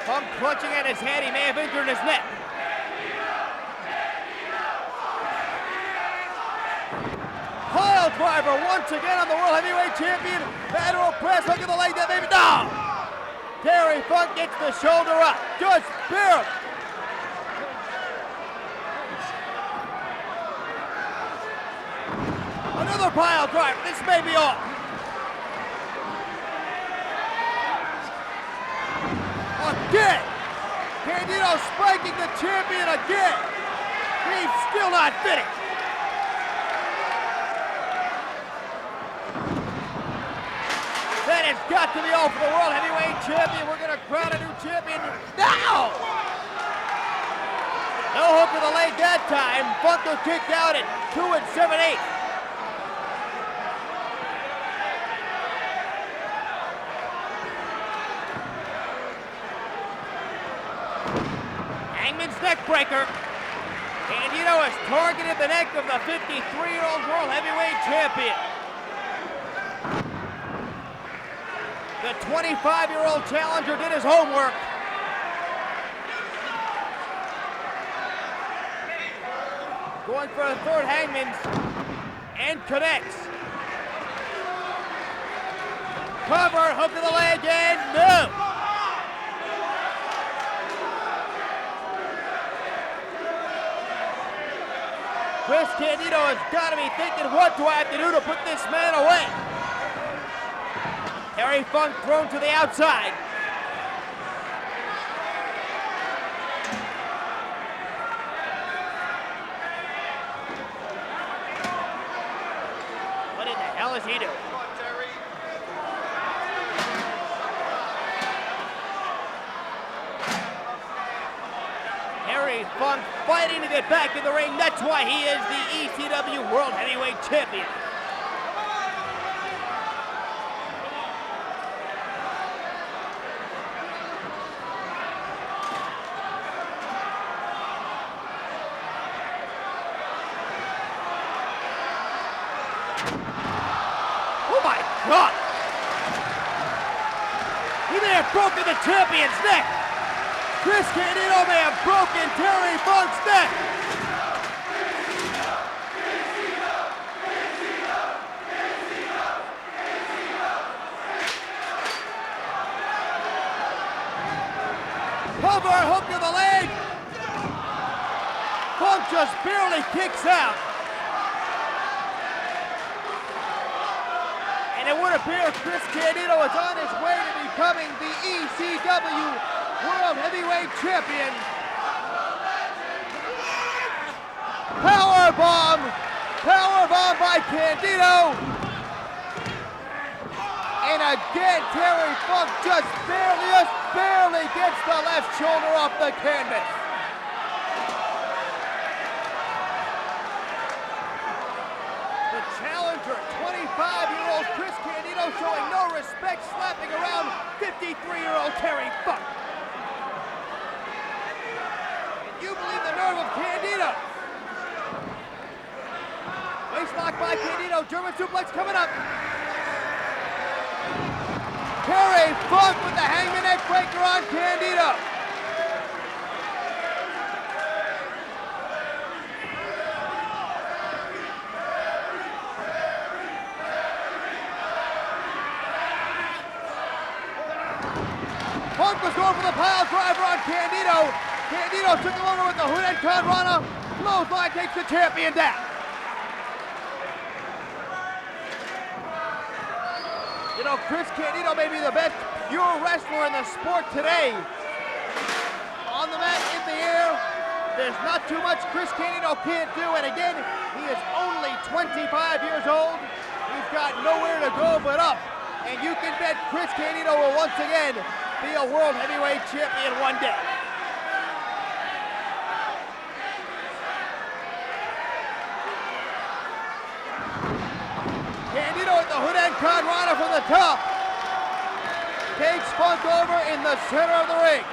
Funk clutching at his head. He may have injured his neck. Pile driver once again on the World Heavyweight Champion. Lateral press, hook of the leg, that maybe. No! Terry Funk gets the shoulder up. Just barely. Another pile driver. This may be off. Again! Candido spiking the champion again! He's still not finished! That has got to be all for the World Heavyweight Champion. We're going to crown a new champion now! No hook of the leg that time. Funk was kicked out at 2 7/8. Hangman's neck breaker. Candido has targeted the neck of the 53-year-old World Heavyweight Champion. The 25-year-old challenger did his homework. Going for a third Hangman's and connects. Cover, hook of the leg, and no! Chris Candido has got to be thinking, what do I have to do to put this man away? Terry Funk thrown to the outside. What in the hell is he doing? Terry Funk fighting to get back in the ring. That's why he is the ECW World Heavyweight Champion. God! He may have broken the champion's neck. Chris Candido may have broken Terry Funk's neck. Cover hook to the leg. Funk just barely kicks out. And it would appear Chris Candido is on his way to becoming the ECW World Heavyweight Champion. Powerbomb! Powerbomb by Candido! And again, Terry Funk just barely gets the left shoulder off the canvas. The challenger, 25-year-old Chris Candido, showing no respect, slapping around 53-year-old Terry Funk. Can you believe the nerve of Candido? Waistlock by Candido, German suplex coming up. Terry Funk with the hangman neck breaker on Candido. Funk was going for the pile driver on Candido. Candido took him over with the hood and Conrana. Clothesline takes the champion down. You know, Chris Candido may be the best pure wrestler in the sport today. On the mat, in the air, there's not too much Chris Candido can't do. And again, he is only 25 years old. He's got nowhere to go but up. And you can bet Chris Candido will once again be a World Heavyweight Champion one day. Candido at the hood and Conrana from the top. Takes Funk over in the center of the ring.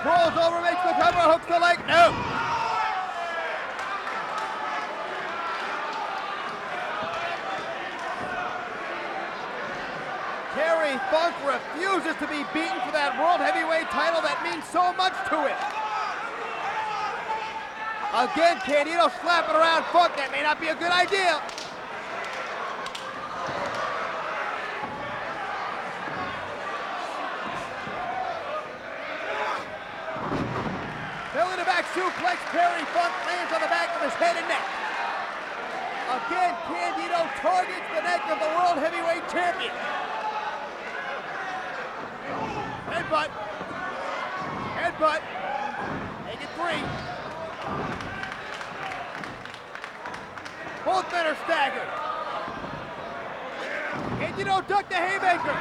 Rolls over, makes the cover, hooks the leg. No. Terry Funk refuses to be beaten for that World Heavyweight title that means so much to him. Again, Candido slapping around Funk. That may not be a good idea. Belly to back suplex. Terry Funk lands on the back of his head and neck. Again, Candido targets the neck of the World Heavyweight Champion. Headbutt. Headbutt. Make it 3. Both men are staggered. Candido ducked the haymaker.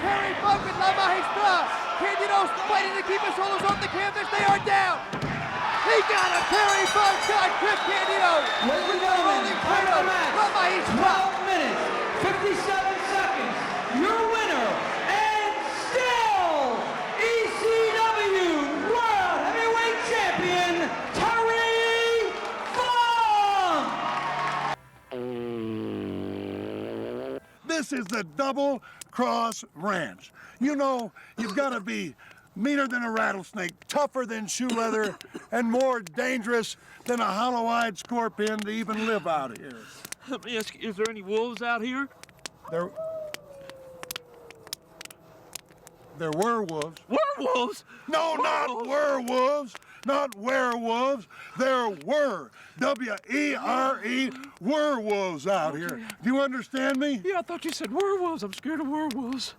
Terry Funk with La Maestra. Candido's fighting to keep his shoulders off the canvas. They are down. He got him. Terry Funk got Chris Candido. Ladies and gentlemen, time of the match. La Maestra. 12 minutes, 57 seconds. Your winner and still ECW World Heavyweight Champion, Terry Funk. This is the Double Cross Ranch. You know, you've got to be meaner than a rattlesnake, tougher than shoe leather, and more dangerous than a hollow-eyed scorpion to even live out here. Let me ask you, is there any wolves out here? There were wolves. Werewolves? No, not werewolves. Not werewolves. There were. W-E-R-E, werewolves out here. Do you understand me? Yeah, I thought you said werewolves. I'm scared of werewolves.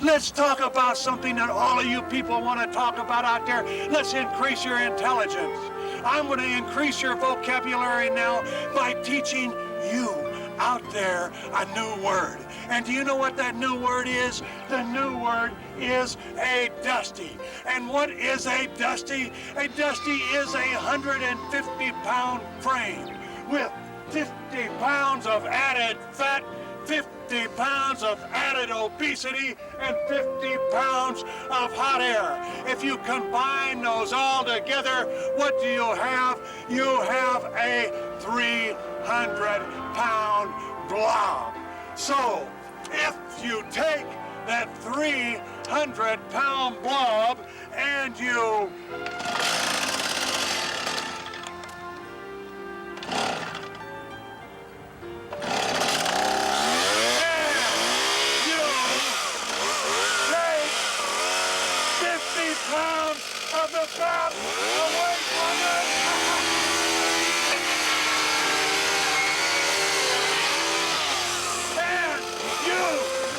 Let's talk about something that all of you people want to talk about out there. Let's increase your intelligence. I'm going to increase your vocabulary now by teaching you out there a new word. And do you know what that new word is? The new word is a dusty. And what is a dusty? A dusty is a 150-pound frame with 50 pounds of added fat 50 pounds of added obesity and 50 pounds of hot air. If you combine those all together, what do you have? You have a 300-pound blob. So, if you take that 300-pound blob and you of the fat away from it. And you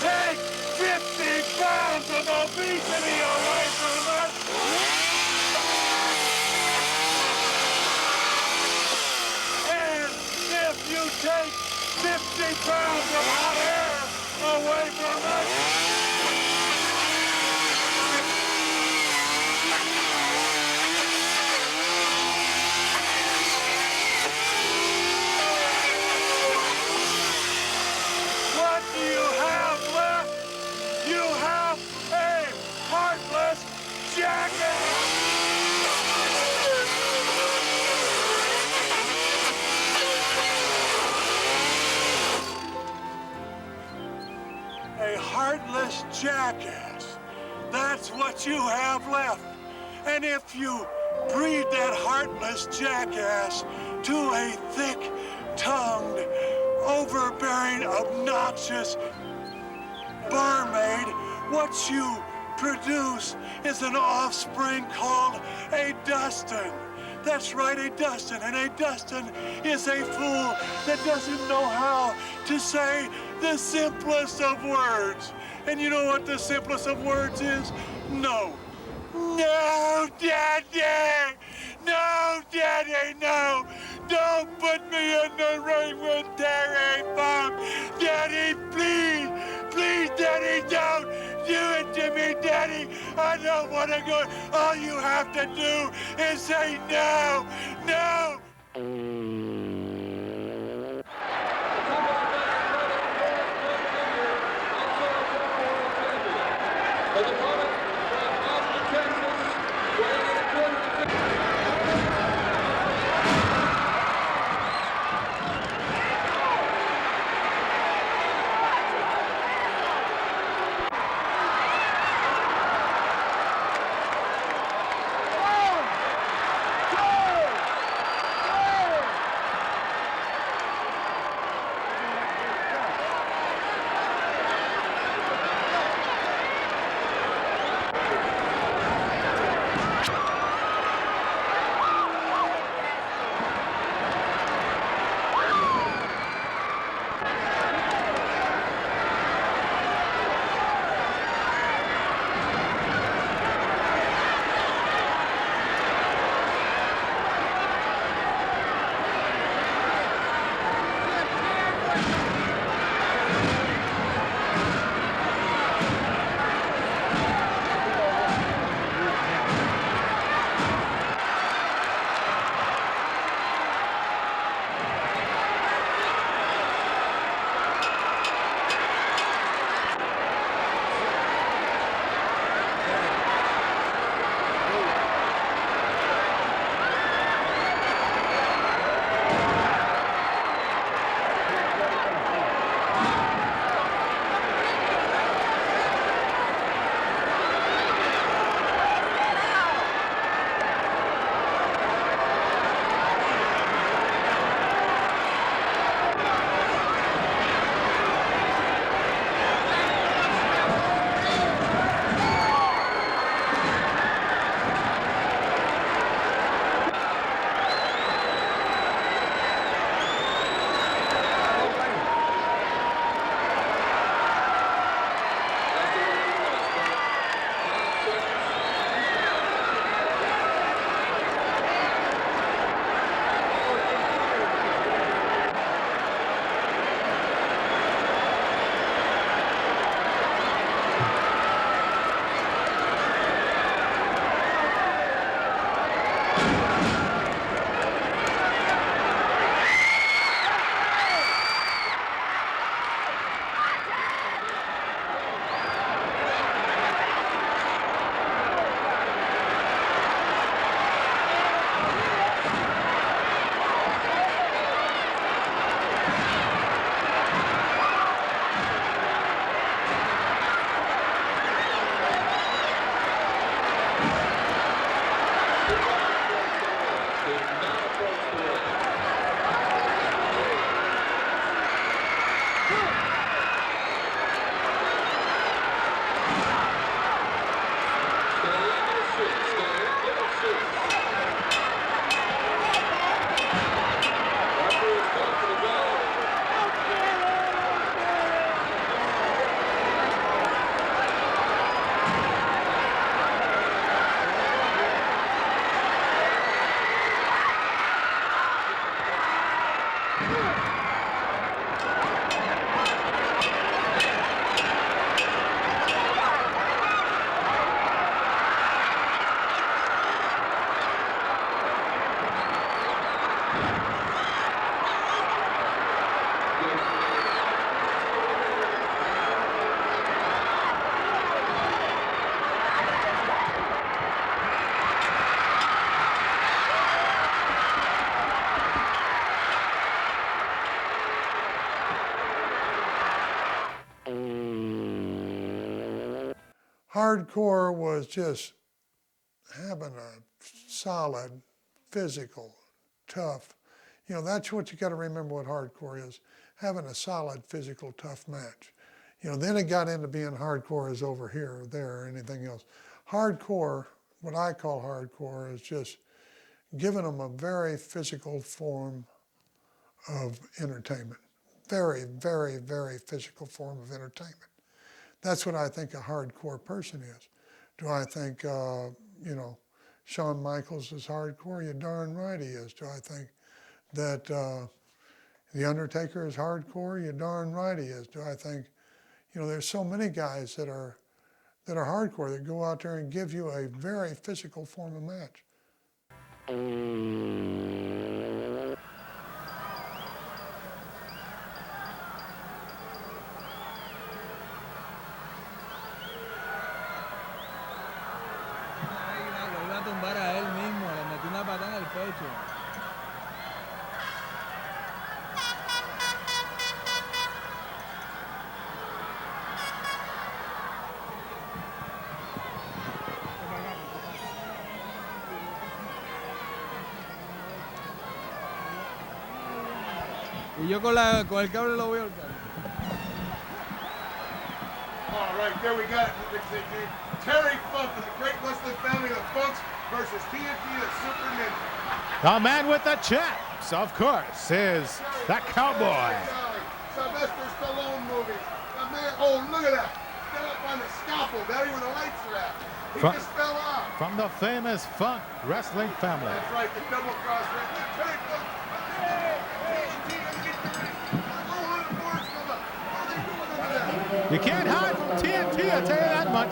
take 50 pounds of obesity away from it. And if you take 50 pounds of hot air away from it. A heartless jackass. That's what you have left. And if you breed that heartless jackass to a thick-tongued, overbearing, obnoxious barmaid, what you produce is an offspring called a Dustin. That's right, a Dustin. And a Dustin is a fool that doesn't know how to say the simplest of words. And you know what the simplest of words is? No. No, Daddy! No, Daddy, no! Don't put me in the ring with Terry Funk! Daddy, please! Please, Daddy, don't do it to me, Daddy! I don't want to go. All you have to do is say no! No! Hardcore was just having a solid, physical, tough, you know, that's what you got to remember what hardcore is, having a solid, physical, tough match. You know, then it got into being hardcore is over here or there or anything else. Hardcore, what I call hardcore, is just giving them a very physical form of entertainment. Very, very, very physical form of entertainment. That's what I think a hardcore person is. Do I think, you know, Shawn Michaels is hardcore? You're darn right he is. Do I think that The Undertaker is hardcore? You're darn right he is. Do I think, you know, there's so many guys that are hardcore that go out there and give you a very physical form of match. Tumbar a él mismo, le metió una patada en el pecho. Y yo con el cable lo voy a ahorcar. All right, there we got it. Terry Funk of the Great Wrestling Family of Funks versus TNT the Super Ninja. The man with the chaps, of course, is that cowboy. Sylvester Stallone movie. The man, oh, look at that. Fell up on the scaffold, Barry, where the lights are at. He just fell off. From the famous Funk Wrestling Family. That's right, the double cross wrestling. Terry Funk. You can't hide from TNT, I'll tell you that much.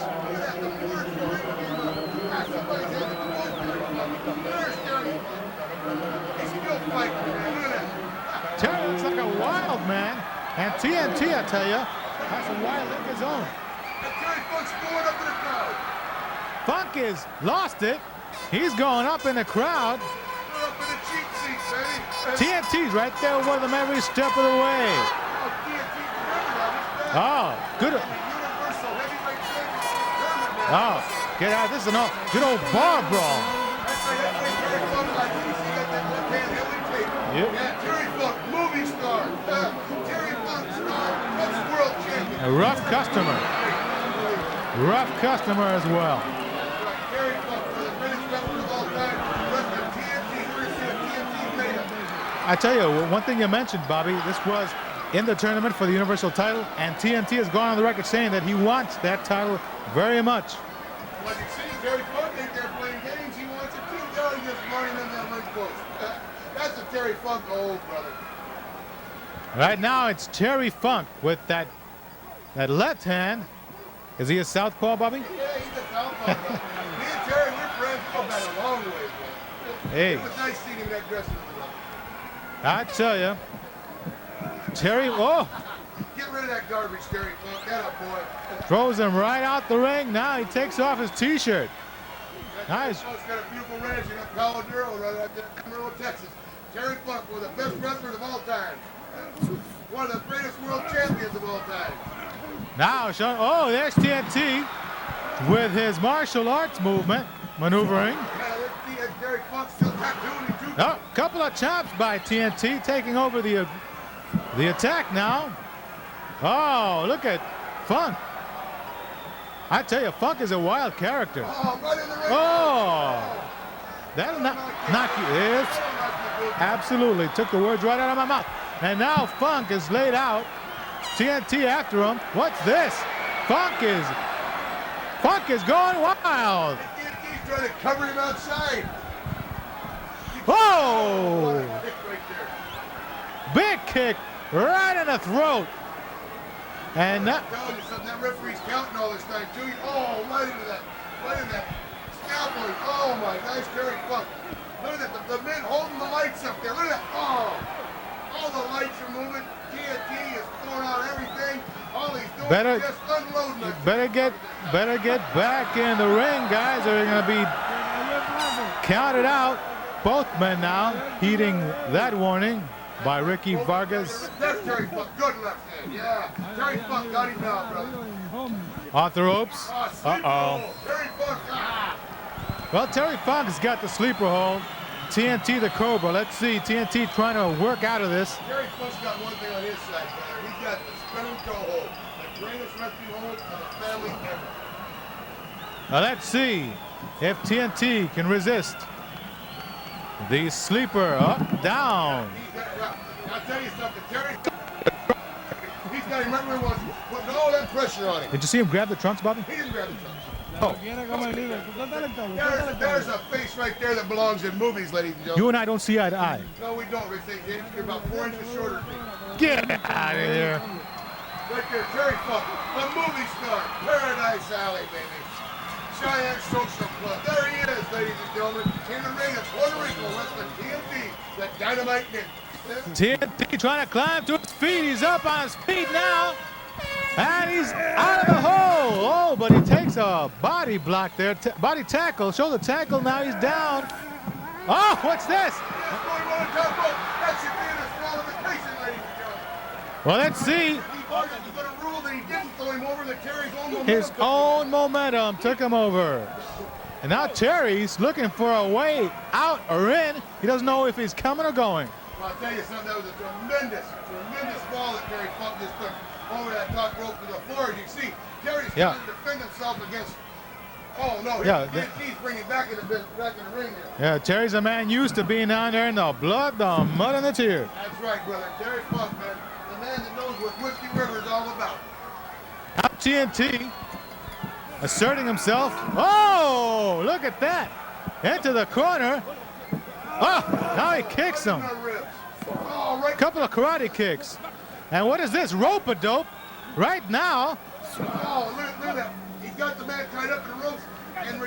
Terry looks like a wild man, and TNT, I tell you, has a wild look of his own. Funk is lost it. He's going up in the crowd. TNT's right there with him every step of the way. Oh, good. Oh, get out. This is an good old bar brawl. Yep. Terry Funk, movie star. Terry Funk, star, world champion. A rough customer. Rough customer as well. Terry Funk, the greatest wrestler of all time, wrestling TNT. We're going to see a TNT made. I tell you, one thing you mentioned, Bobby, this was in the tournament for the Universal title, and TNT has gone on the record saying that he wants that title very much. Like you see, Terry Funk ain't there playing games. He wants it too. There he is running in that ring post. That's a Terry Funk old, brother. Right now, it's Terry Funk with that left hand. Is he a southpaw, Bobby? Yeah, he's a southpaw. Me and Terry, we're friends. Go back a long way, bro. Hey. It was nice seeing him in that dressing room, brother. I tell you, Terry, oh! Get rid of that garbage, Terry Funk. Get up, boy. Throws him right out the ring. Now he takes off his T-shirt. Nice. He's got a beautiful ranch in Palo Duro, right out there in Amarillo, Texas. Terry Funk, one of the best wrestlers of all time. One of the greatest world champions of all time. Now, oh, there's TNT with his martial arts movement, maneuvering. Yeah, Terry Funk still tattooing him, too. Oh, couple of chops by TNT, taking over the attack now. Oh, look at Funk. I tell you, Funk is a wild character. Oh, right in the ring. Oh, that'll knock you. Yes, absolutely. Took the words right out of my mouth. And now Funk is laid out. TNT after him. What's this? Funk is going wild. TNT's trying to cover him outside. Oh! Right there. kick right in the throat. And that. I'm telling you something, that referee's counting all this time, too. Oh, right into that scaffolding. Oh, my gosh, Terry Funk. Look at that, the men holding the lights up there. Look at that. Oh, all the lights are moving. TNT is throwing out everything. All he's doing is just unloading it. Better get back in the ring, guys. They're going to be counted out. Both men now heeding that warning by Ricky Vargas. There's Terry Funk. Good left hand. Yeah. Terry Funk got him now, brother. Off the ropes. Uh-oh. Terry Funk. Well, Terry Funk has got the sleeper hold. TNT the Cobra. Let's see. TNT trying to work out of this. Terry Funk's got one thing on his side, brother. He's got the spinning toe hold. The greatest wrestling hold of the family ever. Now let's see if TNT can resist the sleeper. Up, down. I'll tell you something, Terry. He's got him remember was putting all that pressure on him. Did you see him grab the trunks, Bobby? He didn't grab the trunks. Oh. There's a face right there that belongs in movies, ladies and gentlemen. You and I don't see eye to eye. No, we don't, Rick St. James. You're about 4 inches shorter than me. Get out of here. Right there, Terry Funk, the movie star, Paradise Alley, baby. Cheyenne Social Club. There he is, ladies and gentlemen. In the ring of Puerto Rico, wrestling TNT, that Dynamite Nick. TNT trying to climb to his feet. He's up on his feet now. And he's out of the hole. Oh, but he takes a body block there. Body tackle. Show the tackle. Now he's down. Oh, what's this? Well, let's see. His own momentum took him over. And now Terry's looking for a way out or in. He doesn't know if he's coming or going. Well, I'll tell you something, that was a tremendous fall that Terry Funk just took over that top rope to the floor. As you see, Terry's trying to defend himself against. Oh no, he's bringing back in the ring here. Yeah, Terry's a man used to being down there in the blood, the mud, and the tears. That's right, brother. Terry Funk, man, the man that knows what Whiskey River is all about. Out TNT, asserting himself. Oh, look at that! Into the corner. Oh, now he kicks him. Couple of karate kicks. And what is this? Rope-a-dope right now. Oh, look at that. He's got the man tied up in the ropes and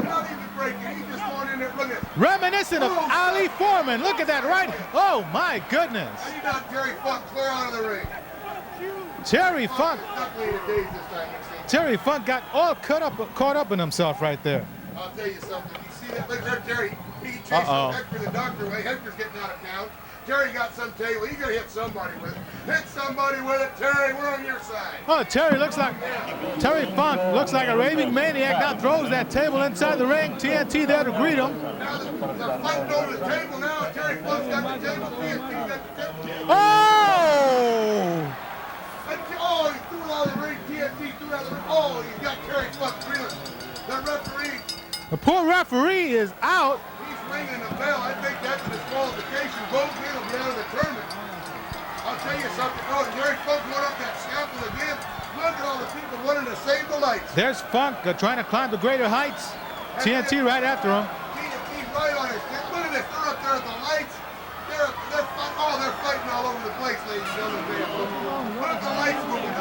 not even breaking. He's just going in there. Look at it. Reminiscent of Ali Foreman. Look at that right. Oh, my goodness. He got Terry Funk clear out of the ring. Terry Funk got all caught up in himself right there. I'll tell you something. You see that? Look there, Terry. He chasing Hector the doctor away. Hector's getting out of town. Terry got some table. He's going to hit somebody with it. Hit somebody with it. Terry, we're on your side. Oh, Terry Funk looks like a raving maniac. Now throws that table inside the ring. TNT there to greet him. Now they're fighting over the table now. Terry Funk's got the table. TNT got the table. Oh! Oh, he threw it out of the ring. TNT threw it out of the ring. Oh, he's got Terry Funk reeling. The referee. The poor referee is out. He's ringing the bell. I think that's a disqualification. Both men will be out of the tournament. I'll tell you something. Oh, Terry Funk went up that scaffold again. Look at all the people wanting to save the lights. There's Funk trying to climb to greater heights. TNT right after him. TNT right on his stick. Look at this. They're up there at the lights. They're fighting all over the place, ladies and gentlemen. Look at the lights moving.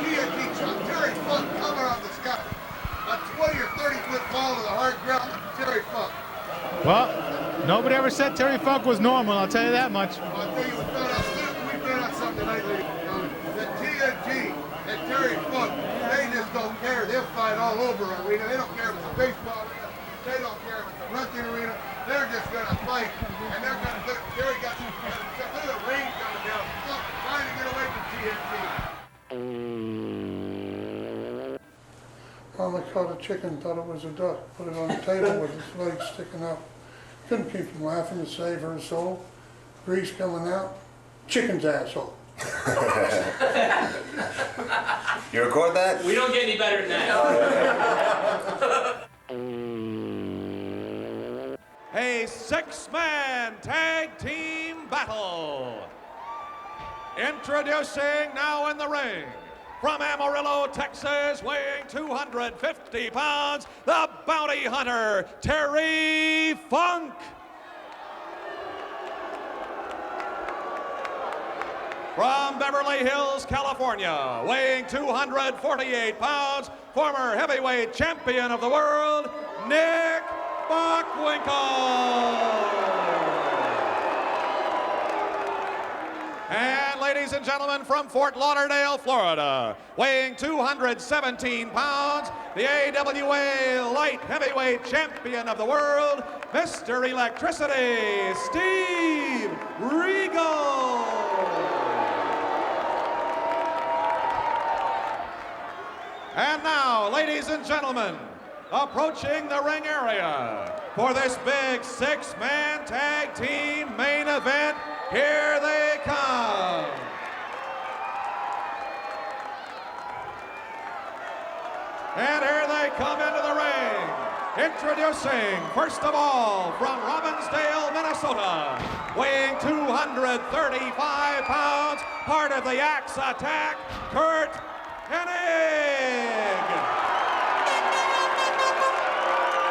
TNT, Terry Funk coming off the scaffold. A 20 or 30-foot fall to the hard ground. Terry Funk. Well, nobody ever said Terry Funk was normal, I'll tell you that much. I'll tell you, we found out something tonight, ladies and gentlemen. That TNT and Terry Funk, they just don't care. They'll fight all over an arena. They don't care if it's a baseball arena. They don't care if it's a wrestling arena. They're just going to fight. And they're going to Terry got look at the rain coming down. Trying to get away from TNT. Finally caught a chicken, thought it was a duck, put it on the table with its legs sticking out. Couldn't keep from laughing to save her soul. Grease coming out, chicken's asshole. You record that? We don't get any better than that. A six-man tag team battle. Introducing now in the ring, from Amarillo, Texas, weighing 250 pounds, the bounty hunter, Terry Funk. from Beverly Hills, California, weighing 248 pounds, former heavyweight champion of the world, Nick Bockwinkel. And ladies and gentlemen, from Fort Lauderdale, Florida, weighing 217 pounds, the AWA light heavyweight champion of the world, Mr. Electricity, Steve Regal. And now, ladies and gentlemen, approaching the ring area for this big six-man tag team main event, here they come. And here they come into the ring. Introducing, first of all, from Robbinsdale, Minnesota, weighing 235 pounds, part of the Axe Attack, Curt Hennig.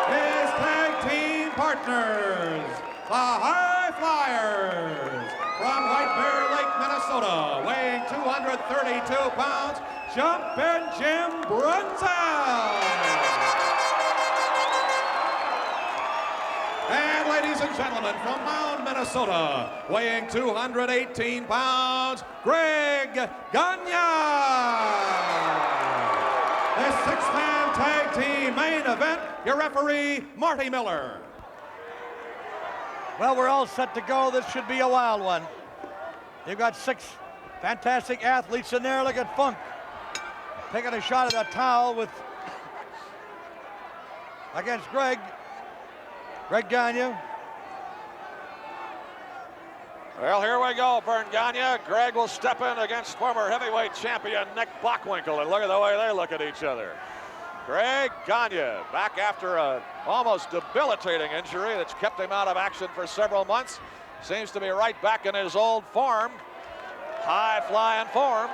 His tag team partners, the High Flyers, from White Bear Lake, Minnesota, weighing 232 pounds, Jumpin' Jim Brunzell. And ladies and gentlemen, from Mound, Minnesota, weighing 218 pounds, Greg Gagne. This six-man tag team main event, your referee, Marty Miller. Well, we're all set to go. This should be a wild one. You've got six fantastic athletes in there. Look at Funk taking a shot at a towel with against Greg Gagne. Well, here we go, Vern Gagne. Greg will step in against former heavyweight champion Nick Bockwinkel, and look at the way they look at each other. Greg Gagne, back after a almost debilitating injury that's kept him out of action for several months, seems to be right back in his old form, high-flying form.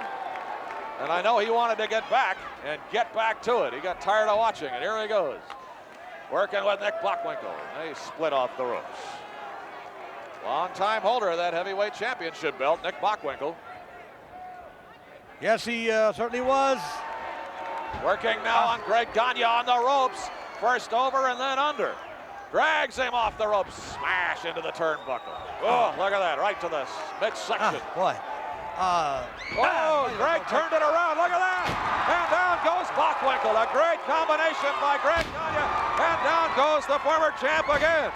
And I know he wanted to get back to it. He got tired of watching, and here he goes. Working with Nick Bockwinkel. They split off the ropes. Long-time holder of that heavyweight championship belt, Nick Bockwinkel. Yes, he certainly was. Working now on Greg Gagne on the ropes. First over and then under. Drags him off the ropes. Smash into the turnbuckle. Oh, look at that. Right to the midsection. Boy. Greg turned it around. Look at that. And down goes Bockwinkel. A great combination by Greg Gagne. And down goes the former champ again.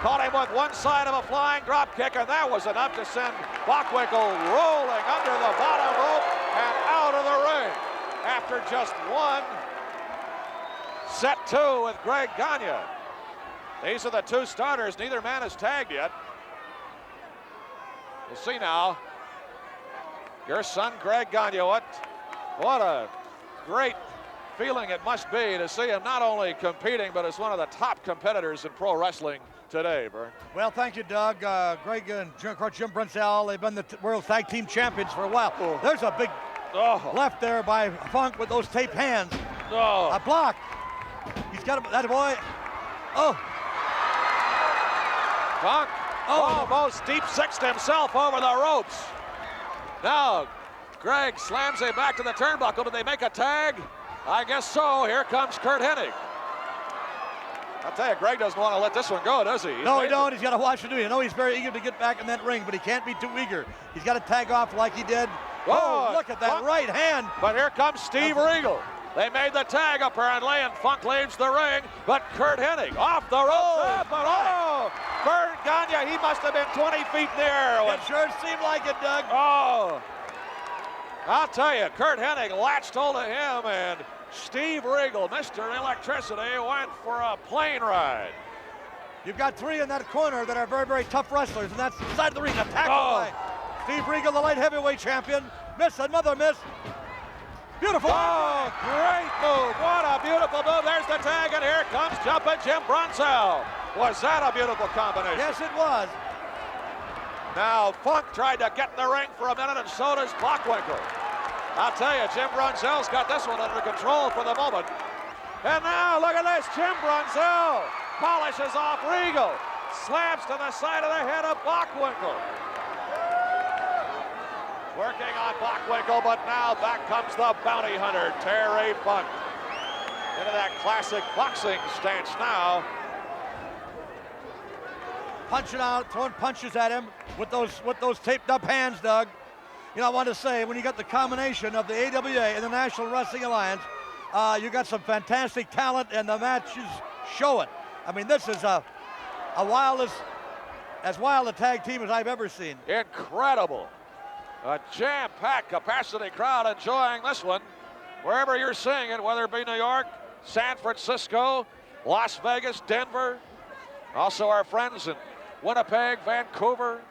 Caught him with one side of a flying drop kick, and that was enough to send Bockwinkel rolling under the bottom rope and out of the ring. After just one, set two with Greg Gagne. These are the two starters. Neither man is tagged yet. You see now, your son, Greg Gagne, what a great feeling it must be to see him not only competing, but as one of the top competitors in pro wrestling today, Vern. Well, thank you, Doug. Greg and Jim Brunzell, they've been the World Tag Team Champions for a while. Oh. There's a big left there by Funk with those taped hands. Oh. A block. He's got that boy. Oh. Funk almost deep sixed himself over the ropes. Now, Greg slams him back to the turnbuckle. Did they make a tag? I guess so. Here comes Curt Hennig. I'll tell you, Greg doesn't want to let this one go, does he? No, he don't. He's got to watch it do. You know, he's very eager to get back in that ring, but he can't be too eager. He's got to tag off like he did. Oh, look at that Funk. Right hand. But here comes Steve Regal. They made the tag apparently, and Funk leaves the ring, but Curt Hennig off the ropes. Vern Gagne, he must have been 20 feet in the air. It sure seemed like it, Doug. Oh, I'll tell you, Curt Hennig latched hold of him, and Steve Regal, Mr. Electricity, went for a plane ride. You've got three in that corner that are very, very tough wrestlers, and that's the side of the ring. Attacked by Steve Regal, the light heavyweight champion. Miss, another miss. Beautiful. Oh, great move. What a beautiful move. There's the tag, and here comes Jumpin' Jim Brunzell. Was that a beautiful combination? Yes, it was. Now, Funk tried to get in the ring for a minute, and so does Bockwinkel. I'll tell you, Jim Brunzell's got this one under control for the moment. And now, look at this. Jim Brunzell polishes off Regal. Slams to the side of the head of Bockwinkel. Working on Bockwinkel, but now back comes the bounty hunter, Terry Funk. Into that classic boxing stance now. Punching out, throwing punches at him with those taped up hands, Doug. You know, I want to say, when you got the combination of the AWA and the National Wrestling Alliance, you got some fantastic talent, and the matches show it. I mean, this is as wild a tag team as I've ever seen. Incredible. A jam-packed capacity crowd enjoying this one. Wherever you're seeing it, whether it be New York, San Francisco, Las Vegas, Denver, also our friends in Winnipeg, Vancouver,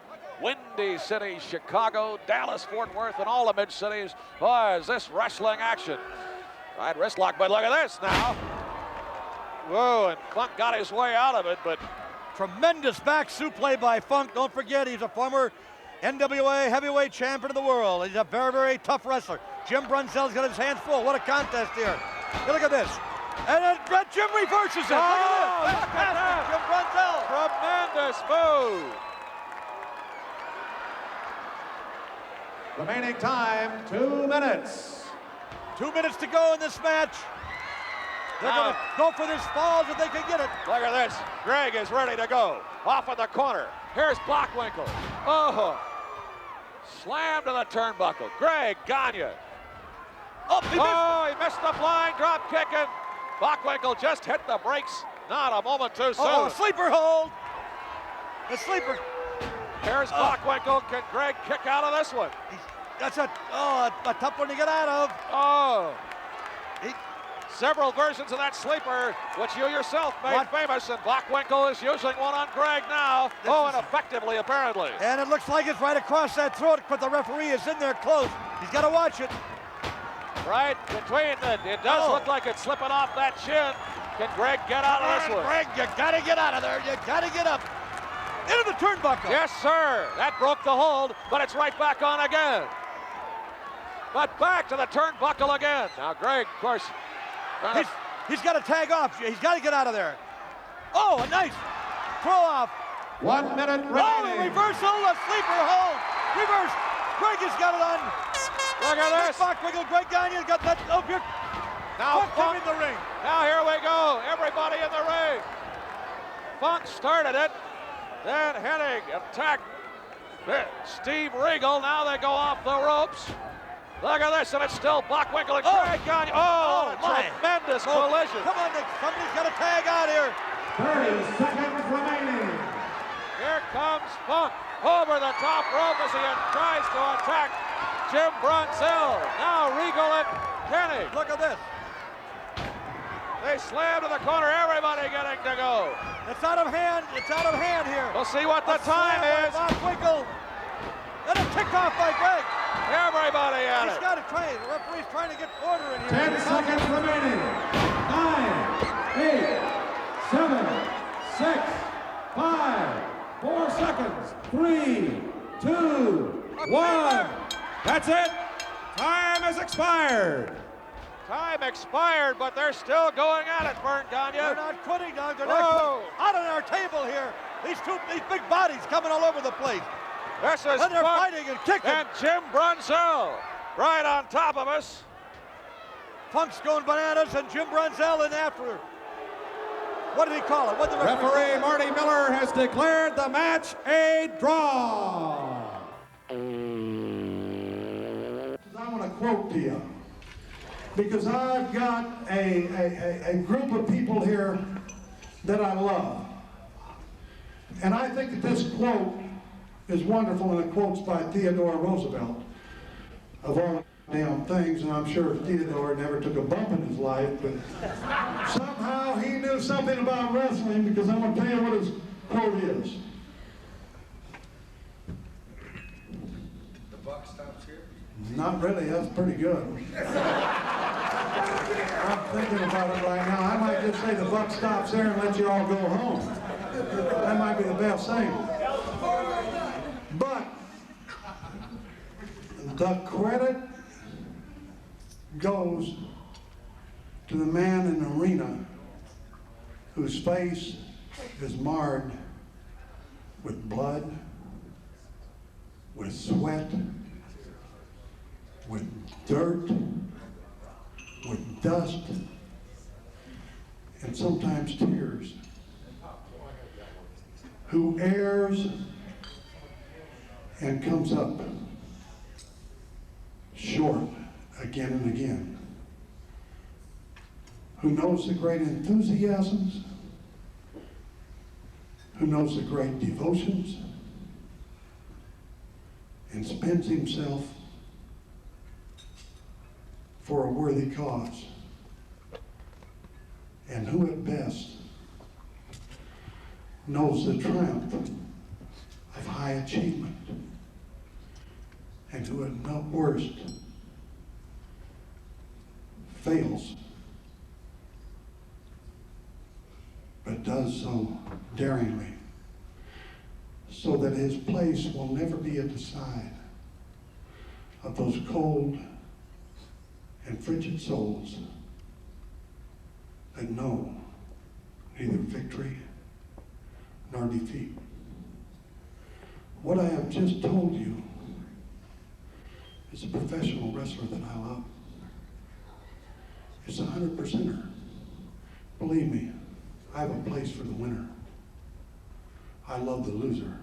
Windy City, Chicago, Dallas, Fort Worth, and all the mid-cities. Boy, is this wrestling action. Right wrist lock, but look at this now. Whoa, and Funk got his way out of it, but tremendous back suplex by Funk. Don't forget, he's a former NWA heavyweight champion of the world. He's a very, very tough wrestler. Jim Brunzell's got his hands full. What a contest here. Hey, look at this. And then Jim reverses it. Look at this. Jim Brunzell. Tremendous move. Remaining time, 2 minutes. 2 minutes to go in this match. They're going to go for this falls if they can get it. Look at this. Greg is ready to go. Off in the corner. Here's Bockwinkel. Oh. Slam to the turnbuckle. Greg Gagne. Oh, he missed the flying drop kick, and Bockwinkel just hit the brakes. Not a moment too soon. Oh, sleeper hold. The sleeper. Here's Bockwinkel. Can Greg kick out of this one? That's a tough one to get out of. Oh. Several versions of that sleeper, which you yourself made famous, and Bockwinkel is using one on Greg now. And effectively, apparently. And it looks like it's right across that throat, but the referee is in there close. He's got to watch it. Right between it does look like it's slipping off that chin. Can Greg get out of this one? Greg, you got to get out of there. You got to get up. Into the turnbuckle. Yes, sir. That broke the hold, but it's right back on again. But back to the turnbuckle again. Now, Greg, of course, he's got to tag off. He's got to get out of there. Oh, a nice throw off. 1 minute remaining. Oh, reversal, a sleeper hold. Reverse. Greg has got it on. Look at this. Bockwinkel, Greg Gagne got that up here. Now Funk in the ring. Now here we go. Everybody in the ring. Funk started it. Then Hennig attacked Steve Regal. Now they go off the ropes. Look at this, and it's still Bockwinkel and Greg Gagne. Oh, tremendous collision. Come on, Nick. Somebody's got to tag out here. 30 seconds remaining. Here comes Funk over the top rope as he tries to attack Jim Brunzell. Now Regal and Hennig. Look at this. They slam to the corner. Everybody getting to go. It's out of hand. It's out of hand here. We'll see what the time is. Bockwinkel. And a kickoff by Greg. Everybody at it. He's got to try. The referee's trying to get order in here. 10 seconds remaining. 9, 8, 7, 6, 5, 4 seconds. 3, 2, 1. That's it. Time has expired. Time expired, but they're still going at it, Vern Gagne. They're not quitting, Doug. They're not quitting. Out on our table here. These big bodies coming all over the place. This is and they're Funk fighting and kicking. And Jim Brunzell right on top of us. Funk's going bananas and Jim Brunzell in after. What did he call it? What did the referee Marty Miller has declared the match a draw. I want to quote to you, because I've got a group of people here that I love. And I think that this quote is wonderful, and it quotes by Theodore Roosevelt, of all damn things, and I'm sure Theodore never took a bump in his life, but somehow he knew something about wrestling, because I'm going to tell you what his quote is. The buck stops here? Not really, that's pretty good. I'm thinking about it right now. I might just say the buck stops there and let you all go home. That might be the best thing. But the credit goes to the man in the arena whose face is marred with blood, with sweat, with dirt, with dust, and sometimes tears, who errs and comes up short again and again, who knows the great enthusiasms, who knows the great devotions, and spends himself for a worthy cause, and who at best knows the triumph of high achievement, and who at worst fails, but does so daringly, so that his place will never be at the side of those cold and frigid souls that know neither victory nor defeat. What I have just told you is a professional wrestler that I love. It's a 100%er. Believe me, I have a place for the winner. I love the loser.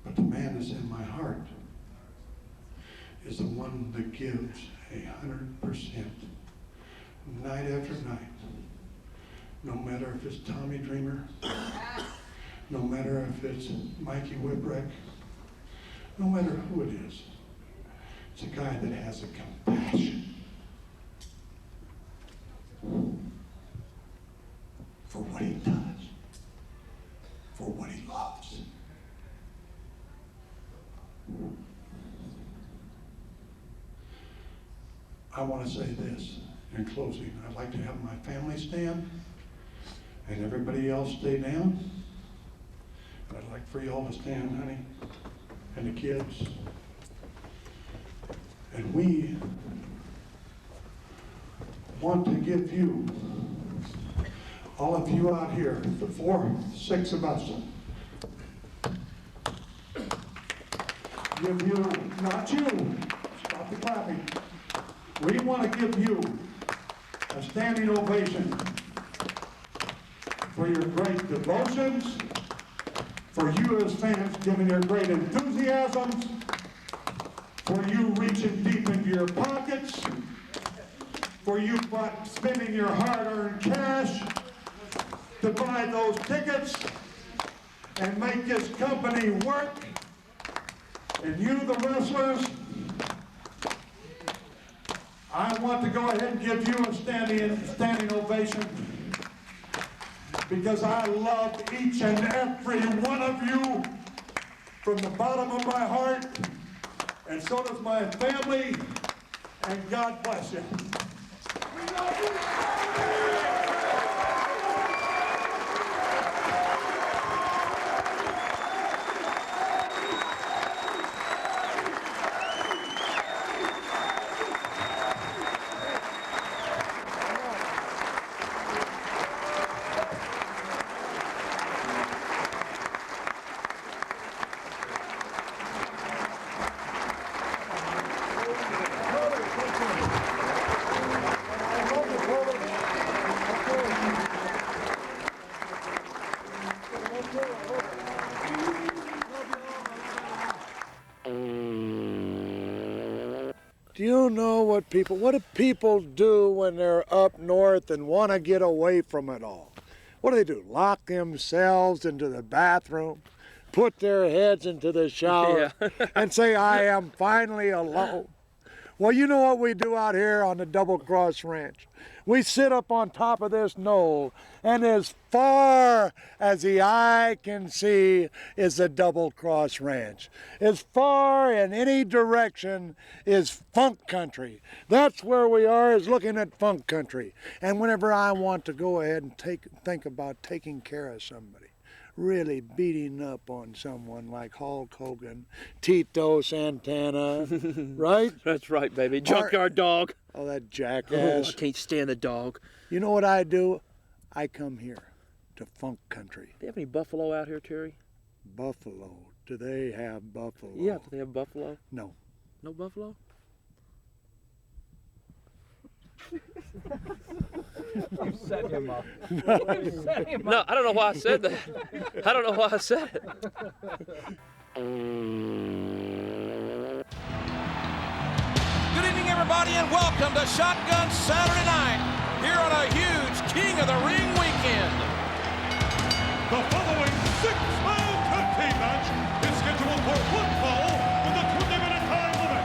But the man that's in my heart is the one that gives 100% night after night. No matter if it's Tommy Dreamer, no matter if it's Mikey Whipwreck, no matter who it is, it's a guy that has a compassion for what he does, for what he loves. I want to say this in closing. I'd like to have my family stand and everybody else stay down. But I'd like for y'all to stand, honey, and the kids. And we want to give you, all of you out here, the 6 of us, give you, not you, stop the clapping. We want to give you a standing ovation for your great devotions, for you as fans giving your great enthusiasms, for you reaching deep into your pockets, for you spending your hard-earned cash to buy those tickets and make this company work. And you, the wrestlers, I want to go ahead and give you a standing ovation because I love each and every one of you from the bottom of my heart, and so does my family, and God bless you. We love you. Do you know what do people do when they're up north and want to get away from it all? What do? Lock themselves into the bathroom, put their heads into the shower, and say, I am finally alone. Well, you know what we do out here on the Double Cross Ranch? We sit up on top of this knoll, and as far as the eye can see is the Double Cross Ranch. As far in any direction is funk country. That's where we are, is looking at funk country. And whenever I want to go ahead and think about taking care of somebody, really beating up on someone like Hulk Hogan, Tito Santana, right? That's right, baby. Junkyard Dog. Oh, that jackass. Oh, I can't stand the dog. You know what I do? I come here to funk country. Do you have any buffalo out here, Terry? Buffalo. Do they have buffalo? Yeah, do they have buffalo? No. No buffalo? You set him up. No, I don't know why I said that. I don't know why I said it. Good evening, everybody, and welcome to Shotgun Saturday Night here on a huge King of the Ring weekend. The following six-man tag team match is scheduled for one fall with a 20-minute time limit.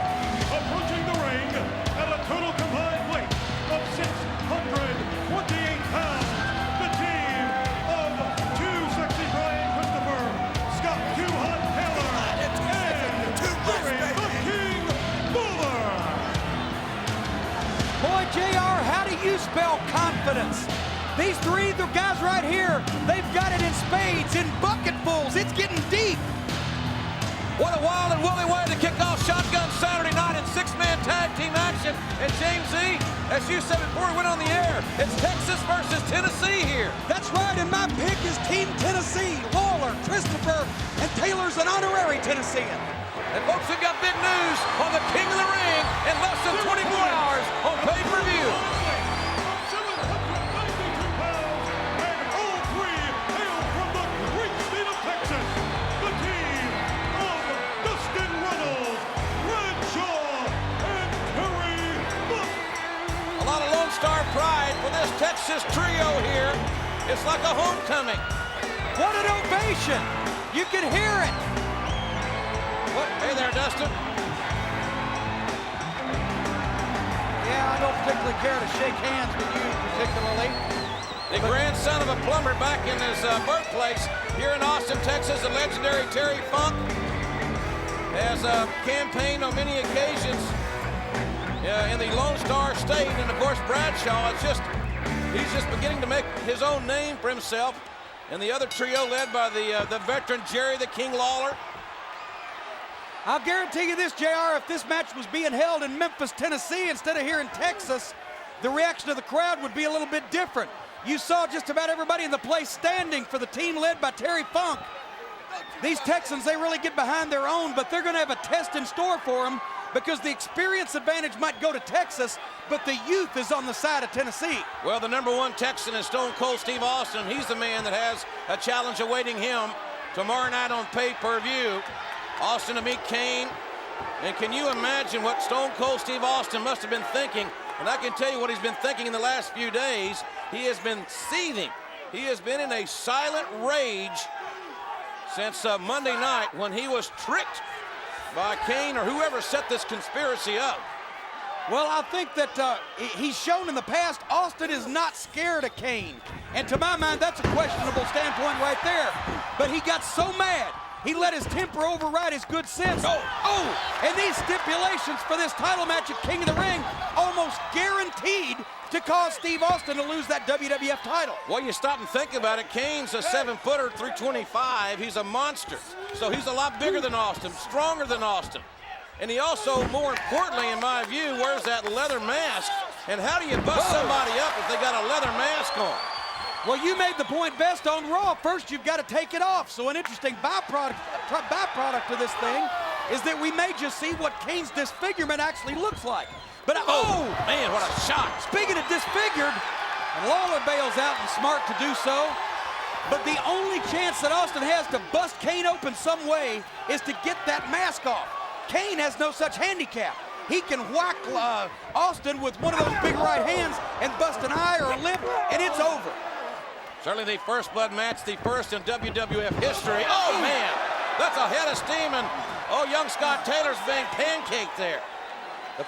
Approaching the ring at a total combined weight of 628 pounds, the team of Too Sexy Brian Christopher, Scott Too Hot Taylor, and Terry the King Fuller. Boy, JR, how do you spell confidence? These three, the guys right here, they've got it in spades, in bucketfuls. It's getting deep. What a wild and woolly way to kick off Shotgun Saturday Night in six-man tag team action. And James E., as you said before we went on the air, it's Texas versus Tennessee here. That's right, and my pick is Team Tennessee. Lawler, Christopher, and Taylor's an honorary Tennessean. And folks, we've got big news on the King of the Ring in less than 24 hours on pay-per-view. Star pride for this Texas trio here. It's like a homecoming. What an ovation! You can hear it. What? Hey there, Dustin. Yeah, I don't particularly care to shake hands with you particularly. The grandson of a plumber back in his birthplace here in Austin, Texas, the legendary Terry Funk has campaigned on many occasions in the Lone Star State, and of course Bradshaw he's just beginning to make his own name for himself, and the other trio led by the veteran Jerry the King Lawler. I'll guarantee you this, JR, if this match was being held in Memphis, Tennessee instead of here in Texas, the reaction of the crowd would be a little bit different. You saw just about everybody in the place standing for the team led by Terry Funk. These Texans, they really get behind their own, but they're going to have a test in store for them, because the experience advantage might go to Texas, but the youth is on the side of Tennessee. Well, the #1 Texan is Stone Cold Steve Austin. He's the man that has a challenge awaiting him tomorrow night on pay-per-view. Austin to meet Kane. And can you imagine what Stone Cold Steve Austin must have been thinking? And I can tell you what he's been thinking in the last few days. He has been seething. He has been in a silent rage since Monday night when he was tricked by Kane or whoever set this conspiracy up. Well, I think that he's shown in the past Austin is not scared of Kane. And to my mind, that's a questionable standpoint right there. But he got so mad, he let his temper override his good sense. And these stipulations for this title match at King of the Ring almost guaranteed to cause Steve Austin to lose that WWF title. Well, you stop and think about it. Kane's a 7-footer, 325. He's a monster. So he's a lot bigger than Austin, stronger than Austin. And he also, more importantly, in my view, wears that leather mask. And how do you bust somebody up if they got a leather mask on? Well, you made the point best on Raw. First, you've got to take it off. So an interesting byproduct of this thing is that we may just see what Kane's disfigurement actually looks like. But man, what a shot. Speaking of disfigured, Lawler bails out and smart to do so. But the only chance that Austin has to bust Kane open some way is to get that mask off. Kane has no such handicap. He can whack Austin with one of those big right hands and bust an eye or a lip, and it's over. Certainly the first blood match, the first in WWF history. Oh, man, that's a head of steam, and young Scott Taylor's being pancaked there. The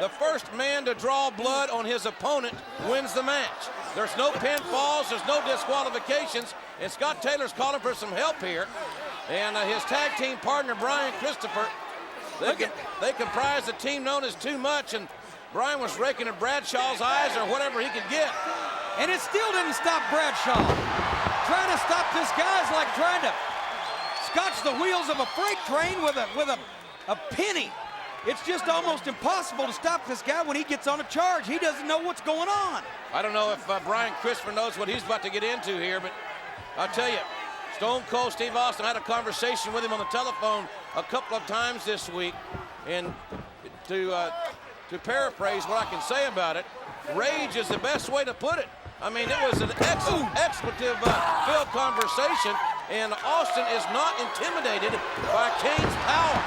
first man to draw blood on his opponent wins the match. There's no pinfalls, there's no disqualifications, and Scott Taylor's calling for some help here. And his tag team partner, Brian Christopher, they comprise a team known as Too Much, and Brian was raking at Bradshaw's eyes or whatever he could get. And it still didn't stop Bradshaw. Trying to stop this guy is like trying to scotch the wheels of a freight train with a penny. It's just almost impossible to stop this guy when he gets on a charge. He doesn't know what's going on. I don't know if Brian Christopher knows what he's about to get into here, but I'll tell you, Stone Cold Steve Austin, I had a conversation with him on the telephone a couple of times this week, and to paraphrase what I can say about it, rage is the best way to put it. I mean, it was an expletive-filled conversation, and Austin is not intimidated by Kane's power.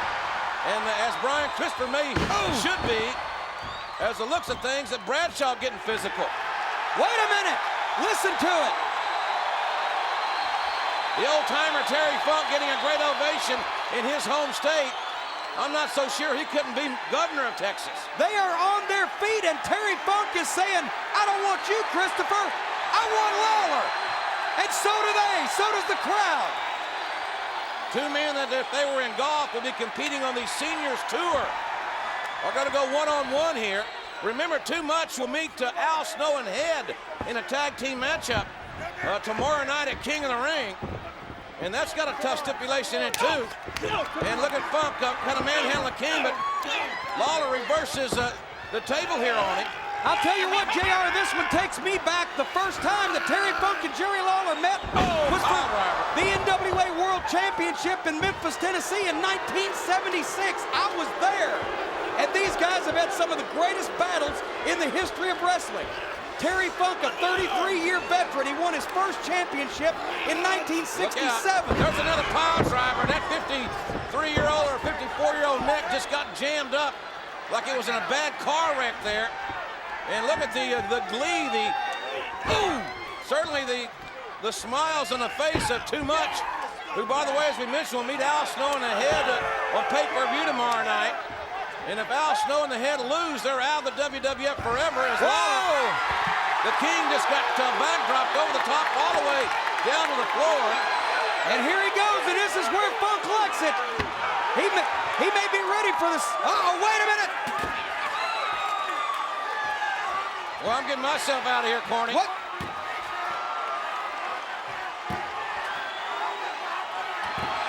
And as Brian Christopher should be, as the looks of things, that Bradshaw getting physical. Wait a minute, listen to it. The old-timer Terry Funk getting a great ovation in his home state. I'm not so sure he couldn't be governor of Texas. They are on their feet, and Terry Funk is saying, I don't want you, Christopher. I want Lawler. And so do they. So does the crowd. Two men that if they were in golf would be competing on the Seniors Tour. We're going to go one-on-one here. Remember, Too Much will meet Al Snow and Head in a tag team matchup tomorrow night at King of the Ring. And that's got a tough stipulation in it, too. And look at Funk kind of manhandling King, but Lawler reverses the table here on him. I'll tell you what, JR, this one takes me back. The first time that Terry Funk and Jerry Lawler met was for the NWA World Championship in Memphis, Tennessee in 1976. I was there. And these guys have had some of the greatest battles in the history of wrestling. Terry Funk, a 33-year veteran, he won his first championship in 1967. There's another pile driver. That 53-year-old or 54-year-old neck just got jammed up like it was in a bad car wreck there. And look at the glee, certainly the smiles on the face of Too Much, who, by the way, as we mentioned, will meet Al Snow in the Head on pay-per-view tomorrow night. And if Al Snow and the Head lose, they're out of the WWF forever. As Lawler, the King just got backdropped over the top all the way down to the floor. And here he goes, and this is where Funk likes it. He may be ready for this. Uh-oh, wait a minute. Well, I'm getting myself out of here, Corny. What?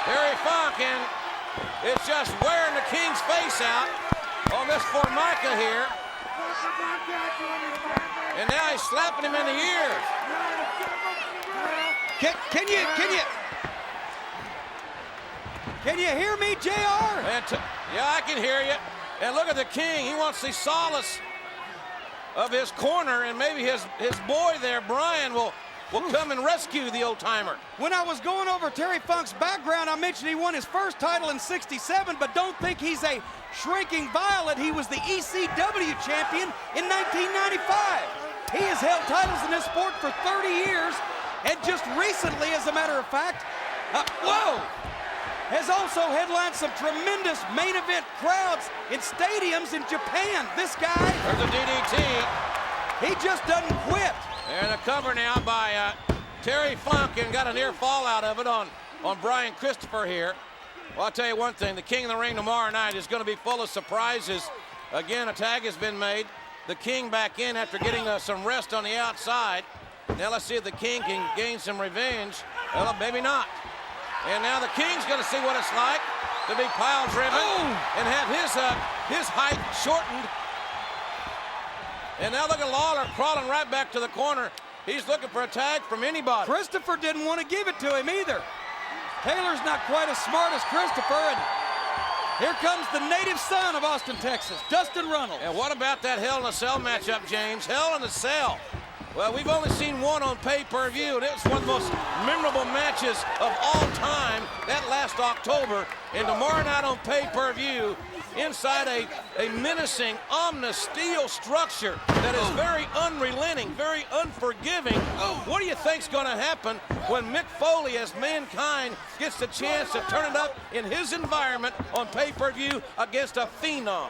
Terry Funk, and it's just wearing the King's face out on this Formica here. And now he's slapping him in the ears. Can you hear me, JR? Yeah, I can hear you. And look at the King. He wants the solace of his corner, and maybe his boy there, Brian, will come and rescue the old-timer. When I was going over Terry Funk's background, I mentioned he won his first title in '67, but don't think he's a shrinking violet. He was the ECW champion in 1995. He has held titles in this sport for 30 years, and just recently, as a matter of fact, has also headlined some tremendous main event crowds in stadiums in Japan. This guy, there's a DDT. He just doesn't quit. And a cover now by Terry Funk, and got a near fall out of it on Brian Christopher here. Well, I'll tell you one thing, the King of the Ring tomorrow night is going to be full of surprises. Again, a tag has been made. The King back in after getting some rest on the outside. Now let's see if the King can gain some revenge. Well, maybe not. And now the King's going to see what it's like to be pile driven and have his height shortened. And now look at Lawler crawling right back to the corner. He's looking for a tag from anybody. Christopher didn't want to give it to him either. Taylor's not quite as smart as Christopher, and here comes the native son of Austin, Texas, Dustin Runnels. And what about that Hell in a Cell matchup, James? Hell in a Cell. Well, we've only seen one on pay-per-view, and it was one of the most memorable matches of all time, that last October. And tomorrow night on pay-per-view, inside a menacing, ominous steel structure that is very unrelenting, very unforgiving. What do you think's going to happen when Mick Foley, as Mankind, gets the chance to turn it up in his environment on pay-per-view against a phenom?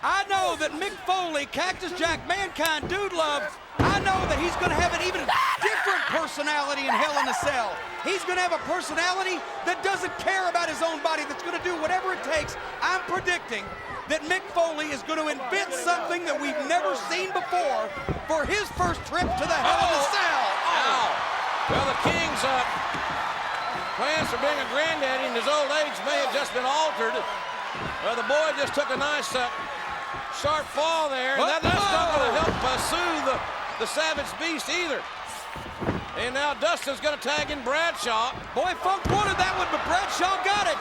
I know that Mick Foley, Cactus Jack, Mankind, Dude Love, I know that he's going to have an even different personality in Hell in a Cell. He's going to have a personality that doesn't care about his own body, that's going to do whatever it takes. I'm predicting that Mick Foley is going to invent something that we've never seen before for his first trip to the Hell in a Cell. Well, the King's plans for being a granddaddy in his old age may have just been altered. Well, the boy just took a nice sharp fall there, and that's not going to help soothe the Savage Beast either. And now Dustin's going to tag in Bradshaw. Boy, Funk wanted that one, but Bradshaw got it.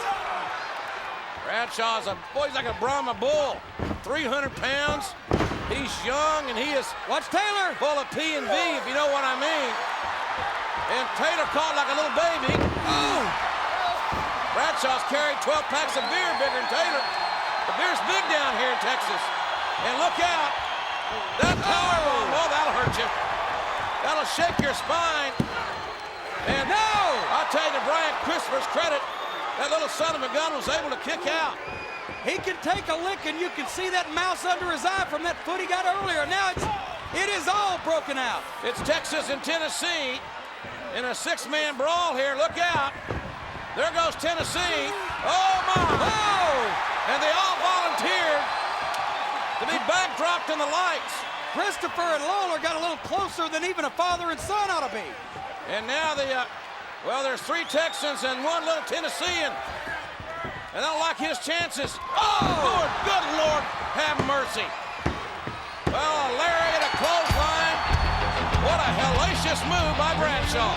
Bradshaw's he's like a Brahma bull. 300 pounds. He's young and he is watch Taylor full of P and V, if you know what I mean. And Taylor caught like a little baby. Oh! Bradshaw's carried 12 packs of beer bigger than Taylor. The beer's big down here in Texas. And look out. That powerbomb, oh, that'll hurt you. That'll shake your spine. And no! I'll tell you, to Brian Christopher's credit, that little son of a gun was able to kick out. He can take a lick, and you can see that mouse under his eye from that foot he got earlier. Now it is all broken out. It's Texas and Tennessee in a six-man brawl here. Look out. There goes Tennessee. Oh, my. Oh! And they all volunteered to be backdropped in the lights. Christopher and Lawler got a little closer than even a father and son ought to be. And now there's 3 Texans and 1 little Tennessean. And I don't like his chances. Oh, Lord, good Lord, have mercy. Well, a lariat, a clothesline. What a hellacious move by Bradshaw.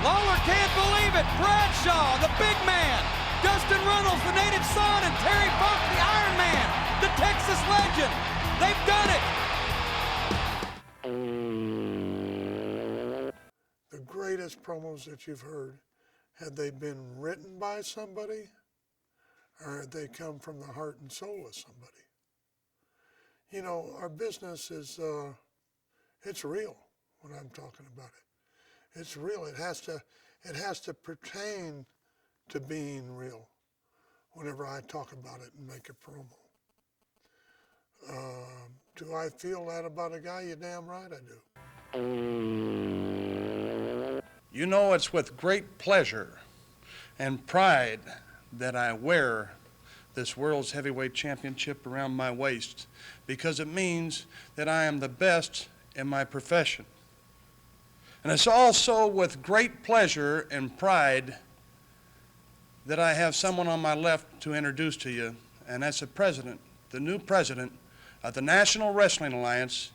Lawler can't believe it. Bradshaw, the big man. Dustin Runnels, the native son, and Terry Funk, the Iron Man, the Texas legend. They've done it. The greatest promos that you've heard, had they been written by somebody, or had they come from the heart and soul of somebody? You know, our business is, it's real when I'm talking about it. It's real. It has to pertain to being real whenever I talk about it and make a promo. Do I feel that about a guy? You're damn right I do. You know, it's with great pleasure and pride that I wear this World's Heavyweight Championship around my waist, because it means that I am the best in my profession. And it's also with great pleasure and pride that I have someone on my left to introduce to you, and that's the new president of the National Wrestling Alliance,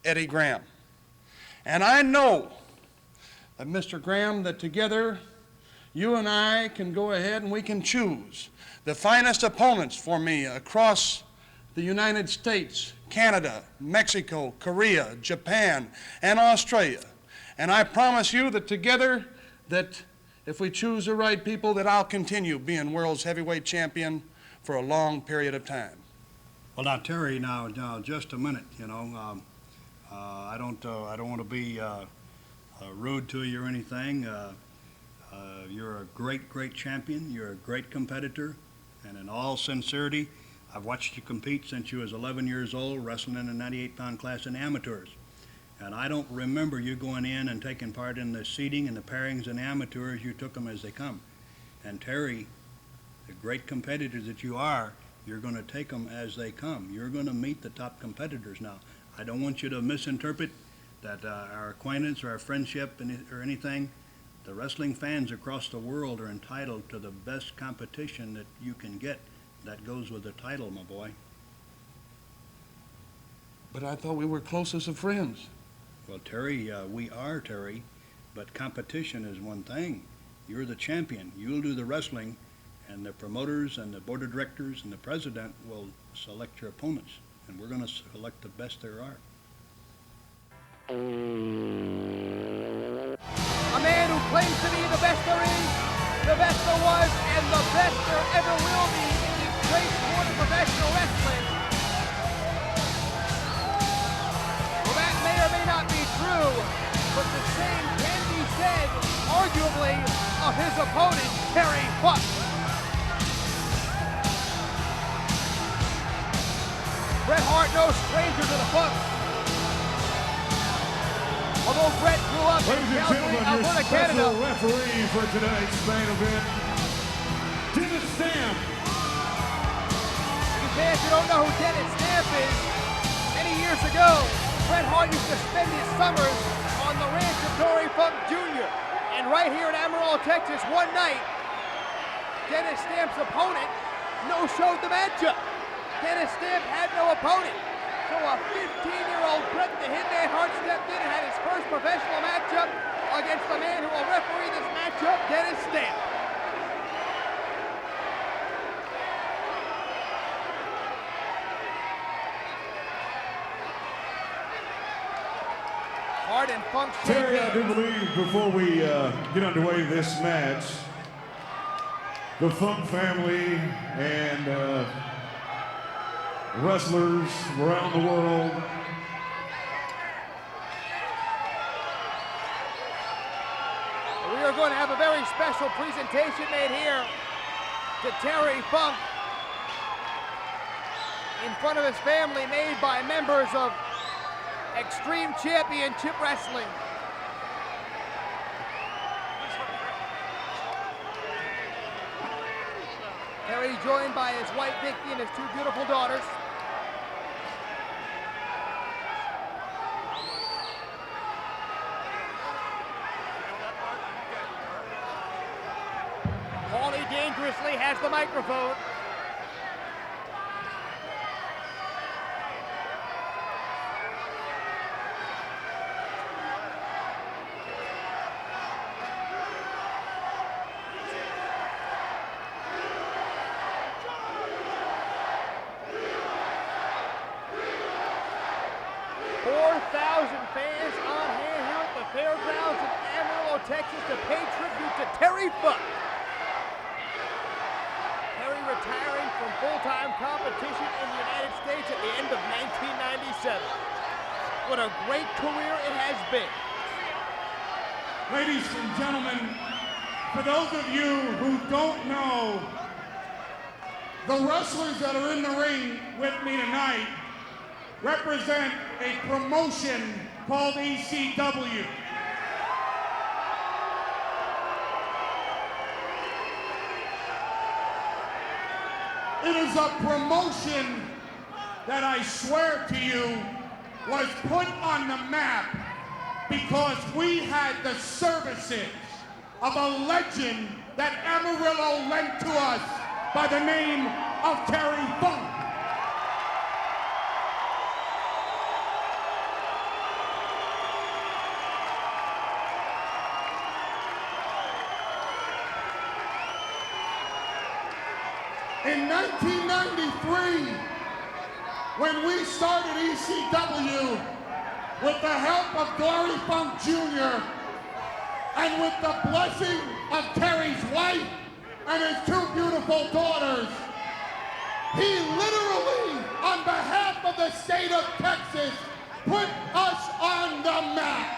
Eddie Graham. And I know that, Mr. Graham, that together you and I can go ahead and we can choose the finest opponents for me across the United States, Canada, Mexico, Korea, Japan, and Australia. And I promise you that together, that if we choose the right people, that I'll continue being world's heavyweight champion for a long period of time. Well, now, Terry, now just a minute. You know, I don't want to be rude to you or anything. You're a great champion. You're a great competitor, and in all sincerity, I've watched you compete since you was 11 years old, wrestling in the 98-pound class in amateurs. And I don't remember you going in and taking part in the seeding and the pairings in amateurs. You took them as they come. And Terry, the great competitor that you are, you're going to take them as they come. You're going to meet the top competitors now. I don't want you to misinterpret that our acquaintance or our friendship or anything. The wrestling fans across the world are entitled to the best competition that you can get. That goes with the title, my boy. But I thought we were closest of friends. Well, Terry, we are, Terry, but competition is one thing. You're the champion. You'll do the wrestling, and the promoters and the board of directors and the president will select your opponents, and we're going to select the best there are. A man who claims to be the best there is, the best there was, and the best there ever will be in the great sport of professional wrestling. Well, that may or may not be true, but the same can be said, arguably, of his opponent, Terry Funk. Bret Hart, no stranger to the Funk. Although Bret grew up in Calgary, Alberta, Canada. Referee for tonight's main event, Dennis Stamp. You fans who don't know who Dennis Stamp is, many years ago, Bret Hart used to spend his summers on the ranch of Dory Funk Jr. And right here in Amarillo, Texas, one night, Dennis Stamp's opponent no-showed the matchup. Dennis Stamp had no opponent. So a 15-year-old Bret the Hitman Hart stepped in and had his first professional matchup against the man who will referee this matchup, Dennis Stamp. Hart and Funk Terry, I do believe before we get underway this match, the Funk family and wrestlers around the world we are going to have a very special presentation made here to Terry Funk in front of his family, made by members of Extreme Championship Wrestling. Terry joined by his wife Vicky and his two beautiful daughters. Paulie dangerously has the microphone. Fans on hand here at the fairgrounds in Amarillo, Texas to pay tribute to Terry Funk. Terry retiring from full-time competition in the United States at the end of 1997. What a great career it has been. Ladies and gentlemen, for those of you who don't know, the wrestlers that are in the ring with me tonight represent a promotion called ECW. It is a promotion that I swear to you was put on the map because we had the services of a legend that Amarillo lent to us by the name of Terry Funk. In 1993, when we started ECW with the help of Dory Funk Jr. and with the blessing of Terry's wife and his two beautiful daughters, he literally, on behalf of the state of Texas, put us on the map.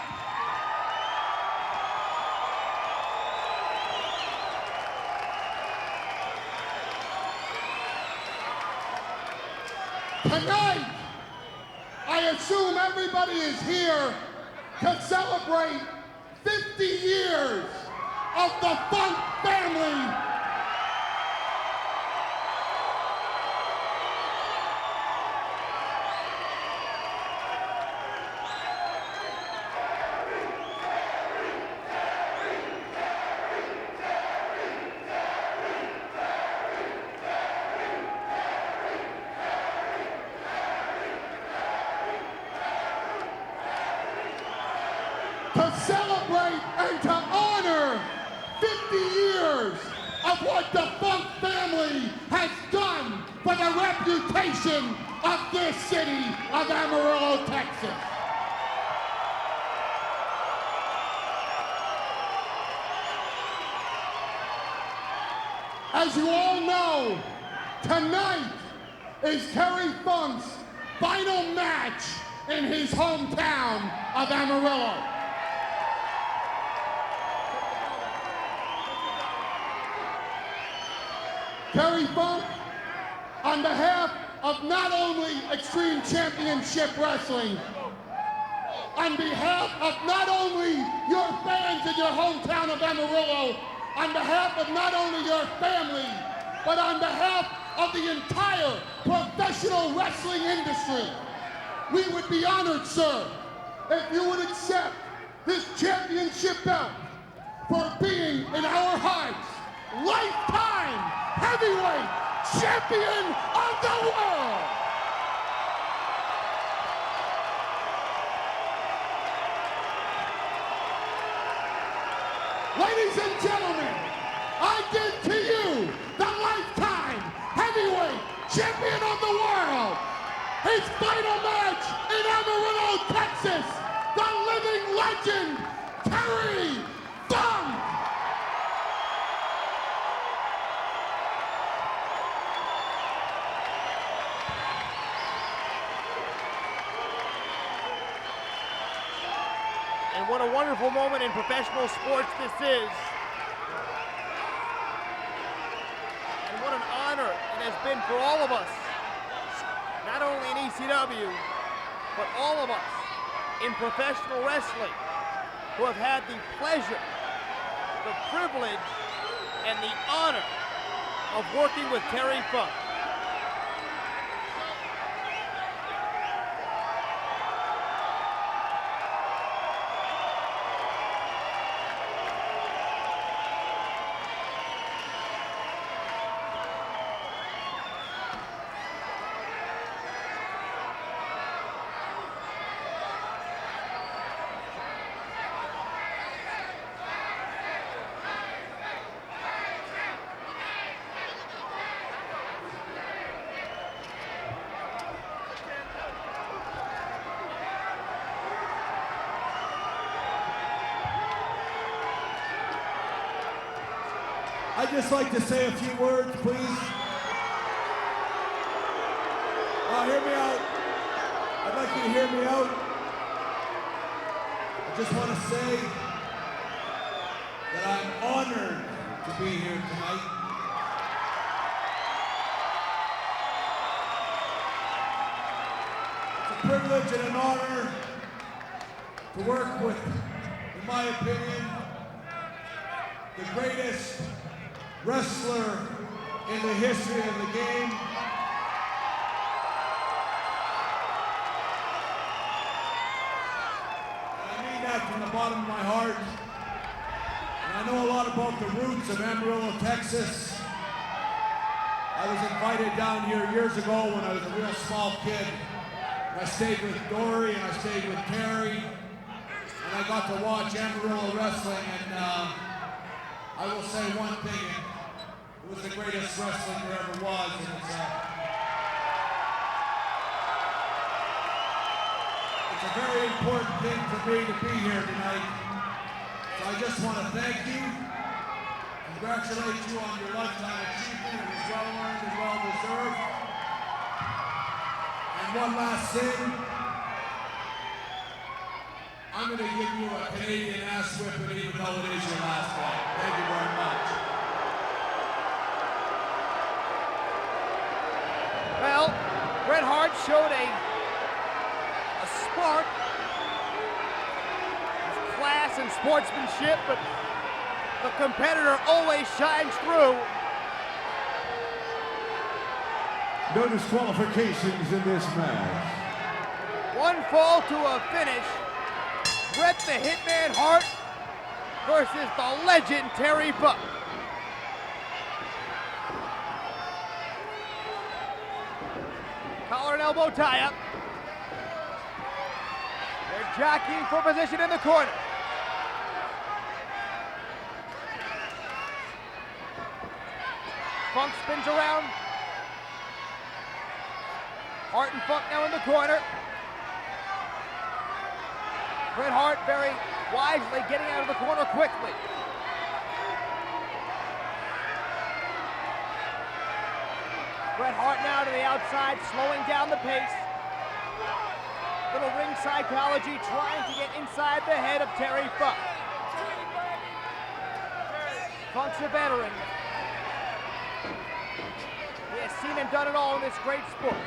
Tonight, I assume everybody is here to celebrate 50 years of the Funk family. To celebrate and to honor 50 years of what the Funk family has done for the reputation of this city of Amarillo, Texas. As you all know, tonight is Terry Funk's final match in his hometown of Amarillo. Terry Funk, on behalf of not only Extreme Championship Wrestling, on behalf of not only your fans in your hometown of Amarillo, on behalf of not only your family, but on behalf of the entire professional wrestling industry, we would be honored, sir, if you would accept this championship belt for being in our hearts lifetime heavyweight champion of the world. Ladies and gentlemen, I give to you the lifetime heavyweight champion of the world. His final match in Amarillo, Texas, the living legend, Terry Funk. And what a wonderful moment in professional sports this is. And what an honor it has been for all of us, not only in ECW, but all of us in professional wrestling who have had the pleasure, the privilege, and the honor of working with Terry Funk. I'd just like to say a few words, please. Hear me out. I'd like you to hear me out. I just want to say that I'm honored to be here tonight. It's a privilege and an honor to work with, in my opinion, the greatest wrestler in the history of the game. And I mean that from the bottom of my heart. And I know a lot about the roots of Amarillo, Texas. I was invited down here years ago when I was a real small kid. And I stayed with Dory and I stayed with Terry. And I got to watch Amarillo wrestling, and I will say one thing. It was the greatest wrestling there ever was, and it's a very important thing for me to be here tonight. So I just want to thank you, congratulate you on your lifetime achievement. It was well earned and well deserved. And one last thing, I'm going to give you a Canadian ass whipping even though it is your last fight. Thank you very much. Well, Bret Hart showed a spark of class and sportsmanship, but the competitor always shines through. No disqualifications in this match. One fall to a finish. Bret the Hitman Hart versus the legend Terry Funk. Collar and elbow tie-up. They're jockeying for position in the corner. Funk spins around. Hart and Funk now in the corner. Bret Hart very wisely getting out of the corner quickly. Bret Hart now to the outside, slowing down the pace. Little ring psychology, trying to get inside the head of Terry Funk. Funk's a veteran. He has seen and done it all in this great sport.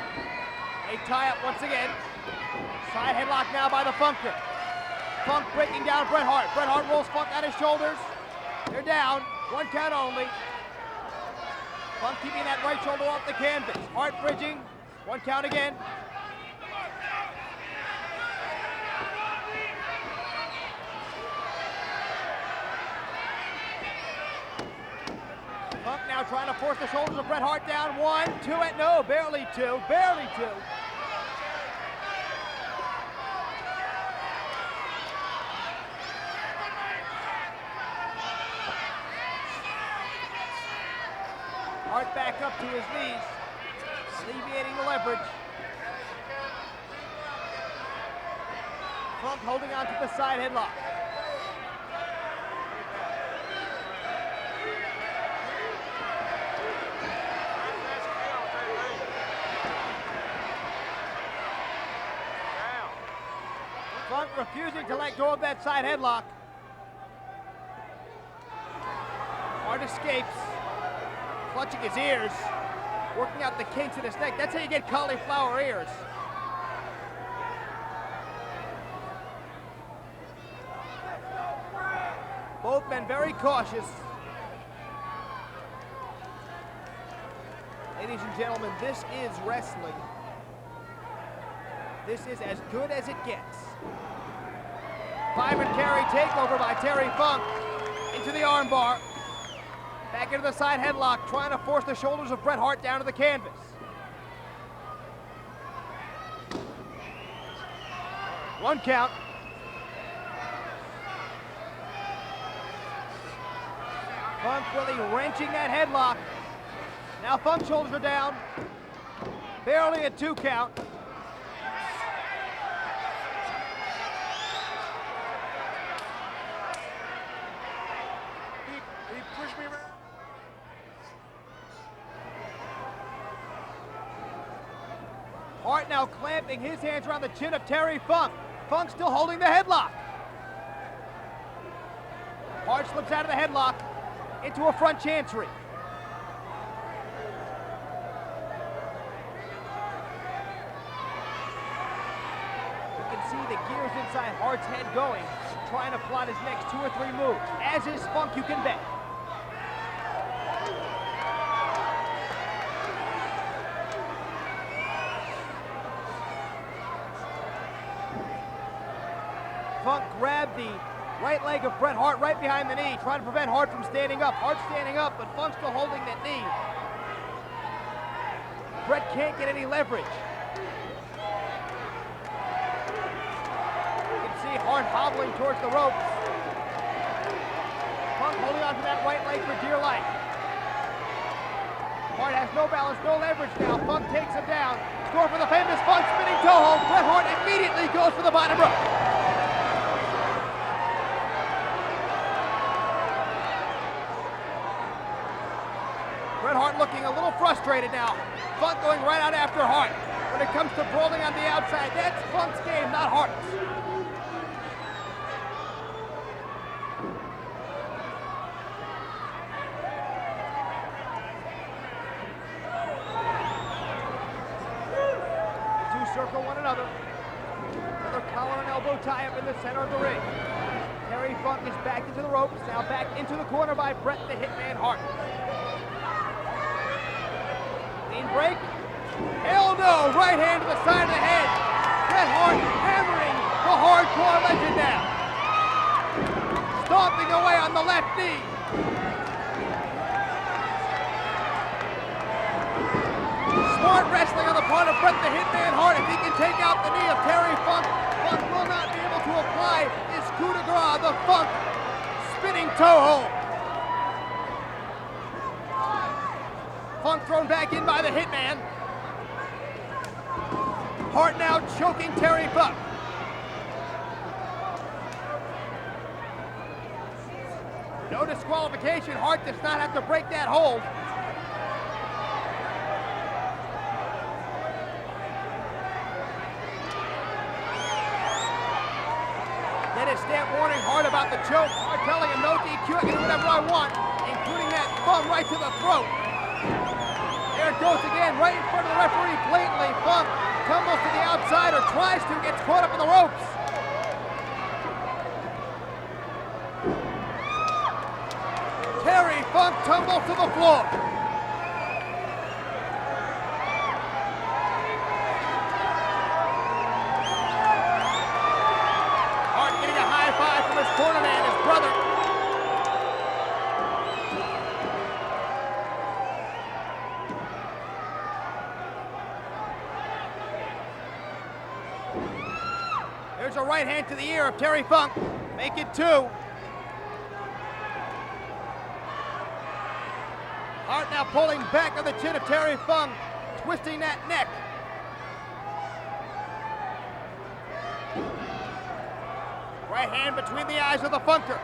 A tie-up once again. Side headlock now by the Funker. Funk breaking down Bret Hart. Bret Hart rolls Funk on his shoulders. They're down. One count only. Funk keeping that right shoulder off the canvas. Hart bridging. One count again. Funk now trying to force the shoulders of Bret Hart down. 1, 2, and no, barely two. Barely two. Hart back up to his knees, alleviating the leverage. Funk holding on to the side headlock. Funk refusing to let go of that side headlock. Hart escapes, clutching his ears, working out the kinks in his neck. That's how you get cauliflower ears. Both men very cautious. Ladies and gentlemen, this is wrestling. This is as good as it gets. 5 and carry takeover by Terry Funk into the armbar. Back into the side headlock, trying to force the shoulders of Bret Hart down to the canvas. One count. Funk really wrenching that headlock. Now Funk's shoulders are down. Barely a 2 count. He pushed me around. Hart now clamping his hands around the chin of Terry Funk. Funk still holding the headlock. Hart slips out of the headlock into a front chancery. You can see the gears inside Hart's head going, trying to plot his next 2 or 3 moves. As is Funk, you can bet. Funk grabbed the right leg of Bret Hart right behind the knee, trying to prevent Hart from standing up. Hart standing up, but Funk still holding that knee. Bret can't get any leverage. You can see Hart hobbling towards the ropes. Funk holding onto that right leg for dear life. Hart has no balance, no leverage now. Funk takes him down. Score for the famous Funk spinning toe hold. Bret Hart immediately goes for the bottom rope. Bret Hart looking a little frustrated now. Funk going right out after Hart. When it comes to brawling on the outside, that's Funk's game, not Hart's. The two circle one another. Another collar and elbow tie up in the center of the ring. Terry Funk is back into the ropes, now back into the corner by Bret the Hitman Hart. Break. Hell no! Right hand to the side of the head. Bret Hart hammering the Hardcore Legend now. Stomping away on the left knee. Smart wrestling on the part of Bret the Hitman Hart. If he can take out the knee of Terry Funk, Funk will not be able to apply his coup de grace, the Funk spinning toe hold. Funk thrown back in by the Hitman. Hart now choking Terry Funk. No disqualification. Hart does not have to break that hold. Then a stamp warning Hart about the choke. Hart telling him no DQ, I can do whatever I want, including that thumb right to the throat. There it goes again, right in front of the referee, blatantly. Funk tumbles to the outside, or tries to, gets caught up in the ropes. Terry Funk tumbles to the floor. Hart getting a high five from his corner man, his brother. There's a right hand to the ear of Terry Funk. Make it 2. Hart now pulling back on the chin of Terry Funk, twisting that neck. Right hand between the eyes of the Funker.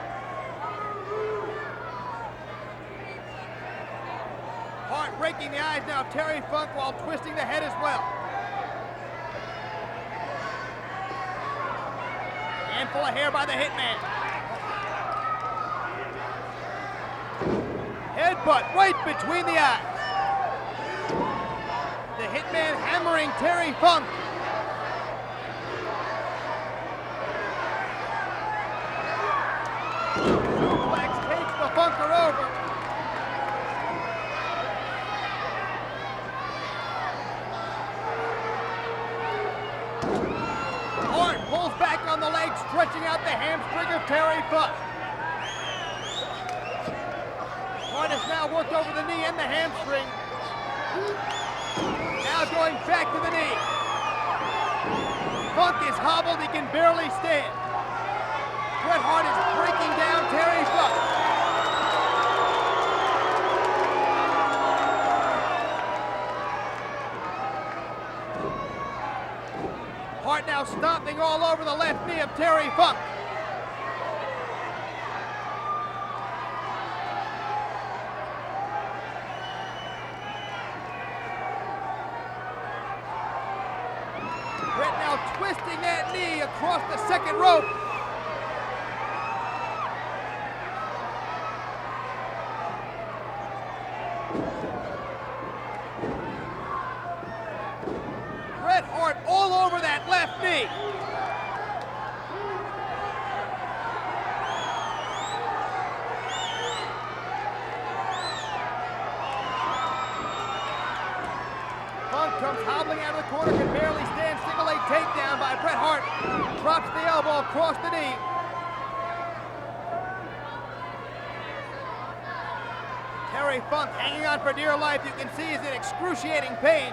Hart breaking the eyes now of Terry Funk while twisting the head as well. Handful of hair by the Hitman. Headbutt right between the eyes. The Hitman hammering Terry Funk. Suplex takes the Funker over. Hart pulls back on the leg, stretching out the hamstring of Terry Funk. Hart has now worked over the knee and the hamstring. Now going back to the knee. Funk is hobbled, he can barely stand. Bret Hart is breaking down Terry Funk. Hart now stomping all over the left knee of Terry Funk. Bret now twisting that knee across the second rope. Bret Hart all over that left knee. Funk comes hobbling out of the corner, can barely stand. Single leg takedown by Bret Hart. Drops the elbow across the knee. Terry Funk hanging on for dear life. You can see he's in excruciating pain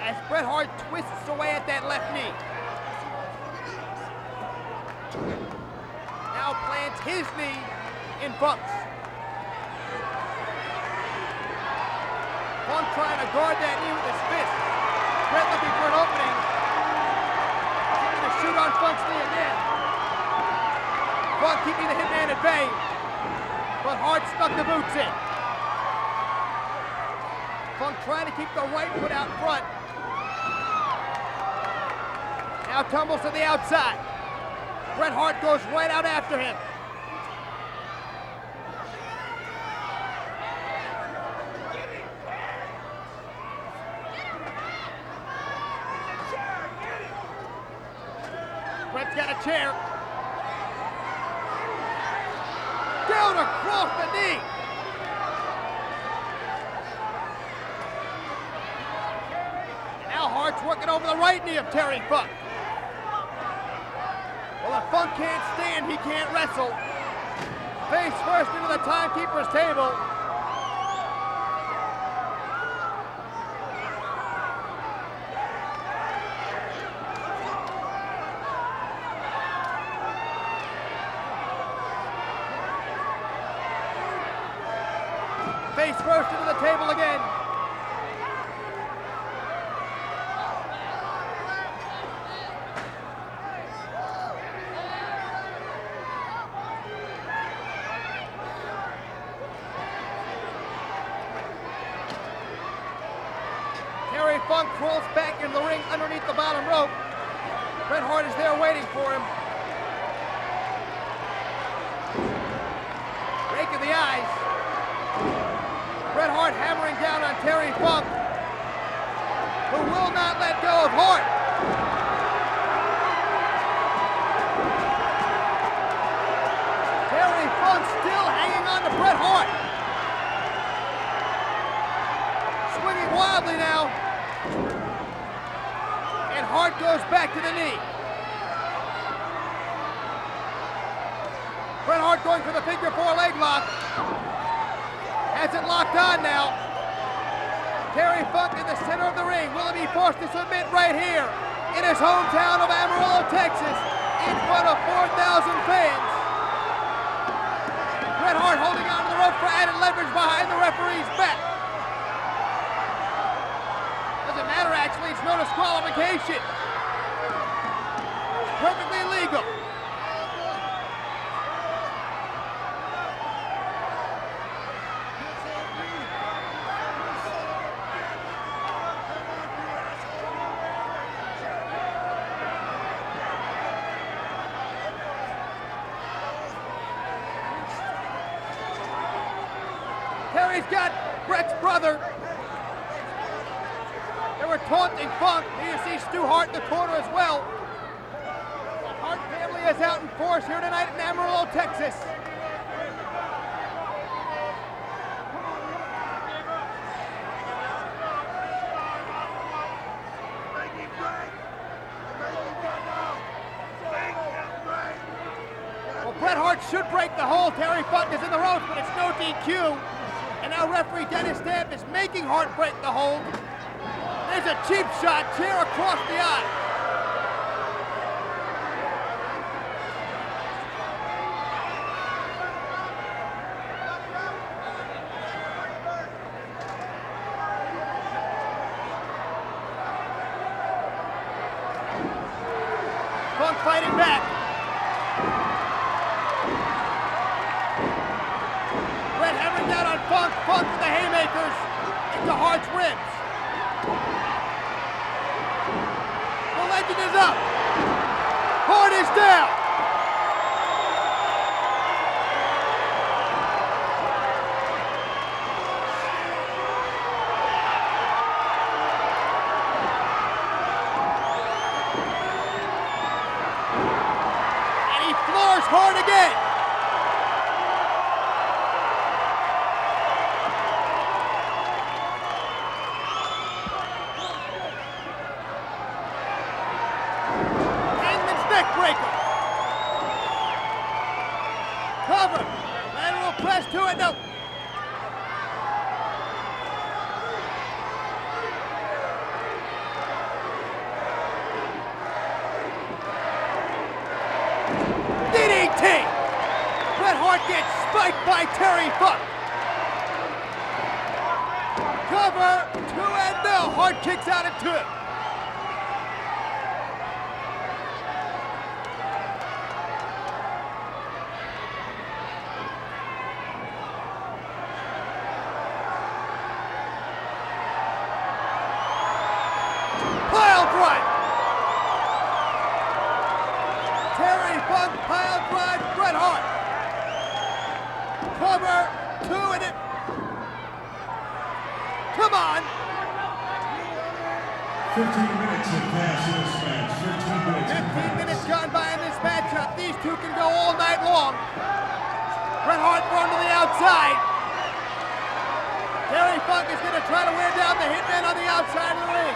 as Bret Hart twists away at that left knee. Now plants his knee in Funk's. Funk trying to guard that knee with his fist. Bret looking for an opening. Trying to shoot on Funk's knee again. Funk keeping the Hitman at bay, but Hart stuck the boots in. Funk trying to keep the right foot out front. Now tumbles to the outside. Bret Hart goes right out after him. Bret's got a chair. Down across the knee. And now Hart's working over the right knee of Terry Funk. Well, if Funk can't stand, he can't wrestle. Face first into the timekeeper's table. Face first into the table again. Terry Funk crawls back into the ring underneath the bottom rope. Bret Hart is there waiting for him. Rake of the eyes. Bret Hart hammering down on Terry Funk, who will not let go of Hart. Terry Funk still hanging on to Bret Hart. Swinging wildly now. And Hart goes back to the knee. Bret Hart going for the figure four leg lock. Has it locked on now. Terry Funk in the center of the ring. Will he be forced to submit right here in his hometown of Amarillo, Texas, in front of 4,000 fans? Bret Hart holding on to the rope for added leverage behind disqualification. Perfectly legal. Terry's got Brett's brother. They were taunting Funk. Here you see Stu Hart in the corner as well. The Hart family is out in force here tonight in Amarillo, Texas. Well, Bret Hart should break the hold. Terry Funk is in the ropes, but it's no DQ. And now referee Dennis Stamp is making Hart break the hold. There's a cheap shot, chair across the eye. Funk fighting back. Bret hammering down on Funk. Funk with the haymakers into Hart's ribs. The legend is up. Hart is down. And he floors Hart again. Breaker. Cover. Lateral press to it. No. DDT. Bret Hart gets spiked by Terry Funk. Cover. 2 and no. Hart kicks out at 2. Pile drive. Terry Funk pile drive Bret Hart. Cover 2 and it. Come on. 15 minutes have passed in this match. 15 minutes gone by in this matchup. These two can go all night long. Bret Hart thrown to the outside. Terry Funk is going to try to wear down the Hitman on the outside of the ring.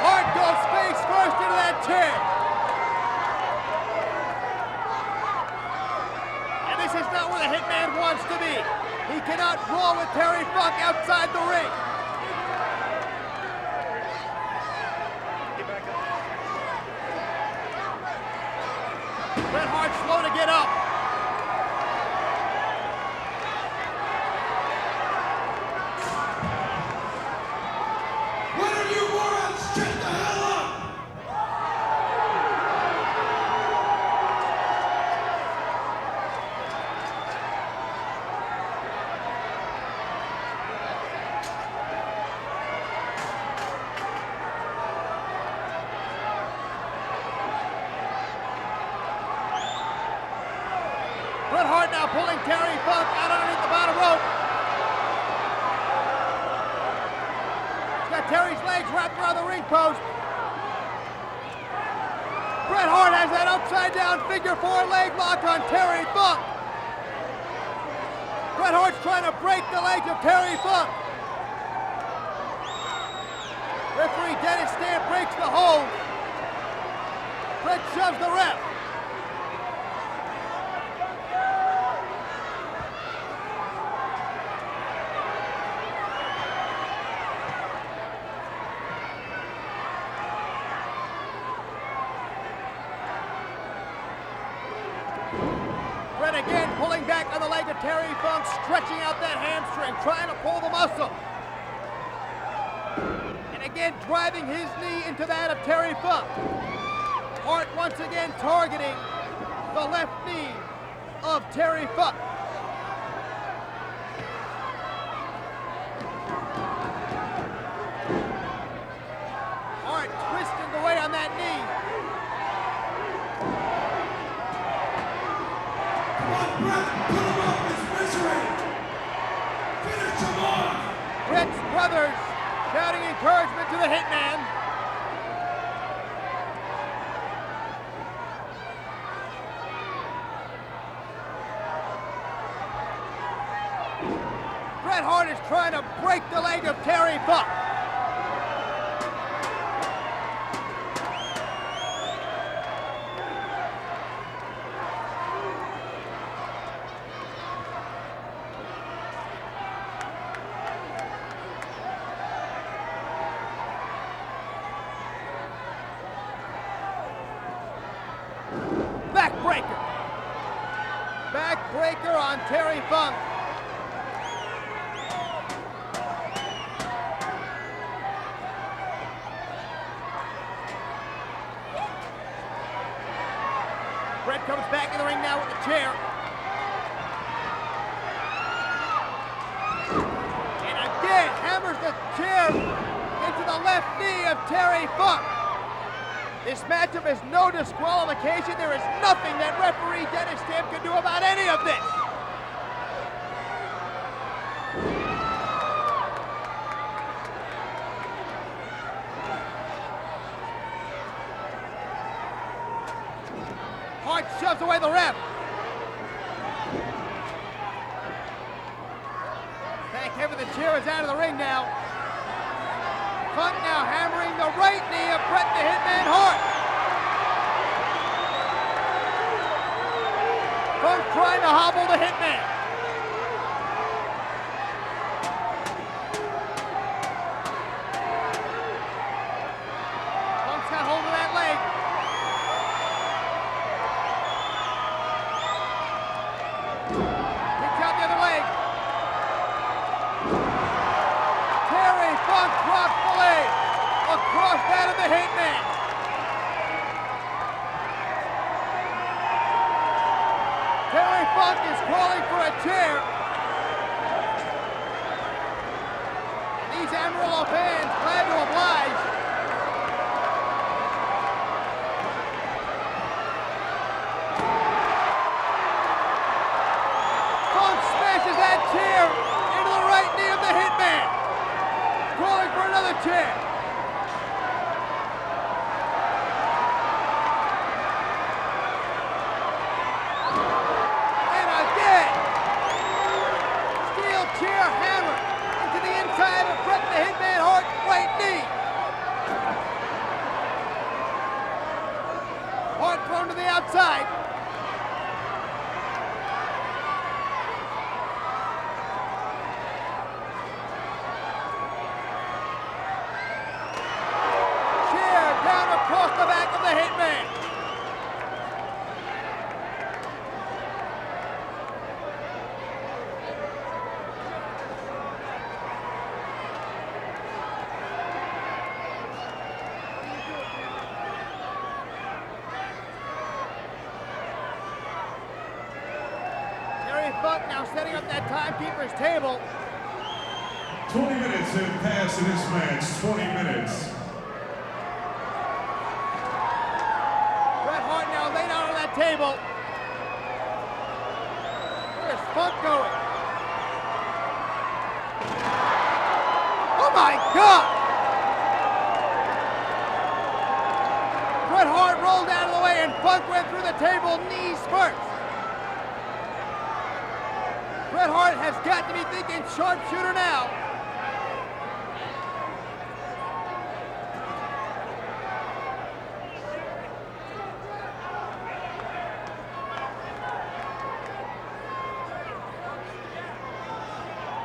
Hart goes face first into that chair. And this is not where the Hitman wants to be. He cannot brawl with Terry Funk outside the ring. Bret Hart slow to get up. One of you morons, shut the hell up! Bret Hart now pulling Terry Funk out underneath the bottom rope. He's got Terry's legs wrapped around the ring post. Bret Hart has that upside down figure 4 leg lock on Terry Funk. Bret Hart's trying to break the legs of Terry Funk. Referee Dennis Stamp breaks the hold. Bret shoves the ref. Terry Funk stretching out that hamstring, trying to pull the muscle. And again, driving his knee into that of Terry Funk. Hart once again targeting the left knee of Terry Funk. Hart twisting away on that knee. Brett's brothers shouting encouragement to the Hitman. Bret Hart is trying to break the leg of Terry Funk. Backbreaker. Backbreaker on Terry Funk. Bret comes back in the ring now with the chair. And again hammers the chair into the left knee of Terry Funk. This matchup is no disqualification. There is nothing that referee Dennis Stamp can do about any of this. Hart shoves away the ref. Thank heaven the chair is out of the ring now. Funk now hammering the right knee of Bret the Hitman Hart. Funk trying to hobble the Hitman. Funk's got hold of that leg. Kicks out the other leg. Terry Funk drops the leg across that of the Hitman. Terry Funk is calling for a chair. These Amarillo fans glad to oblige. Funk smashes that chair into the right knee of the Hitman. Calling for another chair. And again, steel chair hammer into the inside of Bret the Hitman Hart right knee. Hart thrown to the outside. Across the back of the Hitman. Terry Funk now setting up that timekeeper's table. 20 minutes have passed in this match. 20 minutes. Table. Where's Funk going? Oh my God! Bret Hart rolled out of the way and Funk went through the table knees first. Bret Hart has got to be thinking sharpshooter now.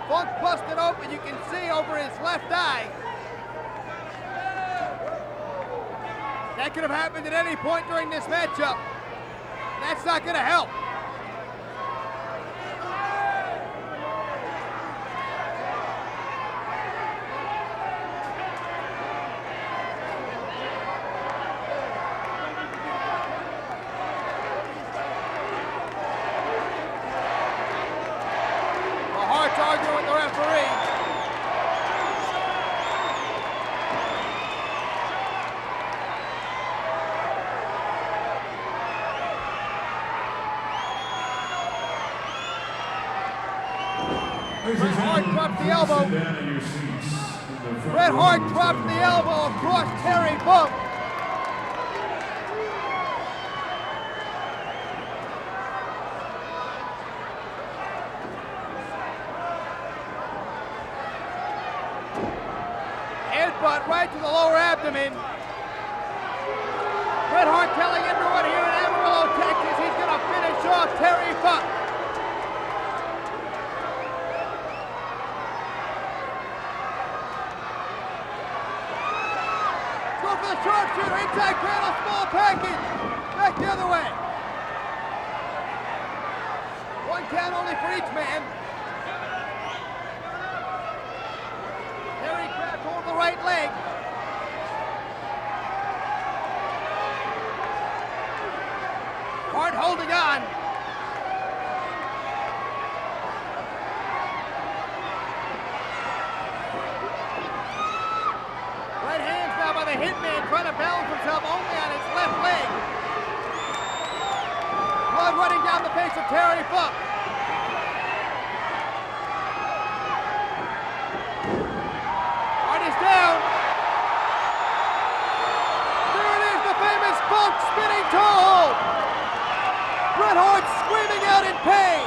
Funk busted open, you can see over his left eye. That could have happened at any point during this matchup. That's not going to help. starts arguing with the referee. Bret Hart dropped the elbow. Bret Hart dropped the elbow across Terry Funk. Headbutt right to the lower abdomen. Bret Hart telling everyone here in Amarillo, Texas, he's going to finish off Terry Funk. For the sharpshooter, inside cradle, small package. Back the other way. 1 count only for each man. Terry grabbed hold of the right leg. Hart holding on. Right hands now by the Hitman, trying to balance himself only on his left leg. Blood running down the face of Terry Funk. Hart is down. There it is, the famous Funk spinning toe hold. Bret Hart screaming out in pain.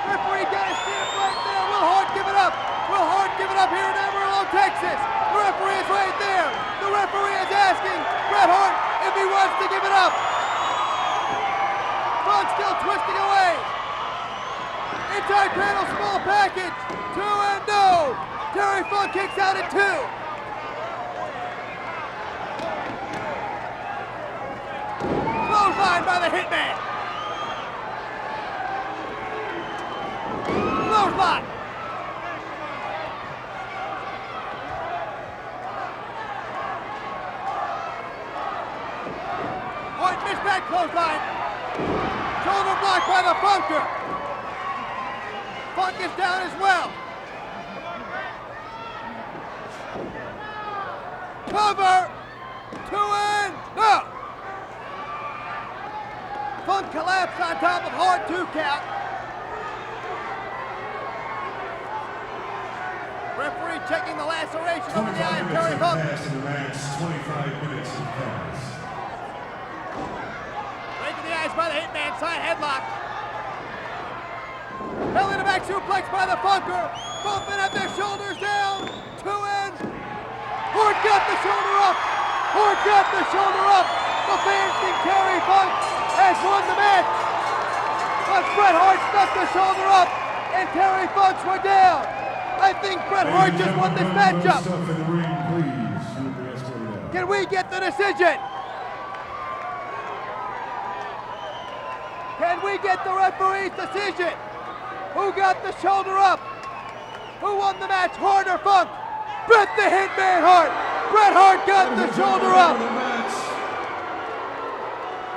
Referee got his stand right there. Will Hart give it up? Will Hart give it up here in Amarillo, Texas? The referee is right there. The referee is asking Bret Hart if he wants to give it up. Funk still twisting away. Inside cradle, small package. 2 and no. Terry Funk kicks out at 2. Clothesline by the Hitman. Clothesline. Hart missed that clothesline. Shoulder blocked by the Funker. Funk is down as well. Cover. 2 and no. Funk collapsed on top of Hart, 2 count. Referee checking the laceration over the eye of Terry Funk. In the match, 25 minutes have passed. Breaking the eyes by the Hitman, side headlock. Held in a back suplex by the Funker. Both men have their shoulders down. 2 and Hart got the shoulder up. Hart got the shoulder up. The fans think Terry Funk has won the match. But Bret Hart stuck the shoulder up and Terry Funks were down. I think Bret Hart just won this matchup. Can we get the decision? Can we get the referee's decision? Who got the shoulder up? Who won the match, Hart or Funk? Bret the Hitman Hart. Bret Hart got the shoulder up.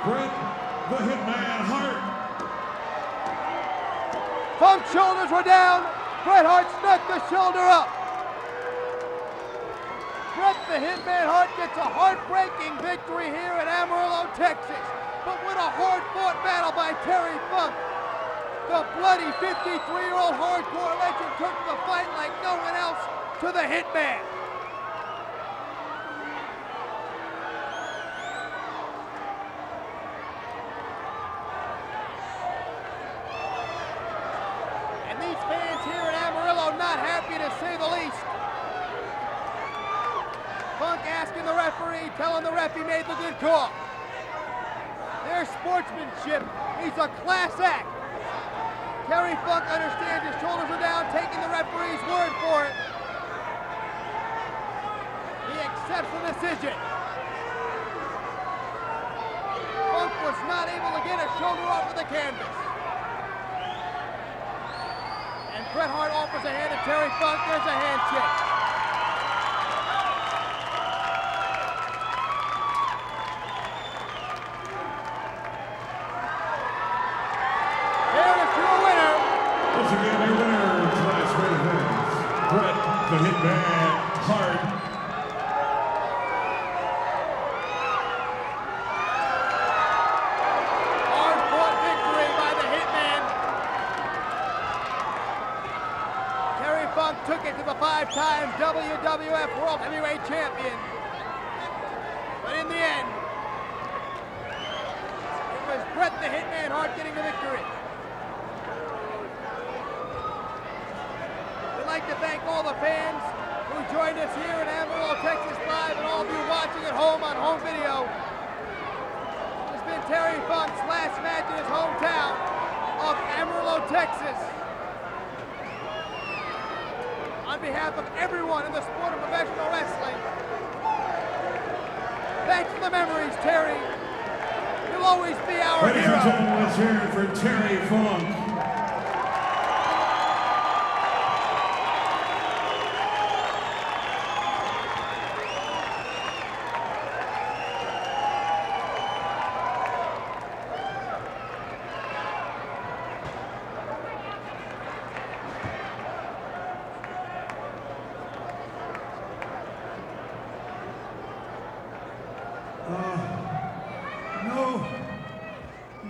Bret the Hitman Hart. Funk's shoulders were down. Bret Hart snuck the shoulder up. Bret the Hitman Hart gets a heartbreaking victory here in Amarillo, Texas. But with a hard-fought battle by Terry Funk, the bloody 53-year-old hardcore legend took the fight like no one else to the Hitman. And these fans here in Amarillo not happy to say the least. Funk asking the referee, telling the ref he made the good call. Their sportsmanship, he's a class act. Terry Funk understands his shoulders are down, taking the referee's word for it. He accepts the decision. Funk was not able to get a shoulder off of the canvas. And Bret Hart offers a hand to Terry Funk. There's a handshake. once again, your winner of tonight's main event, Bret the Hitman Hart. Hard-fought victory by the Hitman. Terry Funk took it to the 5-time WWF World Heavyweight Champion. But in the end, it was Bret the Hitman Hart getting the victory. We'd like to thank all the fans who joined us here in Amarillo, Texas Live, and all of you watching at home on home video. This has been Terry Funk's last match in his hometown of Amarillo, Texas. On behalf of everyone in the sport of professional wrestling, thanks for the memories, Terry. You'll always be our Ladies hero. and gentlemen, let's hear it for Terry Funk.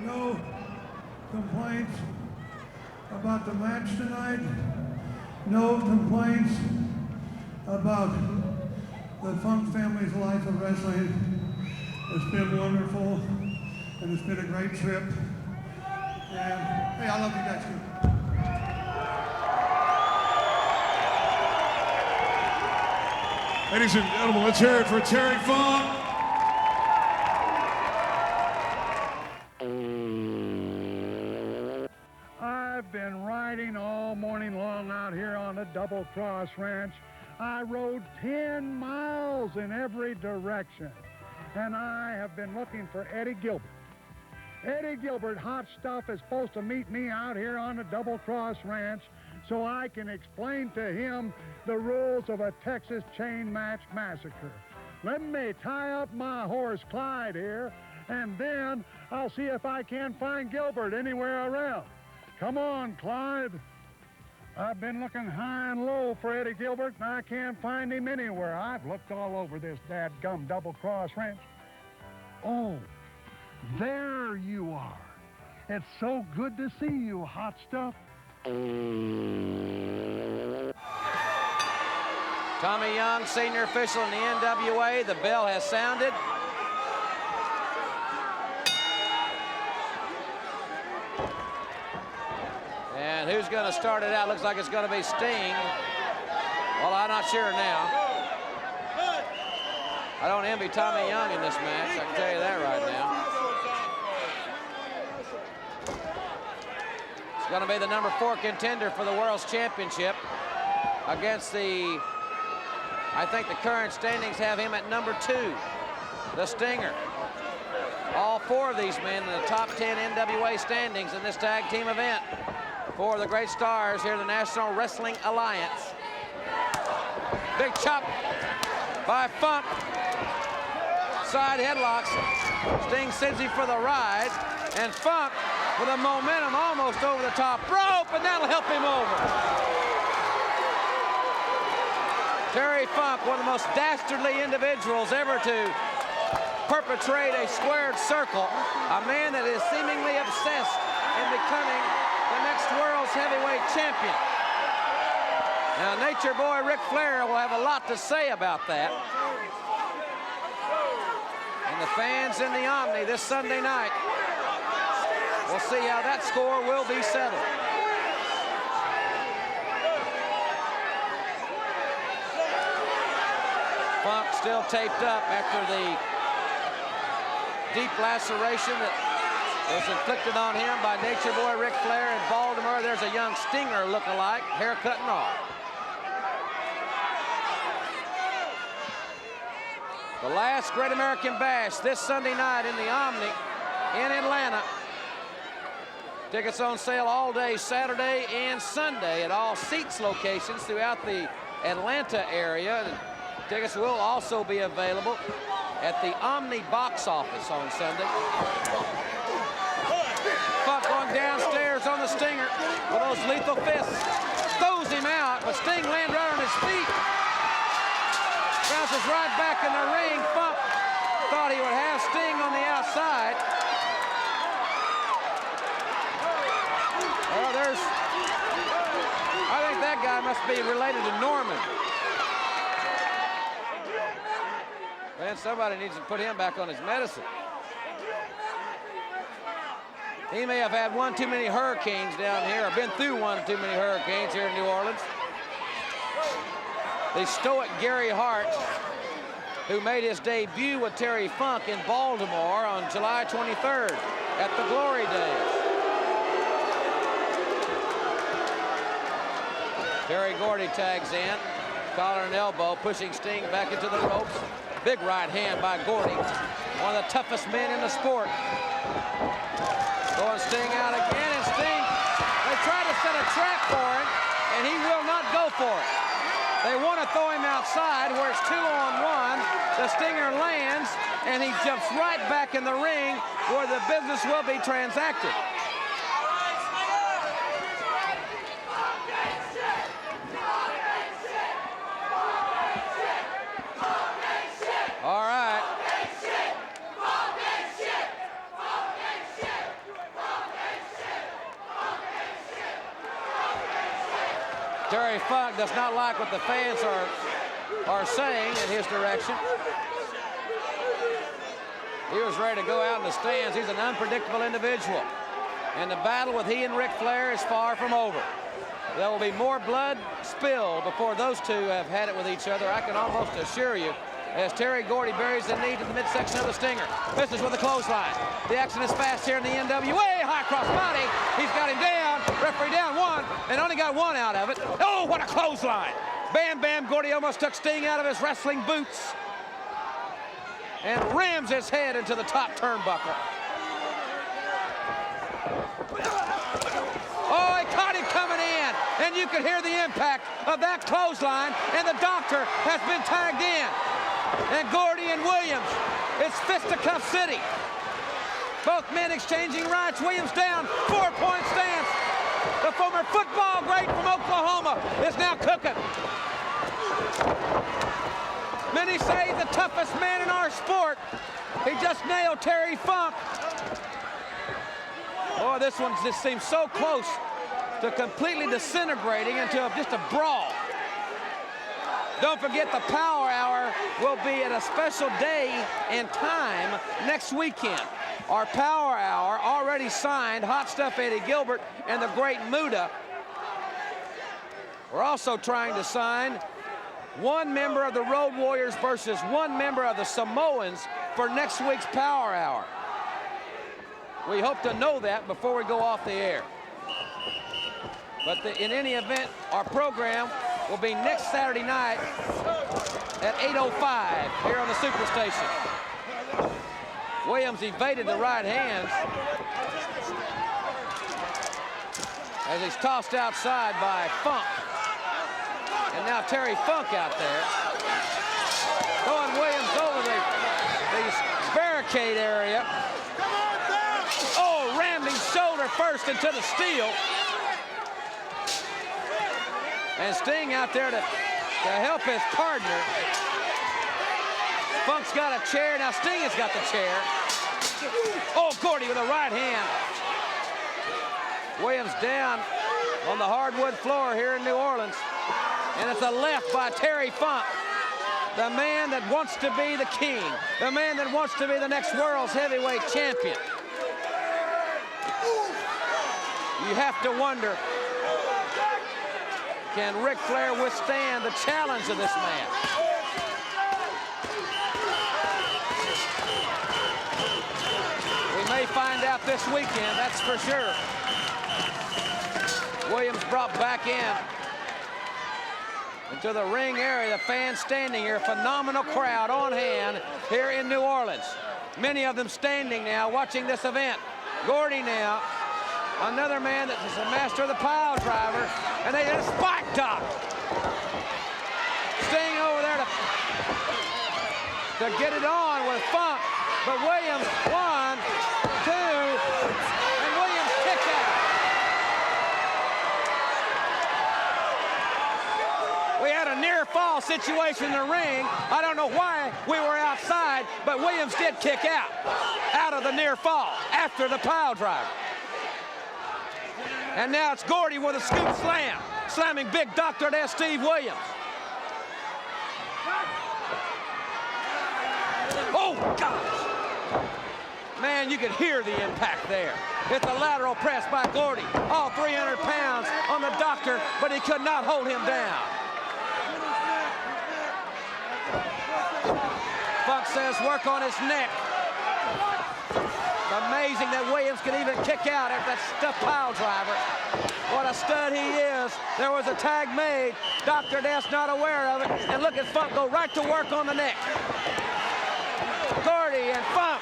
No complaints about the match tonight. No complaints about the Funk family's life of wrestling. It's been wonderful, and it's been a great trip. And hey, I love you guys too. Ladies and gentlemen, let's hear it for Terry Funk. I've been riding all morning long out here on the Double Cross Ranch. I rode 10 miles in every direction, and I have been looking for Eddie Gilbert. Eddie Gilbert, Hot Stuff, is supposed to meet me out here on the Double Cross Ranch so I can explain to him the rules of a Texas chain match massacre. Let me tie up my horse Clyde here, and then I'll see if I can find Gilbert anywhere around. Come on, Clyde. I've been looking high and low for Eddie Gilbert, and I can't find him anywhere. I've looked all over this dadgum Double Cross Ranch. Oh, there you are. It's so good to see you, Hot Stuff. Tommy Young, senior official in the NWA. The bell has sounded. And who's going to start it out? Looks like it's going to be Sting. Well, I'm not sure now. I don't envy Tommy Young in this match. I can tell you that right now. It's going to be the number 4 contender for the World's Championship against the, I think the current standings have him at number 2, the Stinger. All 4 of these men in the top 10 NWA standings in this tag team event. 4 of the great stars here in the National Wrestling Alliance. Big chop by Funk. Side headlocks. Sting sends him for the ride. And Funk with a momentum almost over the top rope, and that'll help him over. Terry Funk, one of the most dastardly individuals ever to perpetrate a squared circle. A man that is seemingly obsessed in becoming the next world's heavyweight champion. Now, Nature Boy Ric Flair will have a lot to say about that. And the fans in the Omni this Sunday night, we'll see how that score will be settled. Funk still taped up after the deep laceration that was inflicted on him by Nature Boy Ric Flair in Baltimore. There's a young Stinger look-alike, haircut and all. The last Great American Bash this Sunday night in the Omni in Atlanta. Tickets on sale all day Saturday and Sunday at all Seats locations throughout the Atlanta area. And tickets will also be available at the Omni box office on Sunday. Funk going downstairs on the Stinger with those lethal fists. Throws him out, but Sting lands right on his feet. Bounces right back in the ring. Funk thought he would have Sting on the outside. Well, I think that guy must be related to Norman. Man, somebody needs to put him back on his medicine. He may have had one too many hurricanes down here, or been through one too many hurricanes here in New Orleans. The stoic Gary Hart, who made his debut with Terry Funk in Baltimore on July 23rd at the Glory Days. Terry Gordy tags in, collar and elbow, pushing Sting back into the ropes. Big right hand by Gordy, one of the toughest men in the sport. Going Sting out again, and Sting, they try to set a trap for him, and he will not go for it. They want to throw him outside where it's 2-on-1. The Stinger lands, and he jumps right back in the ring where the business will be transacted. All right. Terry Funk does not like what the fans are saying in his direction. He was ready to go out in the stands. He's an unpredictable individual. And the battle with he and Ric Flair is far from over. There will be more blood spilled before those two have had it with each other, I can almost assure you, as Terry Gordy buries the knee to the midsection of the Stinger. Misses with a clothesline. The action is fast here in the NWA. High cross body. He's got him down. Referee down one, and only got one out of it. Oh, what a clothesline. Bam Bam Gordy almost took Sting out of his wrestling boots and rams his head into the top turnbuckle. Oh, he caught him coming in, and you could hear the impact of that clothesline, and the doctor has been tagged in. And Gordy and Williams, it's fisticuff city. Both men exchanging rights. Williams down, 4-point stance. The former football great from Oklahoma is now cooking. Many say the toughest man in our sport. He just nailed Terry Funk. Oh, this one just seems so close to completely disintegrating into just a brawl. Don't forget the Power Hour will be at a special day and time next weekend. Our Power Hour already signed Hot Stuff Eddie Gilbert and the Great Muda. We're also trying to sign one member of the Road Warriors versus one member of the Samoans for next week's Power Hour. We hope to know that before we go off the air. But in any event, our program will be next Saturday night at 8:05 here on the Superstation. Williams evaded the right hands as he's tossed outside by Funk. And now Terry Funk out there. Throwing Williams over the barricade area. Oh, rammed his shoulder first into the steel. And Sting out there to help his partner. Funk's got a chair. Now Sting has got the chair. Oh, Gordy with a right hand. Williams down on the hardwood floor here in New Orleans. And it's a left by Terry Funk. The man that wants to be the king. The man that wants to be the next world's heavyweight champion. You have to wonder, can Ric Flair withstand the challenge of this man? We may find out this weekend, that's for sure. Williams brought back into the ring area, the fans standing here, phenomenal crowd on hand here in New Orleans. Many of them standing now watching this event. Gordy now, another man that is a master of the pile driver, and they hit a spike top. Sting over there to get it on with Funk, but Williams, 1, 2, and Williams kick out. fall situation in the ring. I don't know why we were outside, but Williams did kick out of the near fall after the pile driver. And now it's Gordy with a scoop slam, slamming big Dr. Death Steve Williams. Oh, gosh. Man, you could hear the impact there. It's a lateral press by Gordy. All 300 pounds on the Doctor, but he could not hold him down. Funk says work on his neck. It's amazing that Williams can even kick out after that stuffed pile driver. What a stud he is. There was a tag made. Dr. Death's not aware of it. And look at Funk go right to work on the neck. Gordy and Funk,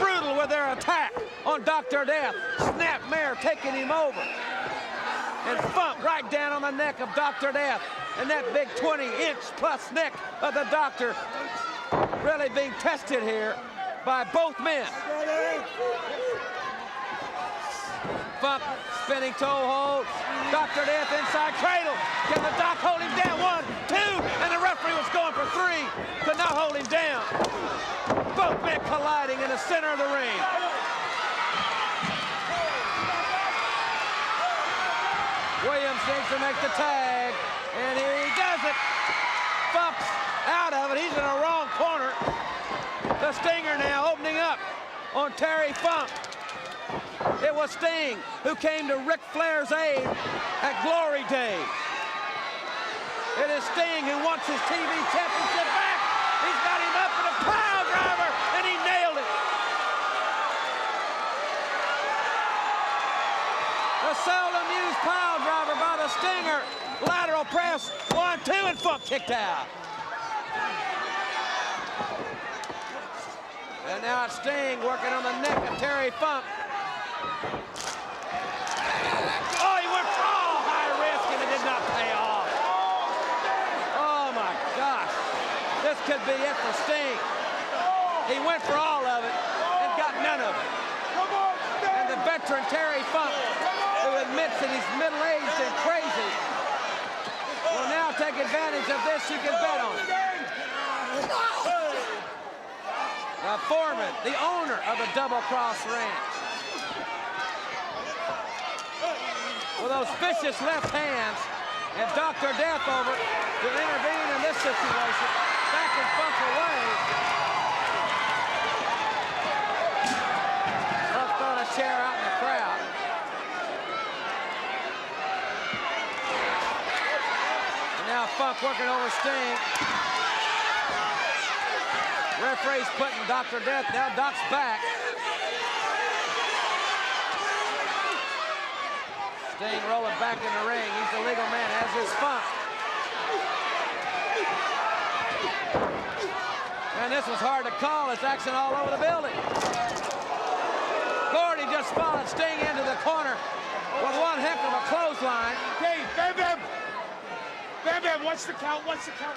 brutal with their attack on Dr. Death. Snapmare taking him over. And Funk right down on the neck of Dr. Death. And that big 20-inch plus neck of the Doctor really being tested here by both men. Funk spinning toe hold. Dr. Death inside cradle. Can the Doc hold him down? 1, 2, and the referee was going for 3. Could not hold him down. Both men colliding in the center of the ring. Williams needs to make the tag, and he does it. Funk's out of it. He's in the wrong corner. The Stinger now opening up on Terry Funk. It was Sting who came to Ric Flair's aid at Glory Days. It is Sting who wants his TV championship back. He's got him up in a pile driver, and he nailed it. The seldom used pile driver by the Stinger. Lateral press, 1, 2, and Funk kicked out. And now it's Sting working on the neck of Terry Funk. Oh, he went for all high risk, and it did not pay off. Oh, my gosh. This could be it for Sting. He went for all of it and got none of it. And the veteran Terry Funk, who admits that he's middle-aged and crazy, will now take advantage of this. You can bet on it. The foreman, the owner of the Double Cross Ranch. With those vicious left hands, and Dr. Death over to intervene in this situation, backing Funk away. Funk throwing a chair out in the crowd. And now Funk working over Sting. Referee's putting Dr. Death, now Doc's back. Sting rolling back in the ring. He's the legal man, as is Funk. And this was hard to call. It's action all over the building. Gordy just followed Sting into the corner with one heck of a clothesline. Hey, Bam Bam! Bam Bam, what's the count? What's the count?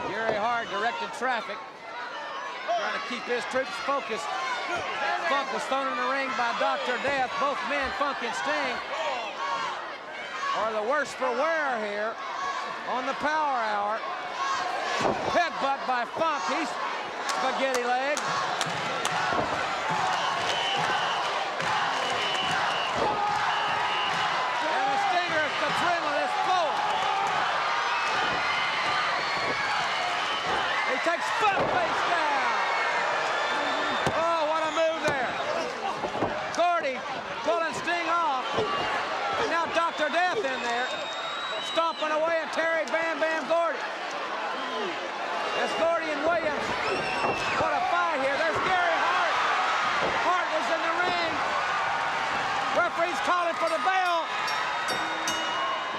Gary Hart directed traffic, trying to keep his troops focused. Funk was thrown in the ring by Dr. Death. Both men, Funk and Sting, are the worst for wear here on the Power Hour. Headbutt by Funk. He's spaghetti leg. And the Stinger's adrenaline is flowing. He takes Funk face down. Oh, what a move there. Gordy pulling Sting off. And now Dr. Death in there, stomping away at Terry Bam Bam Gordy. It's Gordy and Williams. What a fight here. There's Gary Hart. Hart was in the ring. Referee's calling for the bell.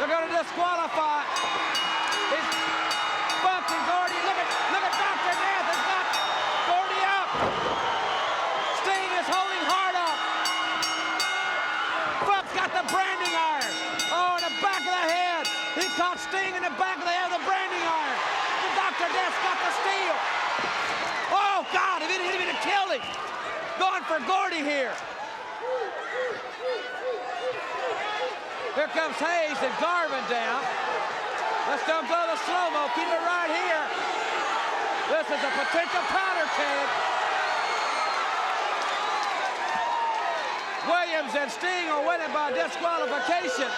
They're going to disqualify. It's Funk and Gordy. Look at Dr. Death. It's got Gordy up. Sting is holding Hart up. Funk's got the branding iron. Oh, in the back of the head. He caught Sting in the back of the head with the branding iron. Dr. Death's got the steal. Oh, God, if it hit him, it killed him. Going for Gordy here. Here comes Hayes and Garvin down. Let's don't go to slow-mo. Keep it right here. This is a potential powder keg. Williams and Sting are winning by disqualification.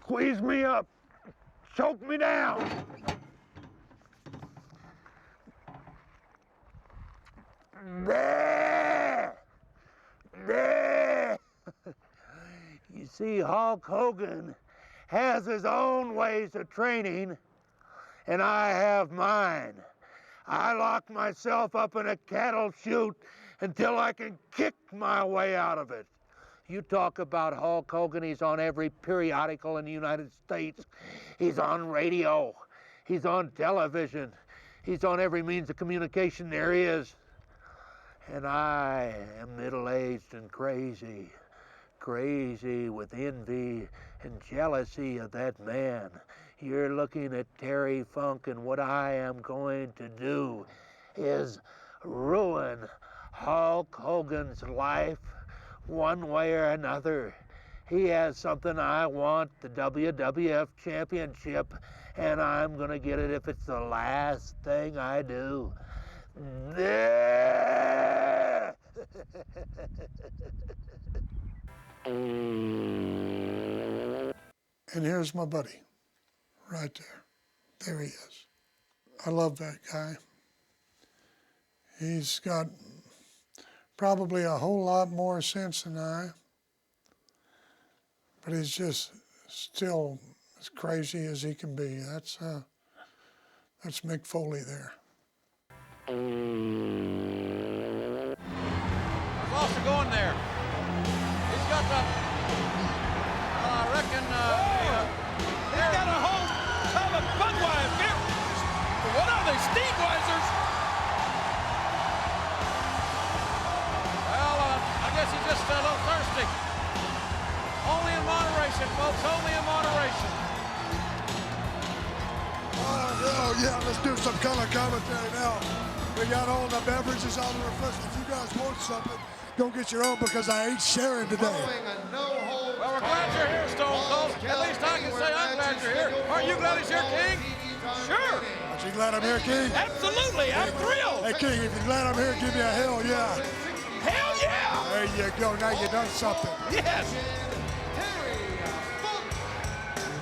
Squeeze me up. Choke me down. There. There. You see, Hulk Hogan has his own ways of training, and I have mine. I lock myself up in a cattle chute until I can kick my way out of it. You talk about Hulk Hogan, he's on every periodical in the United States. He's on radio. He's on television. He's on every means of communication there is. And I am middle-aged and crazy. Crazy with envy and jealousy of that man. You're looking at Terry Funk, and what I am going to do is ruin Hulk Hogan's life one way or another. He has something I want, the WWF Championship, and I'm gonna get it if it's the last thing I do. There. And here's my buddy, right there. There he is. I love that guy. He's got probably a whole lot more sense than I, but he's just still as crazy as he can be. That's Mick Foley there. There's Foster going there. He's got the, I reckon, he's got a whole tub of Budweiser. What are they, Steveweisers? Well, I guess he's just a little thirsty. Only in moderation, folks, only in moderation. Oh, yeah, let's do some color commentary now. We got all the beverages, all the refreshments. If you guys want something, go get your own because I ain't sharing today. Well, we're glad you're here, Stone Cold. At least I can say I'm glad you're here. Aren't you glad he's here, King? Sure. Aren't you glad I'm here, King? Absolutely, I'm thrilled. Hey, King, if you're glad I'm here, give me a hell yeah. Hell yeah! There you go. Now you done something. Yes.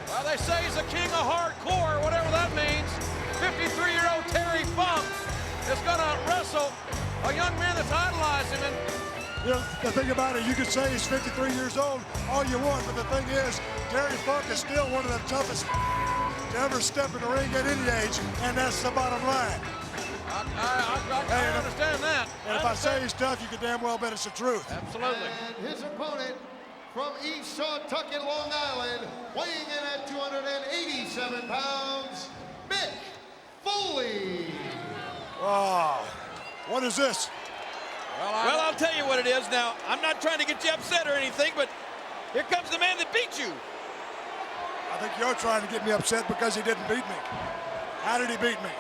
Well, they say he's the king of hardcore, whatever that means. 53-year-old Terry Funk is going to wrestle a young man that's idolized him. And you know, the thing about it, you could say he's 53 years old all you want, but the thing is, Terry Funk is still one of the toughest to ever step in the ring at any age, and that's the bottom line. I understand that. And if I say he's tough, you can damn well bet it's the truth. Absolutely. And his opponent from East Sawtucket, Long Island, weighing in at 287 pounds, Mick Foley. Oh, what is this? Well, I'll tell you what it is now. I'm not trying to get you upset or anything, but here comes the man that beat you. I think you're trying to get me upset because he didn't beat me. How did he beat me?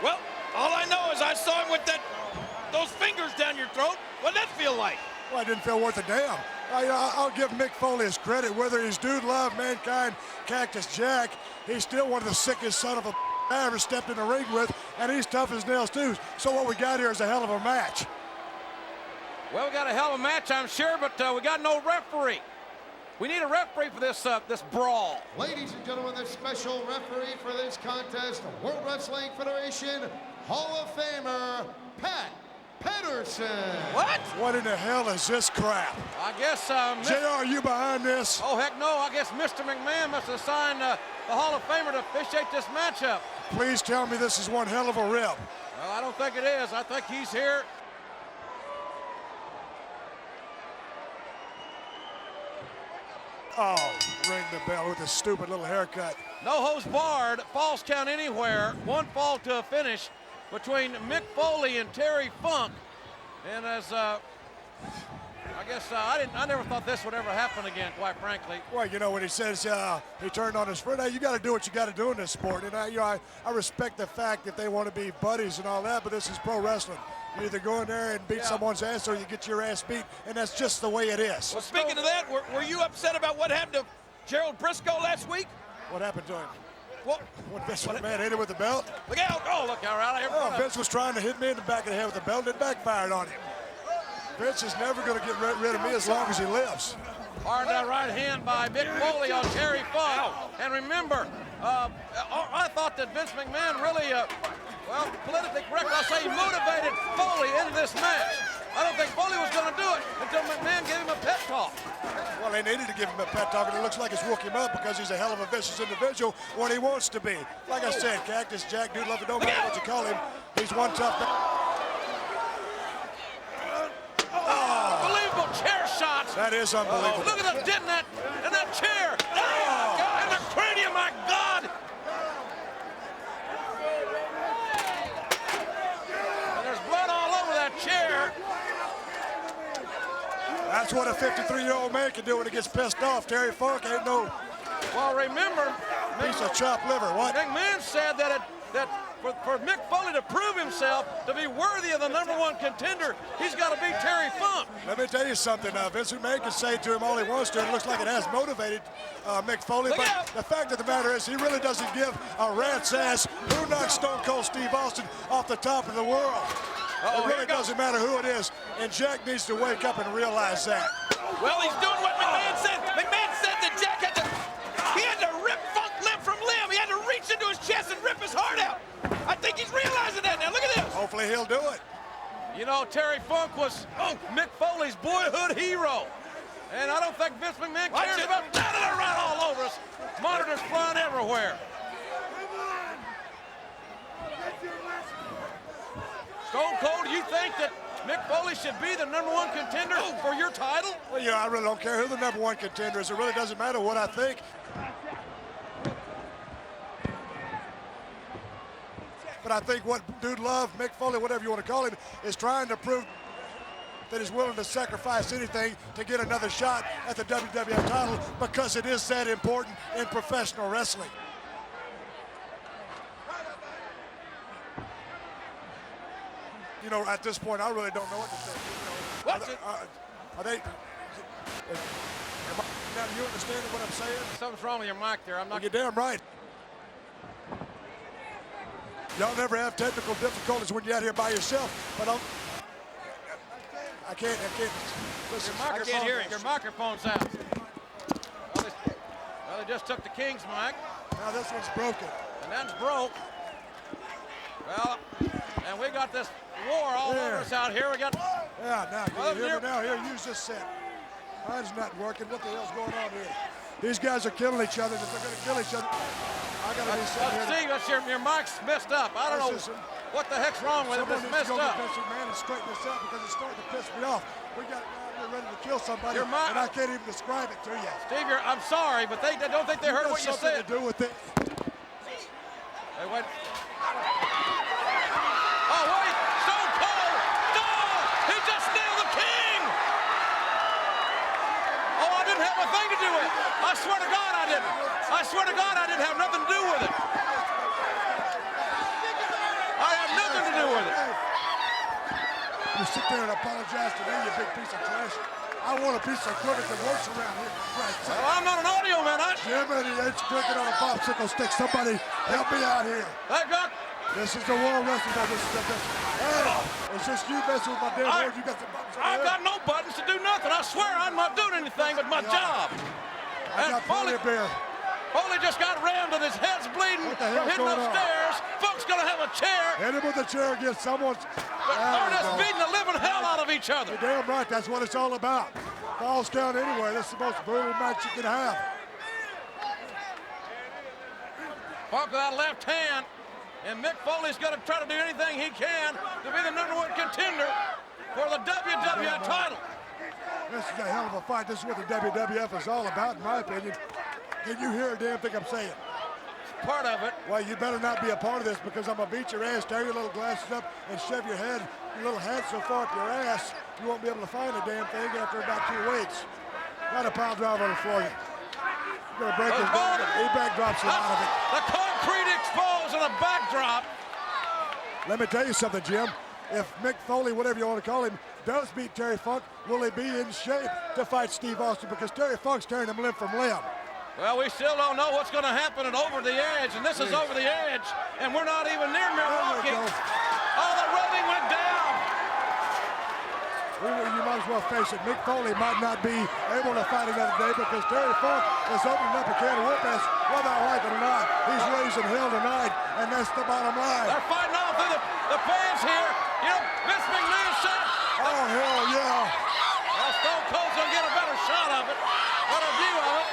Well, all I know is I saw him with those fingers down your throat. What did that feel like? Well, I didn't feel worth a damn. I'll give Mick Foley his credit. Whether he's Dude Love, Mankind, Cactus Jack, he's still one of the sickest son of a I ever stepped in the ring with, and he's tough as nails too. So what we got here is a hell of a match. Well, we got a hell of a match, I'm sure, but we got no referee. We need a referee for this this brawl. Ladies and gentlemen, the special referee for this contest, World Wrestling Federation Hall of Famer, Pat Patterson. What? What in the hell is this crap? I guess, JR, are you behind this? Oh, heck no. I guess Mr. McMahon must have signed the Hall of Famer to officiate this matchup. Please tell me this is one hell of a rip. Well, I don't think it is. I think he's here. Oh, ring the bell with a stupid little haircut. No holds barred, falls count anywhere. One fall to a finish between Mick Foley and Terry Funk. And as I guess I never thought this would ever happen again, quite frankly. Well, you know, when he says he turned on his friend, you got to do what you got to do in this sport. And I respect the fact that they want to be buddies and all that, but this is pro wrestling. You either go in there and beat someone's ass or you get your ass beat, and that's just the way it is. Well, speaking of that, were you upset about what happened to Gerald Briscoe last week? What happened to him? What? When Vince McMahon hit him with the belt? Look out! Oh, look out! Right here. Oh, Vince was trying to hit me in the back of the head with the belt, and it backfired on him. Vince is never going to get rid of me as long as he lives. Hard that right hand by Mick Foley on Terry Funk. And remember, I thought that Vince McMahon really, well, politically correct, I'll say he motivated Foley into this match. I don't think Foley was going to do it until McMahon gave him a pep talk. Well, they needed to give him a pep talk, and it looks like it's woke him up because he's a hell of a vicious individual when he wants to be. Like I said, Cactus Jack, Dude Love It, don't matter what you call him, he's one tough man. Unbelievable chair shots. That is unbelievable. Look at the dent in that chair. Oh, and the cranium, my God. And there's blood all over that chair. That's what a 53-year-old man can do when he gets pissed off. Terry Funk ain't no... Well, remember... piece of chopped liver, what? McMahon said that for Mick Foley to prove himself to be worthy of the #1 contender, he's got to beat Terry Funk. Let me tell you something. Vince McMahon can say to him all he wants to, and it looks like it has motivated Mick Foley. But the fact of the matter is he really doesn't give a rat's ass who knocked Stone Cold Steve Austin off the top of the world. It really doesn't matter who it is, and Jack needs to wake up and realize that. Well, he's doing what McMahon said. McMahon said that Jack had to rip Funk limb from limb. He had to reach into his chest and rip his heart out. I think he's realizing that now. Look at this. Hopefully he'll do it. You know, Terry Funk was Mick Foley's boyhood hero. And I don't think Vince McMahon cares about that. They're right all over us. Monitors flying everywhere. Stone Cold, do you think that Mick Foley should be the #1 contender for your title? Well, yeah, I really don't care who the #1 contender is. It really doesn't matter what I think. But I think what Dude Love, Mick Foley, whatever you want to call him, is trying to prove that he's willing to sacrifice anything to get another shot at the WWF title because it is that important in professional wrestling. You know, at this point, I really don't know what to think. Are they? Now, you understand what I'm saying? Something's wrong with your mic there. I'm not. Well, you're damn right. Y'all never have technical difficulties when you're out here by yourself, but I can't listen. I can't hear it. Your microphone's out. Well, they just took the King's mic. Now this one's broken. And that's broke. Well, and we got this war all over us out here. We got. Yeah, now can you hear me now? Here, use this set. Mine's not working. What the hell's going on here? These guys are killing each other. If they're going to kill each other, I got to be sitting here. See, your mic's messed up. I don't know what the heck's wrong with it, but it's messed up. Vince McMahon and straighten this out because it's starting to piss me off. We got we're ready to kill somebody, and I can't even describe it to you. Steve, I'm sorry, but they don't think they heard what you said. Something to do with it. They went. Oh wait, Stone Cold! No, he just nailed the King! Oh, I didn't have a thing to do with it. I swear to God, I didn't. I swear to God, I didn't have nothing to do with it. I have nothing to do with it. You sit there and apologize to me, you big piece of trash. I want a piece of equipment that works around here. Right. Well, I'm not an audio man. Jimmy, it's clicking on a popsicle stick. Somebody help me out here. This is the World Wrestling. Hey, it's just you messing with my damn head. You got the buttons on I've got no buttons to do nothing. I swear I'm not doing anything but my job. I got plenty of beer. Foley just got rammed and his head's bleeding from hitting upstairs. Funk's gonna have a chair. Hit him with the chair again. Someone's. They're just beating the living hell out of each other. You're damn right. That's what it's all about. Falls down anywhere. This is the most brutal match you can have. Funk with that left hand. And Mick Foley's going to try to do anything he can to be the #1 contender for the WWF title. This is a hell of a fight. This is what the WWF is all about, in my opinion. Can you hear a damn thing I'm saying? It's part of it. Well, you better not be a part of this because I'm going to beat your ass, tear your little glasses up, and shove your head, your little head so far up your ass, you won't be able to find a damn thing after about 2 weeks. Got a pile driver on the floor. You're going to break his back. He backdrops a lot of it. The concrete exposed and a backdrop. Let me tell you something, Jim. if Mick Foley, whatever you want to call him, does beat Terry Funk, will he be in shape to fight Steve Austin? Because Terry Funk's tearing him limb from limb. Well, we still don't know what's going to happen at Over the Edge, and this is Over the Edge, and we're not even near Milwaukee. Oh, the rolling went down. You might as well face it. Mick Foley might not be able to fight another day because Terry Funk is opening up a can of whoop-ass, whether I like it or not. He's raising hell tonight, and that's the bottom line. They're fighting all through the fans here. You know, Vince McMahon said. Oh, hell yeah. Well, Stone Cold's going to get a better shot of it, better view of it.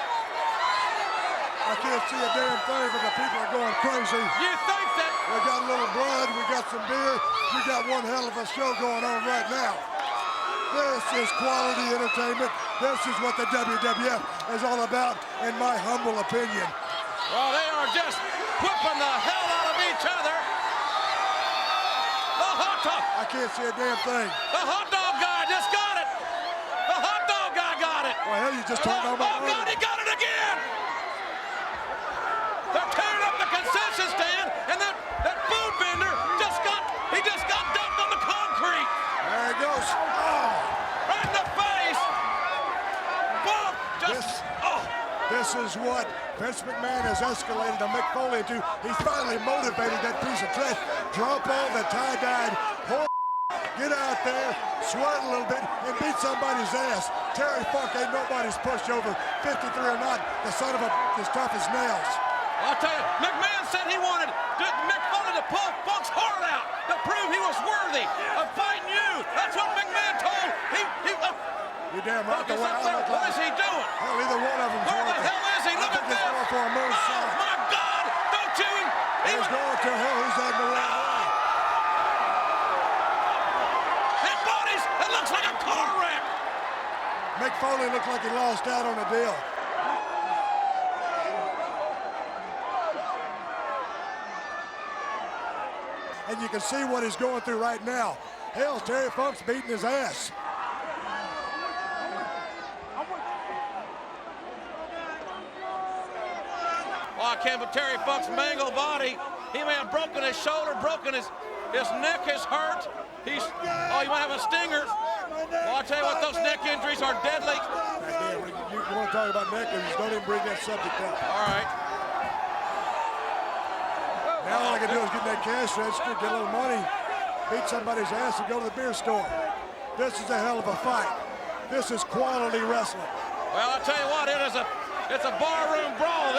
I can't see a damn thing, but the people are going crazy. You think that? We got a little blood, we got some beer, we got one hell of a show going on right now. This is quality entertainment. This is what the WWF is all about, in my humble opinion. Well, they are just whipping the hell out of each other. The hot dog. I can't see a damn thing. The hot dog guy just got it. The hot dog guy got it. Well, hell, you just talking about. Oh, God, he got it again. They're tearing up the concession stand, and that food vendor just got dumped on the concrete. There he goes. Oh. Right in the face. Boom. This is what Vince McMahon has escalated to Mick Foley to. He's finally motivated that piece of trash. Drop all the tie-dyed whore. Get out there, sweat a little bit, and beat somebody's ass. Terry Funk ain't nobody's pushover. 53 or not, the son of a is tough as nails. I'll tell you, McMahon said he wanted Mick Foley to pull Funk's heart out to prove he was worthy of fighting you. That's what McMahon told. You're damn right. What is he doing? Hell, either one of them. Where the hell is he? Look at this. For a moonshot. Oh, my God. Don't you? He's going to hell. He's heading the wrong way. That body's, it looks like a car wreck. Mick Foley looked like he lost out on a deal. And you can see what he's going through right now. Hell, Terry Funk's beating his ass. Oh, I can't, but Terry Funk's mangled body. He may have broken his shoulder, broken his neck is hurt. He might have a stinger. Well, I'll tell you what, those neck injuries are deadly. You want to talk about neck injuries, don't even bring that subject up. All right. Now all I can do is get in that cash register, get a little money, beat somebody's ass, and go to the beer store. This is a hell of a fight. This is quality wrestling. Well, I'll tell you what, it's a barroom brawl.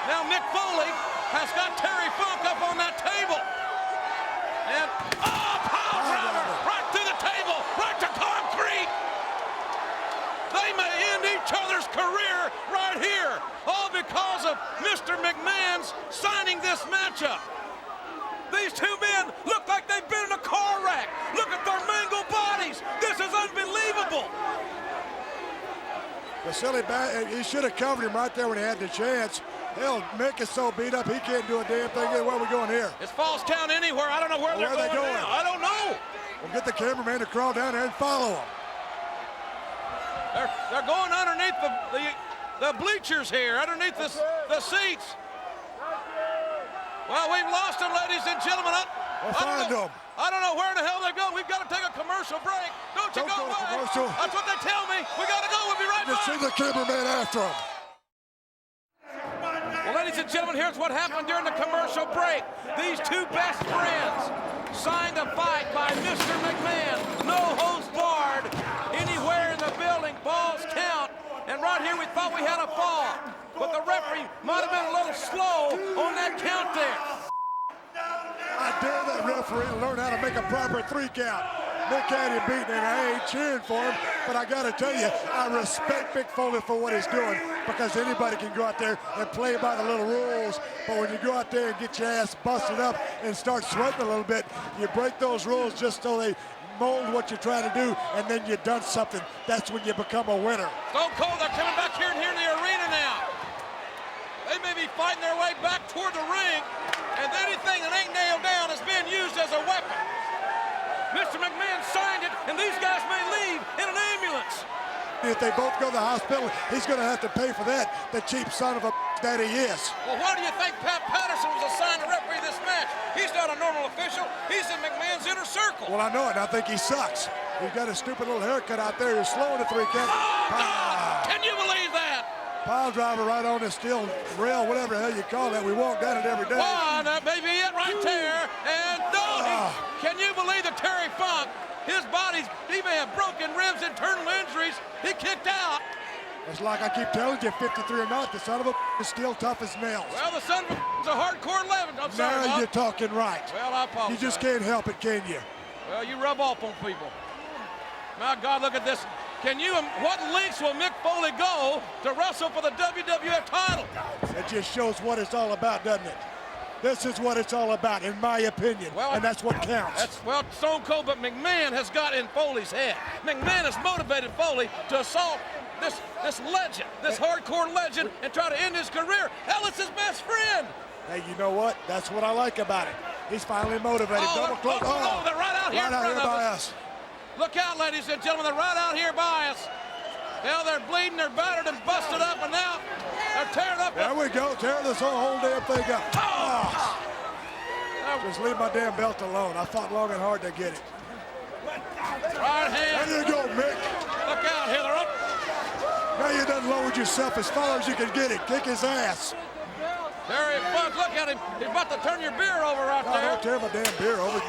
Now Mick Foley has got Terry Funk up on that table. And, power driver, right through the table, right to concrete. They may end each other's career right here, all because of Mr. McMahon's signing this matchup. These two men look like they've been in a car wreck. Look at their mangled bodies. This is unbelievable. The silly he should have covered him right there when he had the chance. Hell, Mick is so beat up, he can't do a damn thing. Where are we going here? It's Falls Town anywhere. I don't know where they're going now. I don't know. We'll get the cameraman to crawl down there and follow them. They're going underneath the bleachers here, underneath the seats. Well, we've lost them, ladies and gentlemen. I don't know where in the hell they're going. We've got to take a commercial break. Don't you go away. That's what they tell me. We got to go. We'll be right back. Just see the cameraman after him. Well, ladies and gentlemen, here's what happened during the commercial break. These two best friends signed a fight by Mr. McMahon. No holds barred. Anywhere in the building, balls count. And right here, we thought we had a fall. But the referee might have been a little slow on that count there. I dare that referee to learn how to make a proper 3 count. Mick had him beaten, and I ain't cheering for him, but I got to tell you, I respect Mick Foley for what he's doing, because anybody can go out there and play by the little rules, but when you go out there and get your ass busted up and start sweating a little bit, you break those rules just so they mold what you're trying to do, and then you've done something. That's when you become a winner. Stone Cold, they're coming back here in the arena now. They may be fighting their way back toward the ring, and anything that ain't nailed down is being used as a weapon. Mr. McMahon signed it, and these guys may leave in an ambulance. if they both go to the hospital, he's going to have to pay for that, the cheap son of a that he is. Well, why do you think Pat Patterson was assigned to referee this match? He's not a normal official. He's in McMahon's inner circle. Well, I know it. I think he sucks. He's got a stupid little haircut out there. He's slowing the 3 count. God, can you believe that? Pile driver right on the steel rail, whatever the hell you call that. We walk down it every day. One, that may be it right there. And no, can you believe that Terry Funk, his body's, he may have broken ribs, internal injuries. He kicked out. It's like I keep telling you, 53 or not, the son of a is still tough as nails. Well, the son of a hardcore 11. I'm sorry, now Bob. you're talking right. Well, I apologize. You just can't help it, can you? Well, you rub off on people. My God, look at this. Can you, what lengths will Mick Foley go to wrestle for the WWF title? It just shows what it's all about, doesn't it? This is what it's all about, in my opinion, and that's what counts. Well, Stone Cold, but McMahon has got in Foley's head. McMahon has motivated Foley to assault this legend, this hardcore legend, and try to end his career. Hell, it's his best friend. Hey, you know what? That's what I like about it. He's finally motivated. Double close. They're right out here in front of by us. Look out, ladies and gentlemen, they're right out here by us. Hell, they're bleeding, they're battered and busted up, and now they're tearing up. There we go, tear this whole damn thing up. Just leave my damn belt alone. I fought long and hard to get it. Right hand. There you go, Mick. Look out, here, they're up. Now you done lowered yourself as far as you can get it. Kick his ass. Terry Funk, look at him. He's about to turn your beer over right there. Don't tear my damn beer over.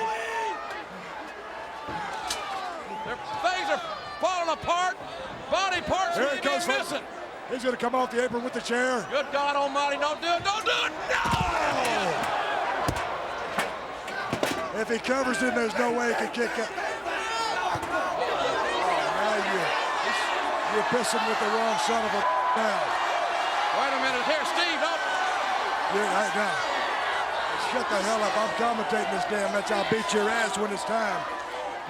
Their things are falling apart. Body parts are missing. He's going to come off the apron with the chair. Good God Almighty, don't do it, don't do it, no! If he covers him, there's no way he can kick it. You're pissing with the wrong son of a now. Wait a minute, here, Steve, don't. Yeah, right now. Shut the hell up, I'm commentating this damn match. I'll beat your ass when it's time.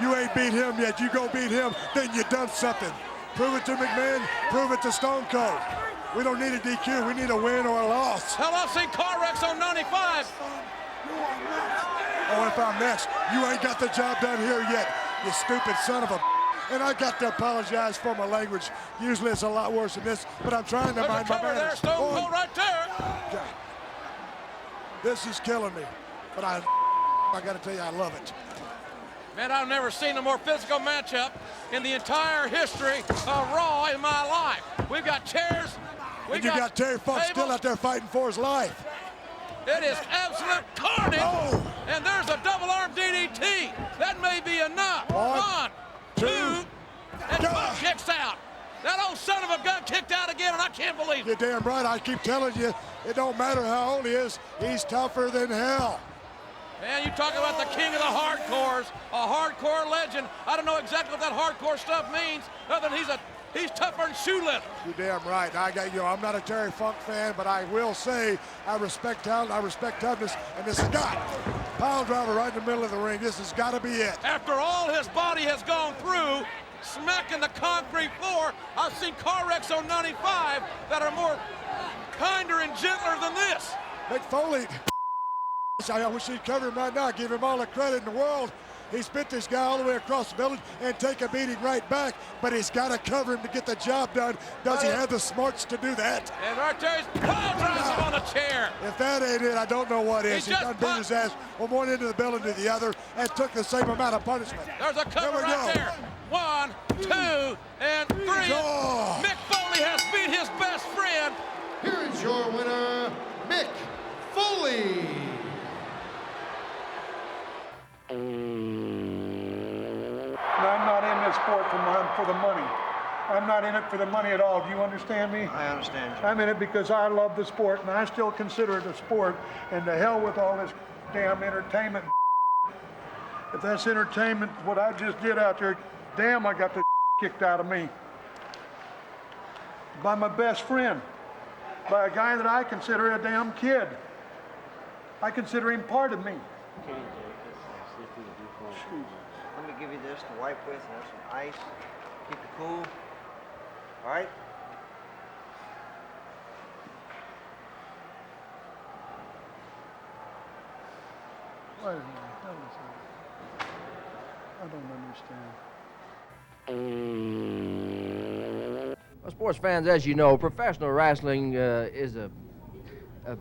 You ain't beat him yet, you go beat him, then you done something. Prove it to McMahon, prove it to Stone Cold. We don't need a DQ, we need a win or a loss. Hell, I've seen car wrecks on 95. Oh, if I'm next, you ain't got the job done here yet, you stupid son of a. And I got to apologize for my language. Usually it's a lot worse than this, but I'm trying to mind my manners. There, Stone Cold right there. God. This is killing me, but I got to tell you, I love it. Man, I've never seen a more physical matchup in the entire history of Raw in my life. We've got chairs. And you got Terry Funk still out there fighting for his life. It is absolute carnage. Oh. And there's a double arm DDT. That may be enough. One, two, and Funk kicks out. That old son of a gun kicked out again, and I can't believe it. You're damn right. I keep telling you, it don't matter how old he is. He's tougher than hell. Man, you talk about the king of the hardcores, a hardcore legend. I don't know exactly what that hardcore stuff means, other than he's tougher than shoe leather. You're damn right. I'm not a Terry Funk fan, but I will say I respect talent, I respect toughness, and this guy, pile driver right in the middle of the ring. This has got to be it. After all his body has gone through, smacking the concrete floor, I've seen car wrecks on 95 that are more kinder and gentler than this. Mick Foley, I wish he'd cover him right now, give him all the credit in the world. He spit this guy all the way across the village and take a beating right back, but he's got to cover him to get the job done. Does he have the smarts to do that? And right there, he's drives him on the chair. If that ain't it, I don't know what is. He done beat his ass from one end of the building to the other and took the same amount of punishment. There's a cover right there. 1, 2, and 3. Oh. Mick Foley has beat his best friend. Here is your winner, Mick Foley. I'm not in this sport for the money. I'm not in it for the money at all. Do you understand me? I understand you. I'm in it because I love the sport, and I still consider it a sport. And to hell with all this damn entertainment. If that's entertainment, what I just did out there, damn, I got the kicked out of me. By my best friend. By a guy that I consider a damn kid. I consider him part of me. Okay, Jake, let's see if we can do for you. Let me give you this to wipe with, and have some ice. Keep it cool. All right? Wait a minute. I don't understand. sports fans, as you know, professional wrestling is a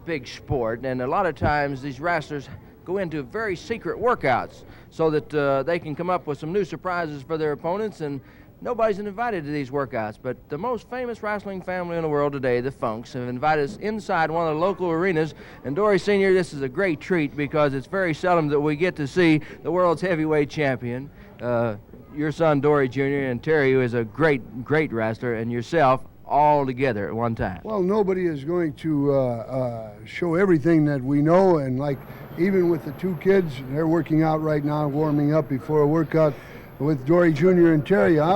big sport, and a lot of times these wrestlers go into very secret workouts so that they can come up with some new surprises for their opponents, and nobody's invited to these workouts. But the most famous wrestling family in the world today, the Funks, have invited us inside one of the local arenas. And Dory Sr., this is a great treat because it's very seldom that we get to see the world's heavyweight champion, your son Dory Jr., and Terry, who is a great wrestler, and yourself, all together at one time. Well, nobody is going to show everything that we know, and like even with the two kids, they're working out right now, warming up before a workout. With Dory Jr. and Terry, I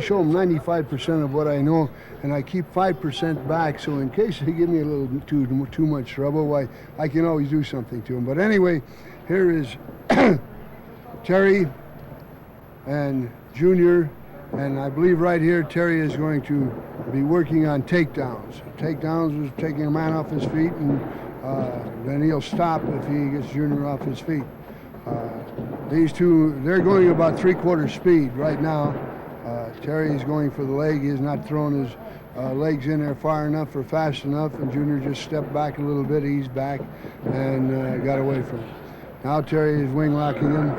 show them 95% of what I know, and I keep 5% back, so in case they give me a little too much trouble, why, I can always do something to them. But anyway, here is Terry and Junior, and I believe right here Terry is going to be working on takedowns. Takedowns is taking a man off his feet, and then he'll stop if he gets Junior off his feet. These two, they're going about 3/4 speed right now. Terry's going for the leg. He has not thrown his legs in there far enough or fast enough, and Junior just stepped back a little bit, eased back, and got away from him. Now Terry is wing locking him,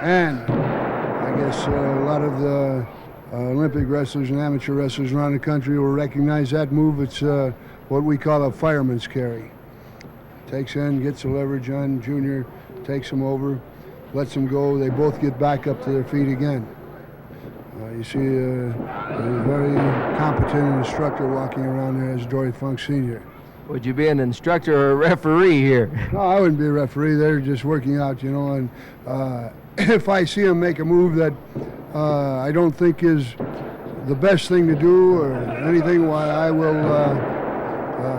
and I guess a lot of the Olympic wrestlers and amateur wrestlers around the country will recognize that move. It's what we call a fireman's carry. Takes in, gets the leverage on Junior, takes him over, lets him go. They both get back up to their feet again. You see a very competent instructor walking around there as Dory Funk Sr. Would you be an instructor or a referee here? No, I wouldn't be a referee. They're just working out, you know, and if I see them make a move that I don't think is the best thing to do or anything, why I will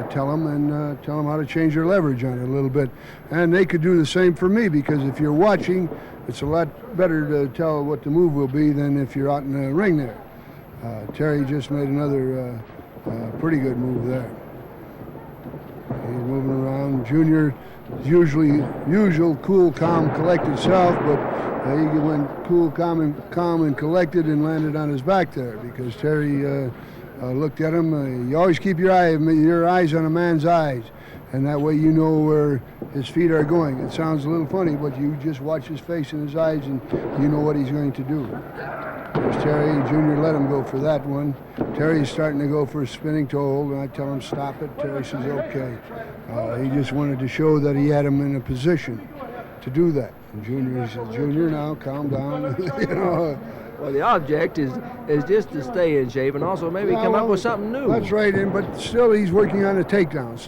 tell them and tell them how to change their leverage on it a little bit. And they could do the same for me, because if you're watching, it's a lot better to tell what the move will be than if you're out in the ring there. Terry just made another pretty good move there. He's moving around. Junior, usual cool, calm, collected self, but he went cool, calm, and collected and landed on his back there because Terry looked at him. You always keep your eyes on a man's eyes, and that way you know where his feet are going. It sounds a little funny, but you just watch his face and his eyes, and you know what he's going to do. There's Terry. Junior let him go for that one. Terry's starting to go for a spinning toe hold, and I tell him stop it. Terry says okay. He just wanted to show that he had him in a position to do that. And Junior says, Junior, now calm down. You know. Well, the object is just to stay in shape and also maybe come up with something new. That's right, but still he's working on the takedowns.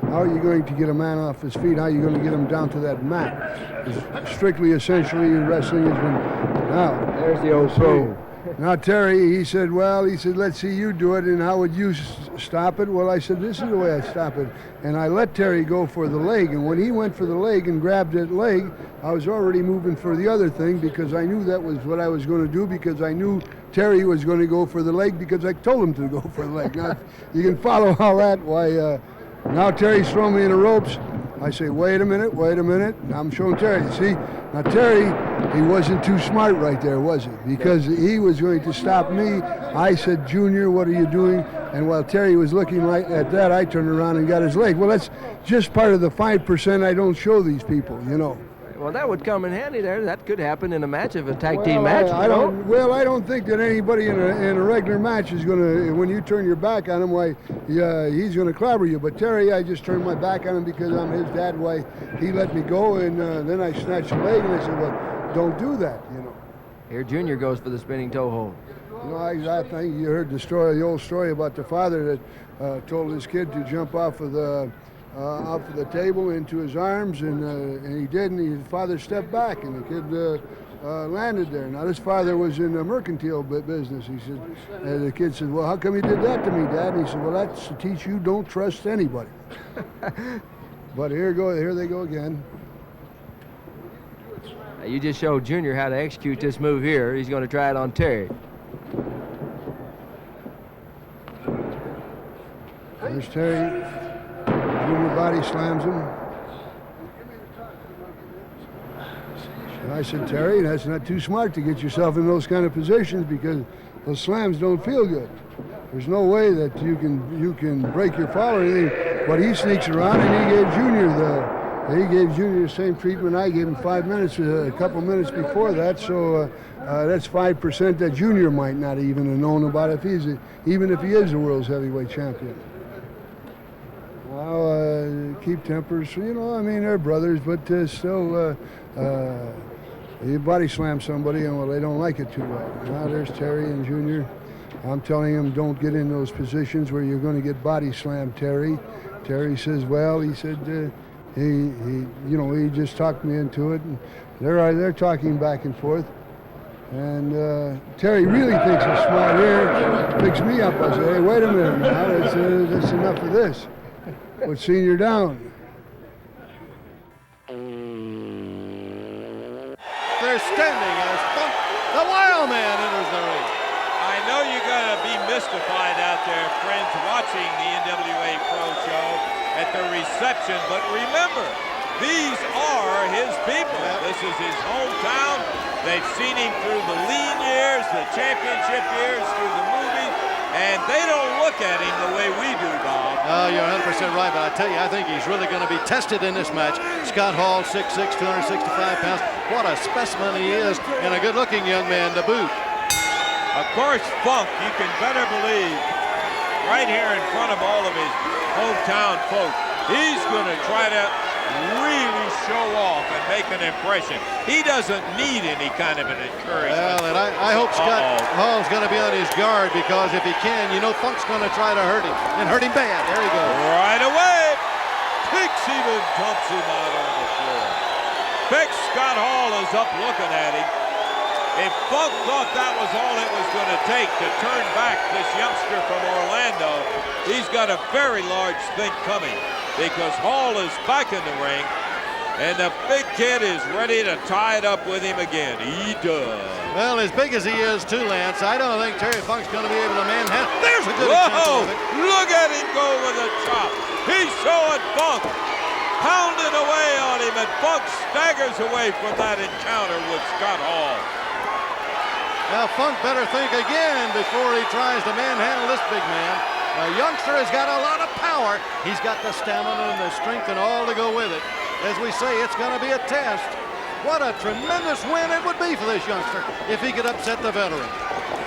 How are you going to get a man off his feet? How are you going to get him down to that mat? Strictly, essentially, wrestling has been... Now, there's the old pro. Now, Terry, he said, let's see you do it, and how would you stop it? Well, I said, this is the way I stop it. And I let Terry go for the leg, and when he went for the leg and grabbed that leg, I was already moving for the other thing because I knew that was what I was going to do, because I knew Terry was going to go for the leg because I told him to go for the leg. Now, you can follow how that, now Terry's throwing me in the ropes. I say, wait a minute. Now I'm showing Terry. See, now Terry, he wasn't too smart right there, was he? Because he was going to stop me. I said, Junior, what are you doing? And while Terry was looking right at that, I turned around and got his leg. Well, that's just part of the 5% I don't show these people, you know. Well, that would come in handy there. That could happen in a match of a tag team match. I don't think that anybody in a regular match is going to, when you turn your back on him, he's going to clobber you. But Terry, I just turned my back on him because I'm his dad. He let me go, and then I snatched the leg, and I said, well, don't do that, you know. Here Junior goes for the spinning toe hold. You know, I think you heard the old story about the father that told his kid to jump off of the table into his arms, and he did, and his father stepped back, and the kid landed there. Now, this father was in the mercantile business. He said, the kid said, well, how come you did that to me, Dad? And he said, well, that's to teach you don't trust anybody. But here they go again. You just showed Junior how to execute this move here. He's going to try it on Terry. There's Terry. Junior body slams him. And I said, Terry, that's not too smart to get yourself in those kind of positions because those slams don't feel good. There's no way that you can break your fall or anything. But he sneaks around, and he gave Junior the same treatment I gave him 5 minutes, a couple minutes before that. So that's 5% that Junior might not even have known about even if he is the world's heavyweight champion. Well, keep tempers, you know. I mean, they're brothers, but still, you body slam somebody, and well, they don't like it too well. Now there's Terry and Junior. I'm telling him, don't get in those positions where you're going to get body slammed, Terry. Terry says, well, he said, he just talked me into it, and they're talking back and forth. And Terry really thinks he's smart here, picks me up. I say, hey, wait a minute now, that's enough of this. Put Senior down. They're standing as Funk, the Wild Man, enters the ring. I know you're going to be mystified out there, friends, watching the NWA Pro Show at the reception, but remember, these are his people. This is his hometown. They've seen him through the lean years, the championship years, through the movies, and they don't look at him the way we do, Bob. Oh, you're 100% right, but I tell you, I think he's really going to be tested in this match. Scott Hall, 6'6", 265 pounds. What a specimen he is, and a good-looking young man to boot. Of course, Funk, you can better believe, right here in front of all of his hometown folks, he's going to try to really show off and make an impression. He doesn't need any kind of an encouragement. Well, and I hope Scott Hall's going to be on his guard, because if he can, you know Funk's going to try to hurt him, and hurt him bad. There he goes. Right away, kicks him and dumps him out on the floor. Big Scott Hall is up looking at him. If Funk thought that was all it was going to take to turn back this youngster from Orlando, he's got a very large thing coming, because Hall is back in the ring, and the big kid is ready to tie it up with him again. He does. Well, as big as he is, too, Lance, I don't think Terry Funk's going to be able to manhandle. There's a good Whoa! example of it. Look at him go with a chop. He's showing Funk, pounding away on him, and Funk staggers away from that encounter with Scott Hall. Now, Funk better think again before he tries to manhandle this big man. The youngster has got a lot of power. He's got the stamina and the strength and all to go with it. As we say, it's going to be a test. What a tremendous win it would be for this youngster if he could upset the veteran.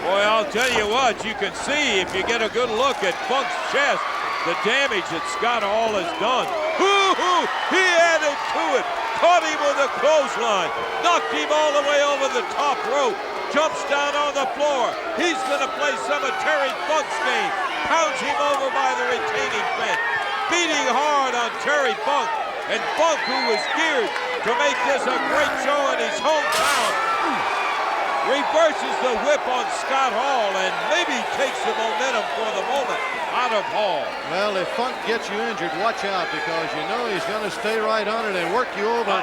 Boy, I'll tell you what, you can see if you get a good look at Funk's chest, the damage that Scott Hall has done. He added to it, caught him with a clothesline, knocked him all the way over the top rope, jumps down on the floor. He's going to play some of Terry Funk's game, pounds him over by the retaining fence, beating hard on Terry Funk, and Funk, who was geared to make this a great show in his hometown, reverses the whip on Scott Hall and maybe takes the momentum for the moment out of Hall. Well, if Funk gets you injured, watch out, because you know he's going to stay right on it and work you over.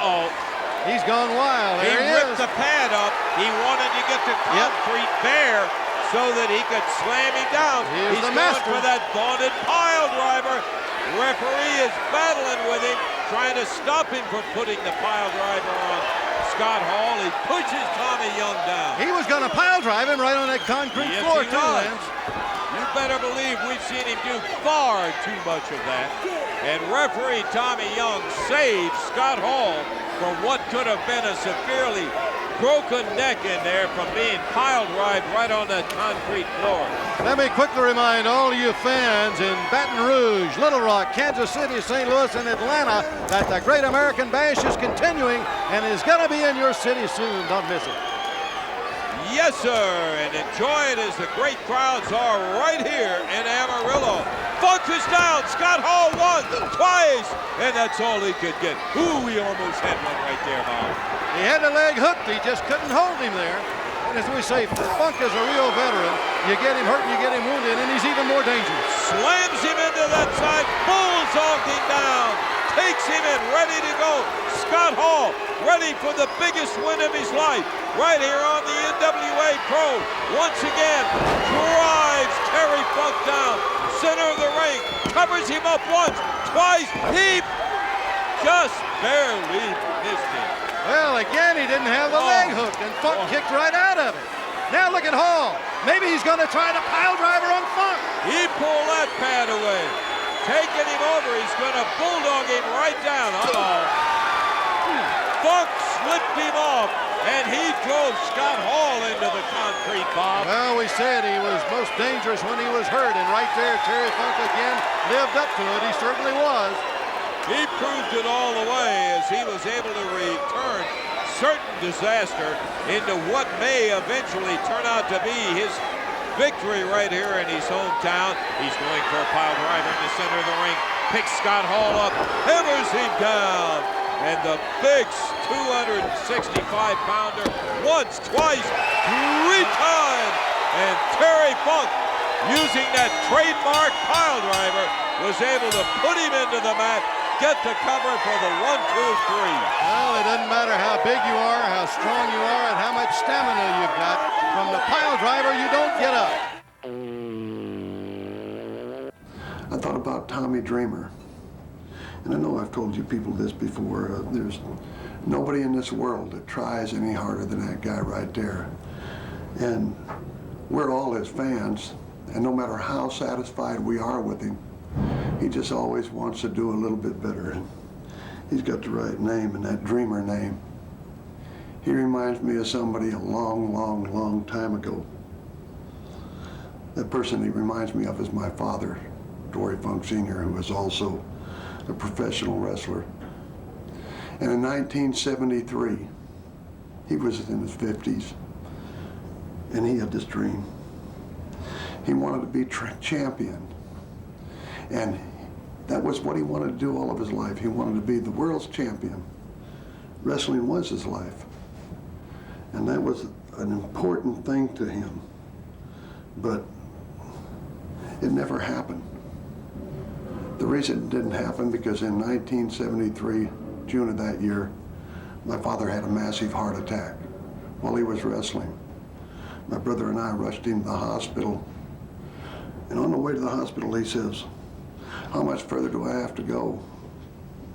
He's gone wild. There he ripped the pad up. He wanted to get the concrete bare so that he could slam him down. He's the going master for that vaunted pile driver. Referee is battling with him, trying to stop him from putting the pile driver on Scott Hall. He pushes Tommy Young down. He was going to pile drive him right on that concrete floor, too, Lance. You better believe we've seen him do far too much of that. And referee Tommy Young saved Scott Hall from what could have been a severely broken neck in there from being pile drive right on that concrete floor. Let me quickly remind all of you fans in Baton Rouge, Little Rock, Kansas City, St. Louis, and Atlanta that the Great American Bash is continuing and is going to be in your city soon. Don't miss it. Yes, sir, and enjoy it as the great crowds are right here in Amarillo. Funk is down. Scott Hall won twice, and that's all he could get. Ooh, he almost had one right there, Bob. He had the leg hooked. He just couldn't hold him there. And as we say, Funk is a real veteran. You get him hurt and you get him wounded, and he's even more dangerous. Slams him into that side, bullsdogged him down, takes him in, ready to go. Scott Hall, ready for the biggest win of his life, right here on the NWA Pro. Once again, drives Terry Funk down, center of the ring, covers him up once, twice, he just barely missed him. Well, again, he didn't have the leg hooked, and Funk kicked right out of it. Now look at Hall. Maybe he's going to try the pile driver on Funk. He pulled that pad away. Taking him over, he's going to bulldog him right down. Funk slipped him off, and he drove Scott Hall into the concrete, Bob. Well, we said he was most dangerous when he was hurt, and right there, Terry Funk again lived up to it. He certainly was. He proved it all the way as he was able to return certain disaster into what may eventually turn out to be his victory right here in his hometown. He's going for a pile driver in the center of the ring. Picks Scott Hall up, hammers him down. And the big 265-pounder once, twice, 3 times. And Terry Funk, using that trademark pile driver, was able to put him into the mat, get the cover for the 1, 2, 3. Well, it doesn't matter how big you are, how strong you are, and how much stamina you've got. From the pile driver, you don't get up. I thought about Tommy Dreamer. And I know I've told you people this before. There's nobody in this world that tries any harder than that guy right there. And we're all his fans. And no matter how satisfied we are with him, he just always wants to do a little bit better. And he's got the right name, and that Dreamer name. He reminds me of somebody a long, long, long time ago. The person he reminds me of is my father, Dory Funk Sr., who was also a professional wrestler. And in 1973, he was in his 50s, and he had this dream. He wanted to be champion. And that was what he wanted to do all of his life. He wanted to be the world's champion. Wrestling was his life. And that was an important thing to him. But it never happened. The reason it didn't happen because in 1973, June of that year, my father had a massive heart attack while he was wrestling. My brother and I rushed him to the hospital. And on the way to the hospital, he says, "How much further do I have to go?"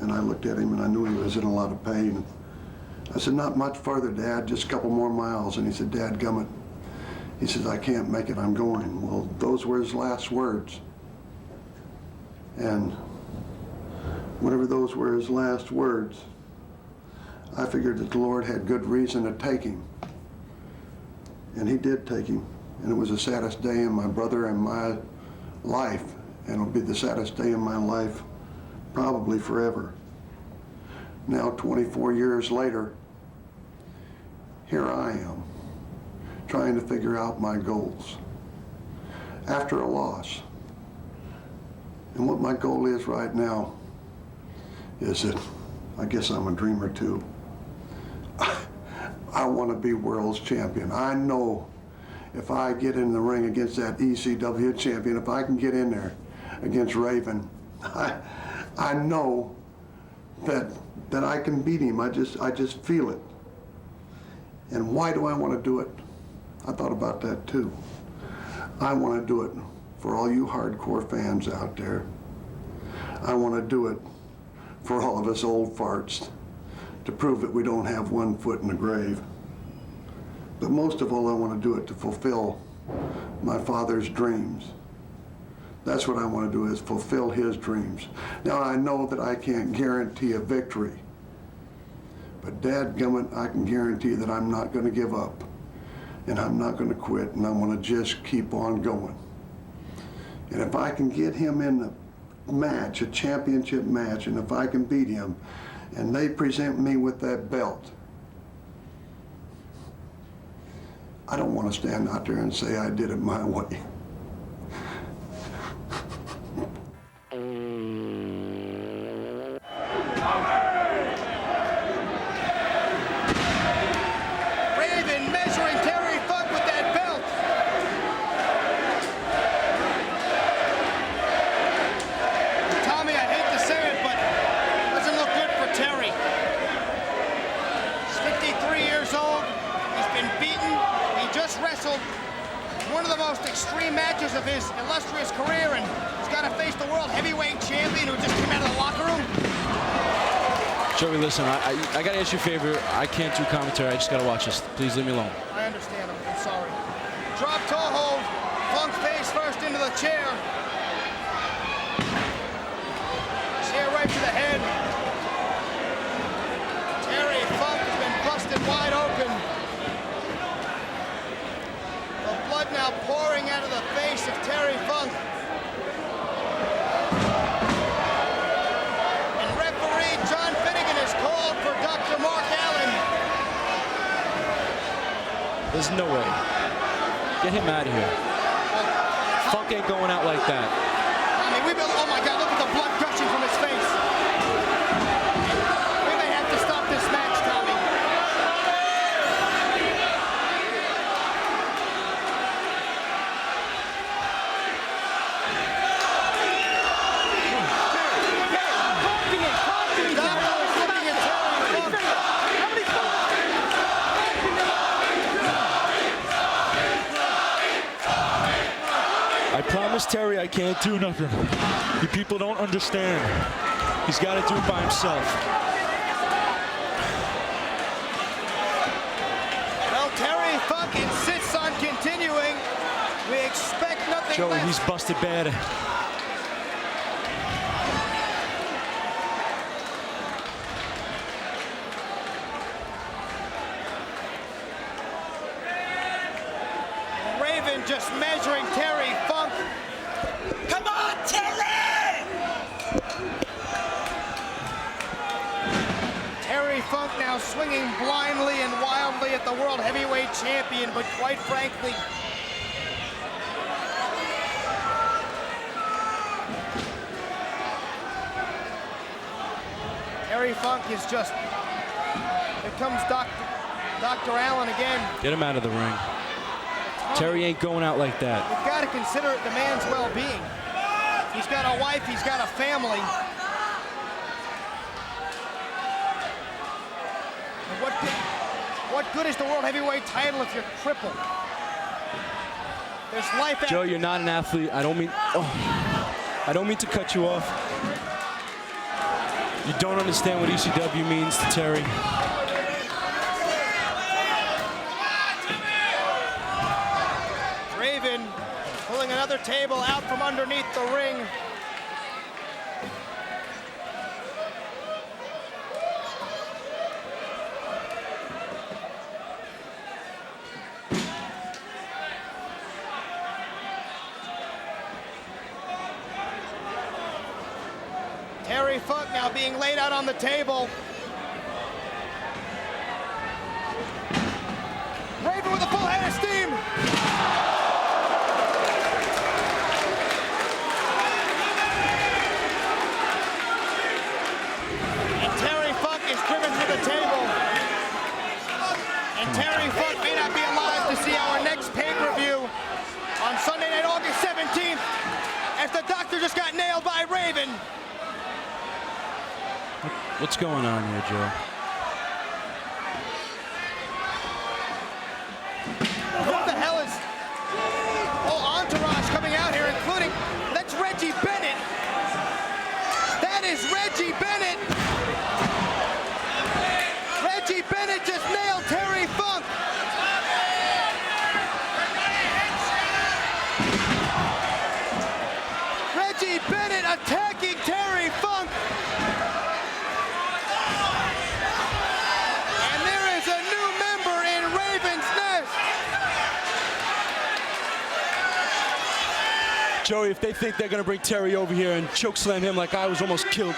And I looked at him and I knew he was in a lot of pain. I said, "Not much further, Dad, just a couple more miles." And he said, "Dad, gummit." He says, "I can't make it, I'm going." Well, those were his last words. And whatever those were his last words, I figured that the Lord had good reason to take him. And he did take him. And it was the saddest day in my brother and my life. And it'll be the saddest day in my life probably forever. Now, 24 years later, here I am, trying to figure out my goals after a loss. And what my goal is right now is that I guess I'm a dreamer too. I want to be world's champion. I know if I get in the ring against that ECW champion, if I can get in there against Raven, I know that I can beat him. I just feel it. And why do I want to do it? I thought about that too. I want to do it for all you hardcore fans out there. I want to do it for all of us old farts to prove that we don't have one foot in the grave. But most of all, I want to do it to fulfill my father's dreams. That's what I want to do, is fulfill his dreams. Now, I know that I can't guarantee a victory, but dadgummit, I can guarantee that I'm not going to give up, and I'm not going to quit, and I'm going to just keep on going. And if I can get him in the match, a championship match, and if I can beat him, and they present me with that belt, I don't want to stand out there and say I did it my way. Raven measuring Terry Funk with that belt. Tommy, I hate to say it, but it doesn't look good for Terry. He's 53 years old. He's been beaten. He just wrestled one of the most extreme matches of his illustrious career, and he's got to face the world heavyweight champion who just came out of the locker room. Joey, listen, I got to ask you a favor. I can't do commentary. I just got to watch this. Please leave me alone. I understand. I'm sorry. Drop toe hold. Funk face first into the chair. Chair right to the head. Terry Funk has been busted wide open. The blood now pouring out of the face of Terry Funk. And referee John Finnegan is called for Dr. Mark Allen. There's no way. Get him out of here. Funk ain't going out like that. I mean, oh my God, look at the blood gushing from his face. We may have to stop this match, Tommy. I promised Terry I can't do nothing. You people don't understand. He's got to do it by himself. Well, Terry Funk insists on continuing. We expect nothing Joey, less. he's busted bad. Raven just measuring Terry Funk. Come on, Terry! Terry Funk now swinging blindly and wildly at the World Heavyweight Champion, but quite frankly, Terry Funk is just, here comes Dr. Allen again. Get him out of the ring. Terry ain't going out like that. You've got to consider the man's well-being. He's got a wife, he's got a family. And what good is the World Heavyweight title if you're crippled? There's life after. Joe, you're not an athlete. I don't mean to cut you off. You don't understand what ECW means to Terry. Raven pulling another table out from underneath the ring. Terry Funk now being laid out on the table. Raven with a full head of steam. And Terry Funk is driven to the table. And Terry Funk may not be alive to see our next pay-per-view on Sunday night, August 17th, as the doctor just got nailed by Raven. What's going on here, Joe? What the hell is... Oh, entourage coming out here, including... That's Reggie Bennett. That is Reggie Bennett. Reggie Bennett just nailed Terry Funk. Reggie Bennett attacking Terry Funk. And there is a new member in Raven's Nest. Joey, if they think they're going to bring Terry over here and choke slam him like I was almost killed.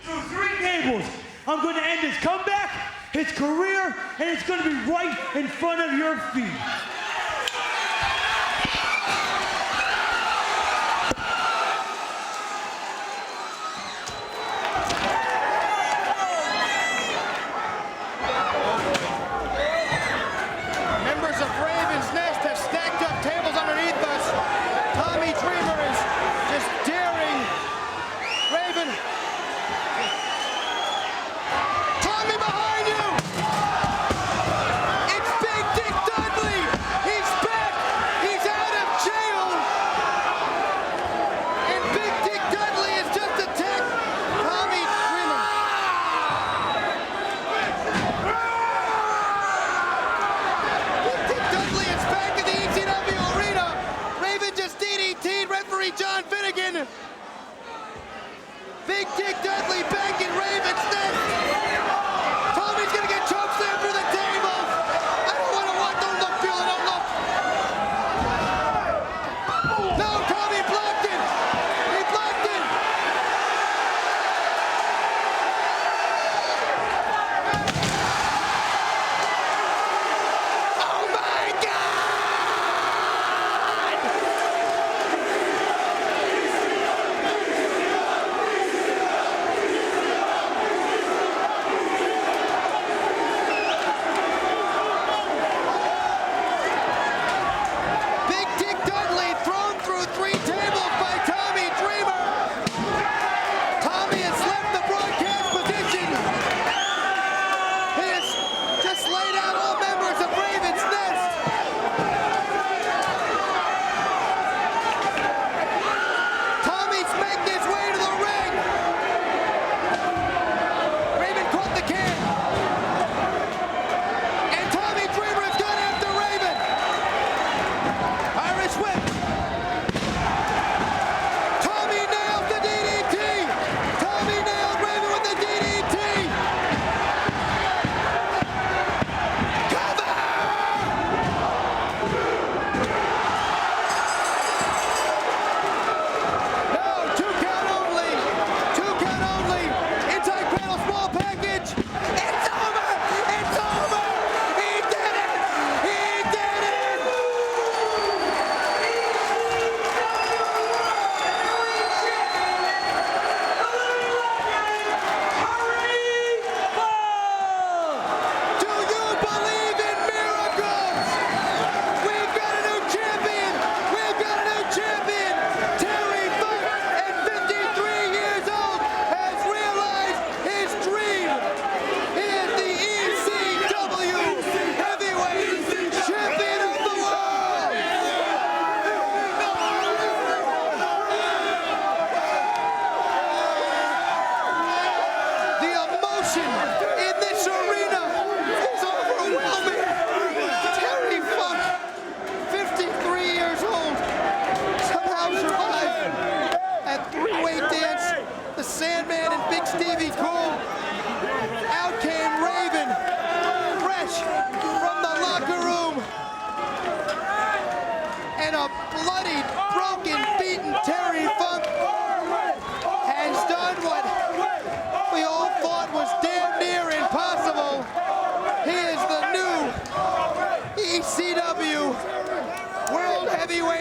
Through 3 tables, I'm going to end his comeback, his career, and it's going to be right in front of your feet. Members of Raven's Nest have stacked up tables underneath us. Tommy Dreamer is just daring Raven. Tommy behind you! It's Big Dick Dudley!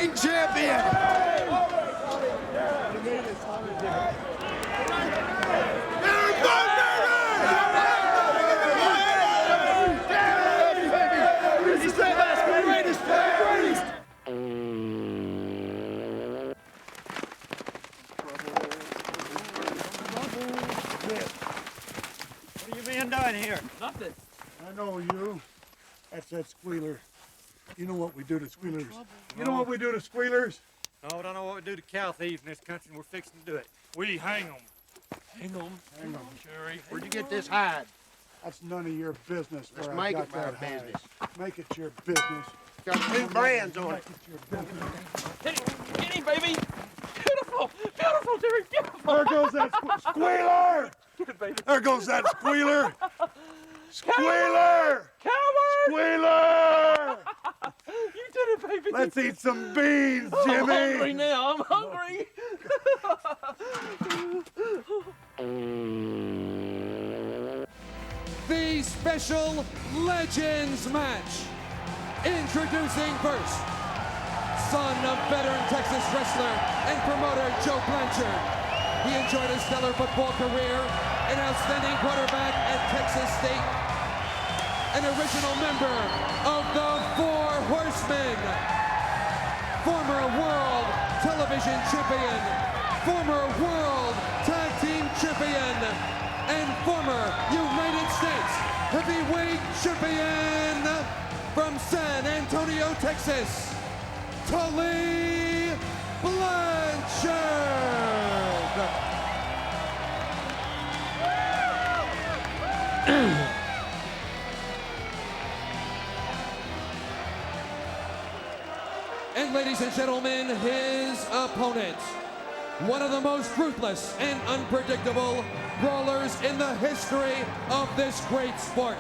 reigning champion. What are you being doing here? Nothing. I know you. That's that squealer. You know what we do to squealers. You know what we do to squealers? No, I don't know what we do to cow thieves in this country, and we're fixing to do it. We hang them. Hang them? Hang them. Sherry. Where'd you get this hide? That's none of your business. Let's where make I it got my that hide. business. Make it your business. Got two brands on it. Get him, baby. Beautiful. Beautiful, Terry. Beautiful. There goes that squealer. Get it, baby. There goes that squealer. Squealer. Coward. Squealer. You did it, baby. Let's eat some beans, Jimmy. I'm hungry now. I'm hungry. The Special Legends match. Introducing first, son of veteran Texas wrestler and promoter Joe Blanchard. He enjoyed a stellar football career, an outstanding quarterback at Texas State, an original member of the Four Horsemen, former world television champion, former world tag team champion, and former United States heavyweight champion from San Antonio, Texas, Tully Blanchard. And ladies and gentlemen, his opponent, one of the most ruthless and unpredictable brawlers in the history of this great sport.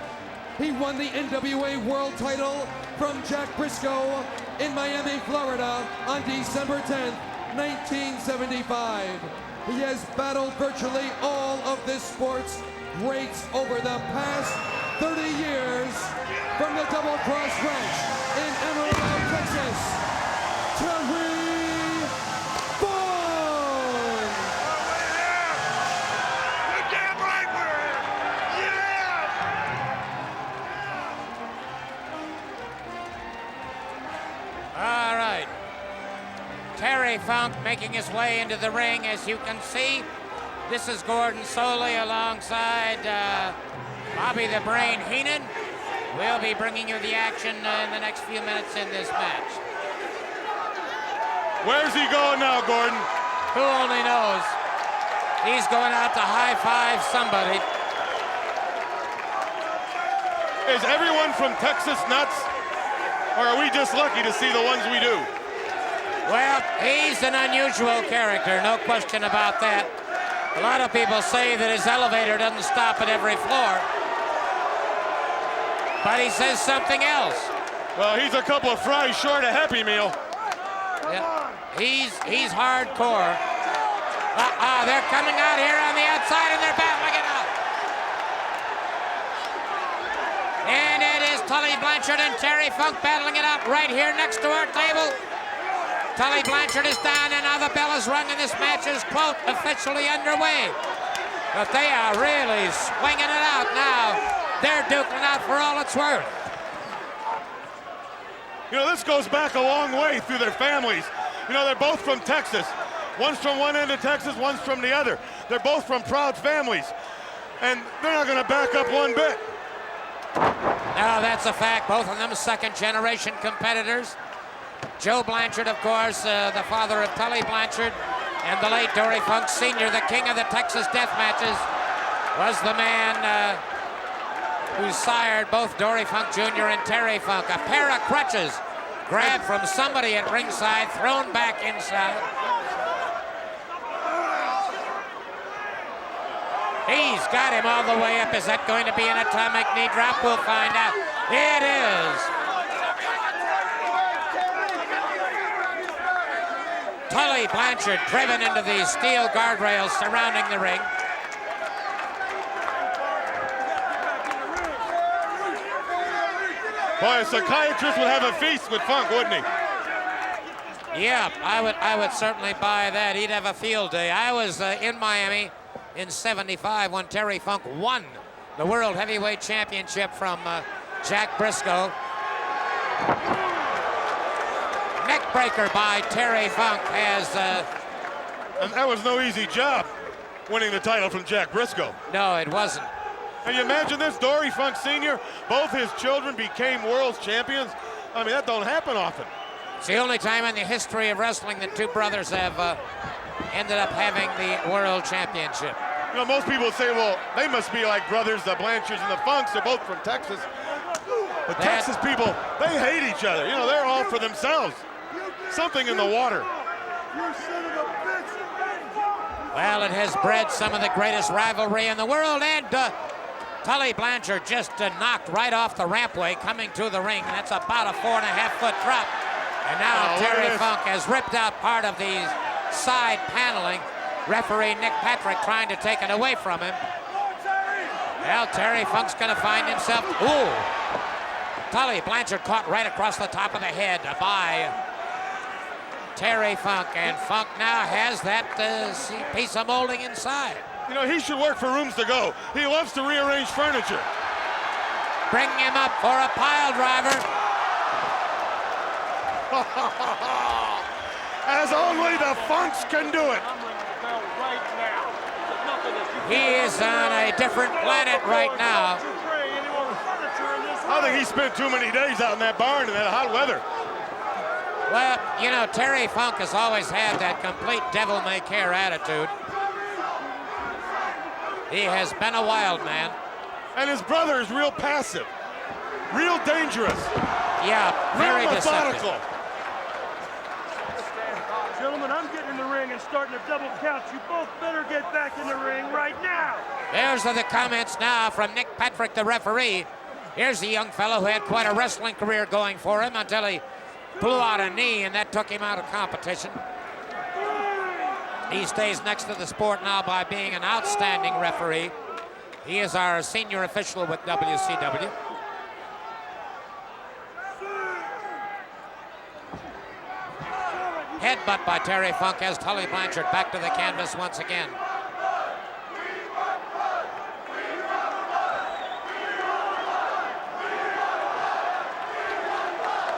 He won the NWA World title from Jack Briscoe in Miami, Florida on December 10th, 1975. He has battled virtually all of this sport's greats over the past 30 years from the Double Cross Ranch in Amarillo, Texas. Terry Funk! You're damn right we're here. All right. Terry Funk making his way into the ring, as you can see. This is Gordon Solie alongside Bobby the Brain Heenan. We'll be bringing you the action in the next few minutes in this match. Where's he going now, Gordon? Who only knows? He's going out to high-five somebody. Is everyone from Texas nuts? Or are we just lucky to see the ones we do? Well, he's an unusual character, no question about that. A lot of people say that his elevator doesn't stop at every floor. But he says something else. Well, he's a couple of fries short of Happy Meal. Yeah. He's hardcore. They're coming out here on the outside and they're battling it out. And it is Tully Blanchard and Terry Funk battling it out right here next to our table. Tully Blanchard is down and now the bell is rung and this match is, quote, officially underway. But they are really swinging it out now. They're duking out for all it's worth. You know, this goes back a long way through their families. You know, they're both from Texas. One's from one end of Texas, one's from the other. They're both from proud families. And they're not going to back up one bit. No, that's a fact. Both of them second-generation competitors. Joe Blanchard, of course, the father of Tully Blanchard, and the late Dory Funk Sr., the king of the Texas death matches, was the man who sired both Dory Funk Jr. and Terry Funk. A pair of crutches grabbed from somebody at ringside, thrown back inside. He's got him all the way up. Is that going to be an atomic knee drop? We'll find out. It is. Tully Blanchard driven into the steel guardrails surrounding the ring. Boy, a psychiatrist would have a feast with Funk, wouldn't he? Yeah, I would certainly buy that. He'd have a field day. I was in Miami in '75 when Terry Funk won the World Heavyweight Championship from Jack Briscoe. Neck breaker by Terry Funk has... and that was no easy job, winning the title from Jack Briscoe. No, it wasn't. And you imagine this, Dory Funk Sr., both his children became world champions. I mean, that don't happen often. It's the only time in the history of wrestling that two brothers have ended up having the world championship. You know, most people say, well, they must be like brothers, the Blanchards and the Funks. They're both from Texas. The Texas people, they hate each other. You know, they're all for themselves. Something in the water. Well, it has bred some of the greatest rivalry in the world, and Tully Blanchard just knocked right off the rampway coming to the ring. That's about a 4.5-foot drop. And now Terry Funk has ripped out part of the side paneling. Referee Nick Patrick trying to take it away from him. Well, Terry Funk's going to find himself... Ooh! Tully Blanchard caught right across the top of the head by Terry Funk. And Funk now has that piece of molding inside. You know, he should work for Rooms to Go. He loves to rearrange furniture. Bring him up for a pile driver. As only the Funks can do it. He is on a different planet right now. I think he spent too many days out in that barn in that hot weather. Well, you know, Terry Funk has always had that complete devil-may-care attitude. He has been a wild man. And his brother is real passive, real dangerous. Yeah, very real methodical. deceptive. Gentlemen, I'm getting in the ring and starting a double count. You both better get back in the ring right now. There's the comments now from Nick Patrick, the referee. Here's a young fellow who had quite a wrestling career going for him until he blew out a knee, and that took him out of competition. He stays next to the sport now by being an outstanding referee. He is our senior official with WCW. Headbutt by Terry Funk has Tully Blanchard back to the canvas once again.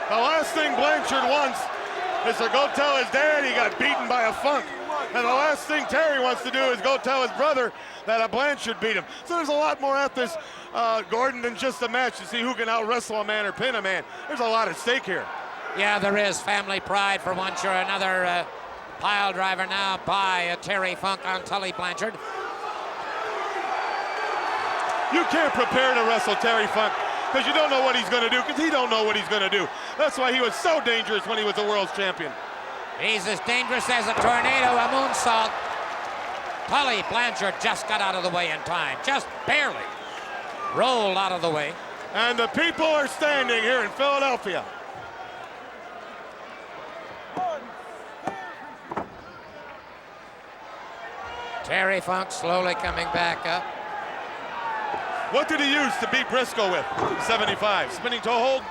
The last thing Blanchard wants is to go tell his dad he got beaten by a Funk. And the last thing Terry wants to do is go tell his brother that a Blanchard beat him. So there's a lot more at this, Gordon, than just a match to see who can out-wrestle a man or pin a man. There's a lot at stake here. Yeah, there is family pride for one sure. Another pile driver now by Terry Funk on Tully Blanchard. You can't prepare to wrestle Terry Funk because you don't know what he's going to do, because he don't know what he's going to do. That's why he was so dangerous when he was the world's champion. He's as dangerous as a tornado, a moonsault. Tully Blanchard just got out of the way in time, just barely rolled out of the way. And the people are standing here in Philadelphia. Terry Funk slowly coming back up. What did he use to beat Briscoe with? 75. Spinning toe hold?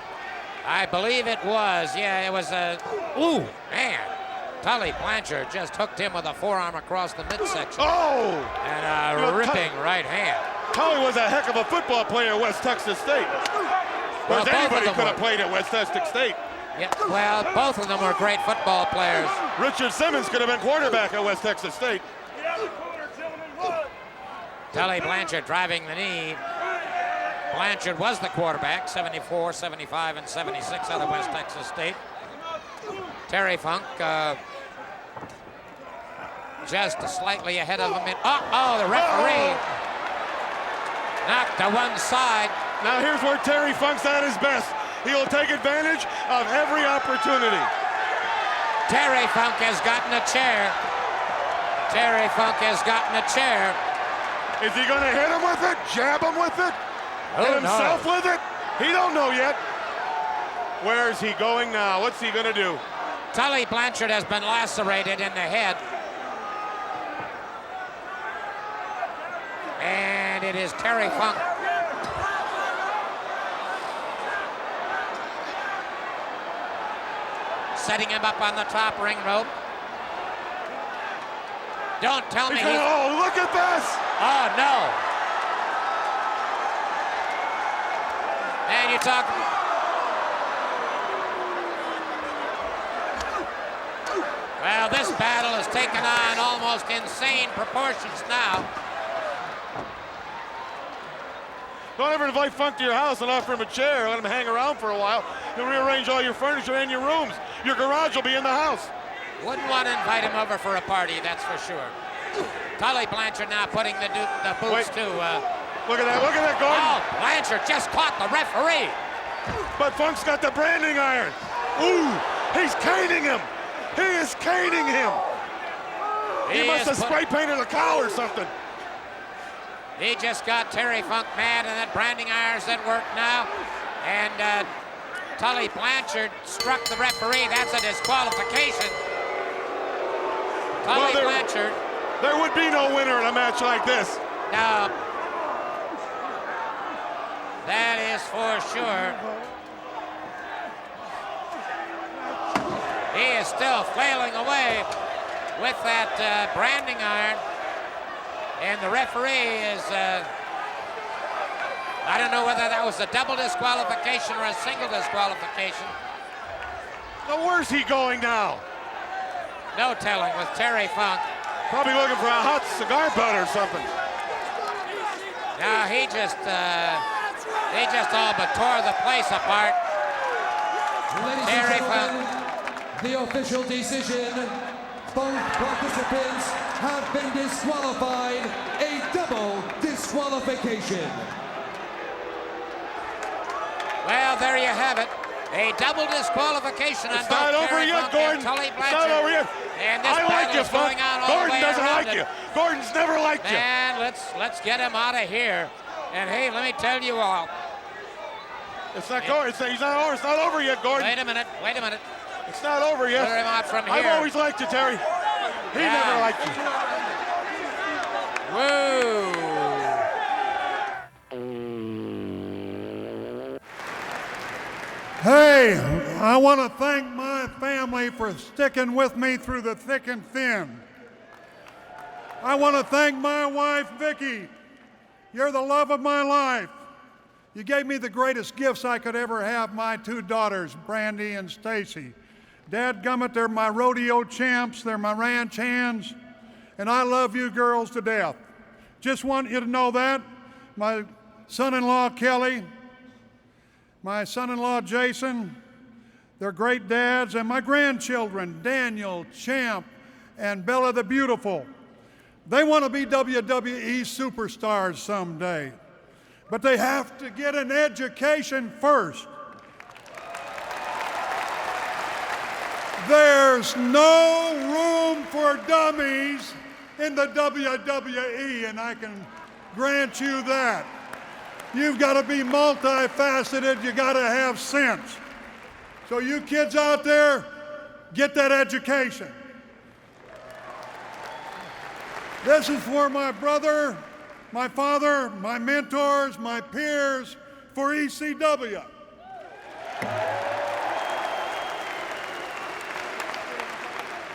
I believe it was. Yeah, it was a... Ooh, man. Tully Blanchard just hooked him with a forearm across the midsection. Oh! And a ripping right hand. Tully was a heck of a football player at West Texas State. Well, anybody could have played at West Texas State. Yeah, well, both of them were great football players. Richard Simmons could have been quarterback at West Texas State. Tully Blanchard driving the knee. Blanchard was the quarterback, 74, 75, and 76 out of West Texas State. Terry Funk just slightly ahead of him. Oh, the referee knocked to one side. Now here's where Terry Funk's at his best. He'll take advantage of every opportunity. Terry Funk has gotten a chair. Terry Funk has gotten a chair. Is he going to hit him with it? Jab him with it? Hit himself with it? He don't know yet. Where is he going now? What's he going to do? Tully Blanchard has been lacerated in the head. And it is Terry Funk. setting him up on the top ring rope. Don't tell me he's... Oh, look at this! Oh, no. And you talk... Well, this battle has taken on almost insane proportions now. Don't ever invite Funk to your house and offer him a chair. Let him hang around for a while. You'll rearrange all your furniture and your rooms. Your garage will be in the house. Wouldn't want to invite him over for a party, that's for sure. Tully Blanchard now putting the boots to... Look at that, Gordon. Oh, Blanchard just caught the referee. But Funk's got the branding iron. Ooh, he's caning him. He is caning him. He must have spray painted a cow or something. He just got Terry Funk mad, and that branding iron's at work now. And Tully Blanchard struck the referee. That's a disqualification. Tully Blanchard. There would be no winner in a match like this. No. That is for sure. He is still flailing away with that branding iron. And the referee is, I don't know whether that was a double disqualification or a single disqualification. Now, where's he going now? No telling with Terry Funk. Probably looking for a hot cigar butt or something. Now he just all but tore the place apart. Ladies Terry and Funk. gentlemen, the official decision. Both participants have been disqualified. A double disqualification. Well, there you have it. A double disqualification on It's not both over Terry yet, Funk Gordon. and Tully It's Blanchard. not over yet. And this I like battle you, is going Funk. on all the Gordon way doesn't around like it. you. Gordon's never liked you. Man, let's get him out of here. And hey, let me tell you all. It's not going. He's not over. It's not over yet, Gordon. Wait a minute. Wait a minute. It's not over yet. Clear him out from here. I've always liked you, Terry. He never liked you. Whoa. Hey, I want to thank my family for sticking with me through the thick and thin. I want to thank my wife, Vicki. You're the love of my life. You gave me the greatest gifts I could ever have, my two daughters, Brandy and Stacy. Dadgummit, they're my rodeo champs, they're my ranch hands, and I love you girls to death. Just want you to know that. My son-in-law, Kelly, my son-in-law, Jason, they're great dads, and my grandchildren, Daniel, Champ, and Bella the Beautiful. They want to be WWE superstars someday, but they have to get an education first. There's no room for dummies in the WWE, and I can grant you that. You've got to be multifaceted, you got to have sense. So you kids out there, get that education. This is for my brother, my father, my mentors, my peers, for ECW.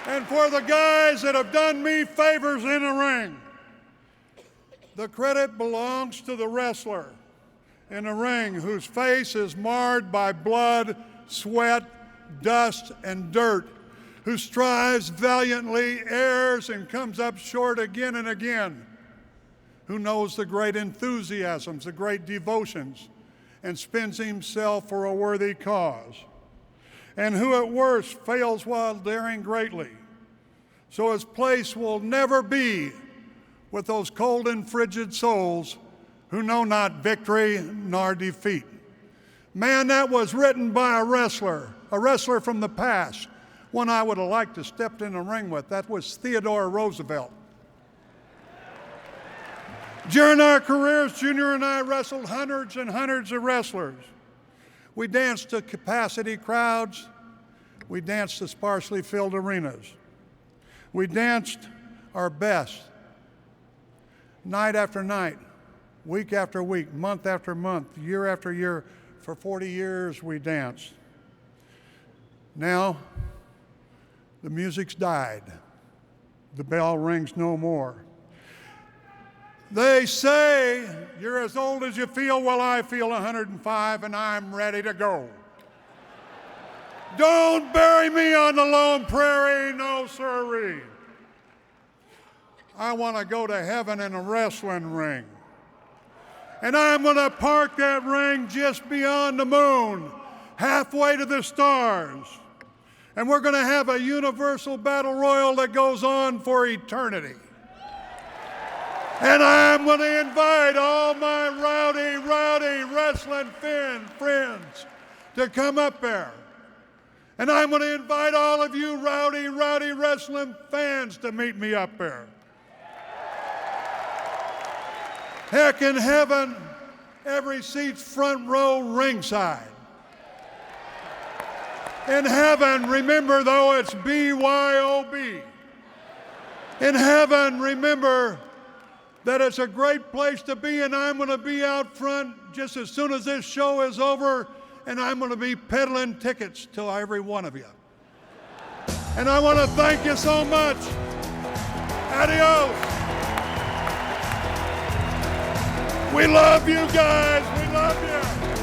And for the guys that have done me favors in the ring. The credit belongs to the wrestler in the ring whose face is marred by blood, sweat, dust, and dirt, who strives valiantly, errs, and comes up short again and again, who knows the great enthusiasms, the great devotions, and spends himself for a worthy cause, and who at worst fails while daring greatly. So his place will never be with those cold and frigid souls who know not victory nor defeat. Man, that was written by a wrestler from the past, one I would have liked to step in the ring with. That was Theodore Roosevelt. During our careers, Junior and I wrestled hundreds and hundreds of wrestlers. We danced to capacity crowds. We danced to sparsely filled arenas. We danced our best, night after night, week after week, month after month, year after year. For 40 years we danced. Now, The music's died. The bell rings no more. They say you're as old as you feel. Well, I feel 105 and I'm ready to go. Don't bury me on the lone prairie, no sirree. I want to go to heaven in a wrestling ring. And I'm going to park that ring just beyond the moon, halfway to the stars. And we're going to have a universal battle royal that goes on for eternity. And I'm going to invite all my rowdy wrestling friends to come up there. And I'm going to invite all of you rowdy wrestling fans to meet me up there. Heck, in heaven, every seat's front row ringside. In heaven, remember, though, it's BYOB. In heaven, remember that it's a great place to be, and I'm going to be out front just as soon as this show is over, and I'm going to be peddling tickets to every one of you. And I want to thank you so much. Adios. We love you guys. We love you.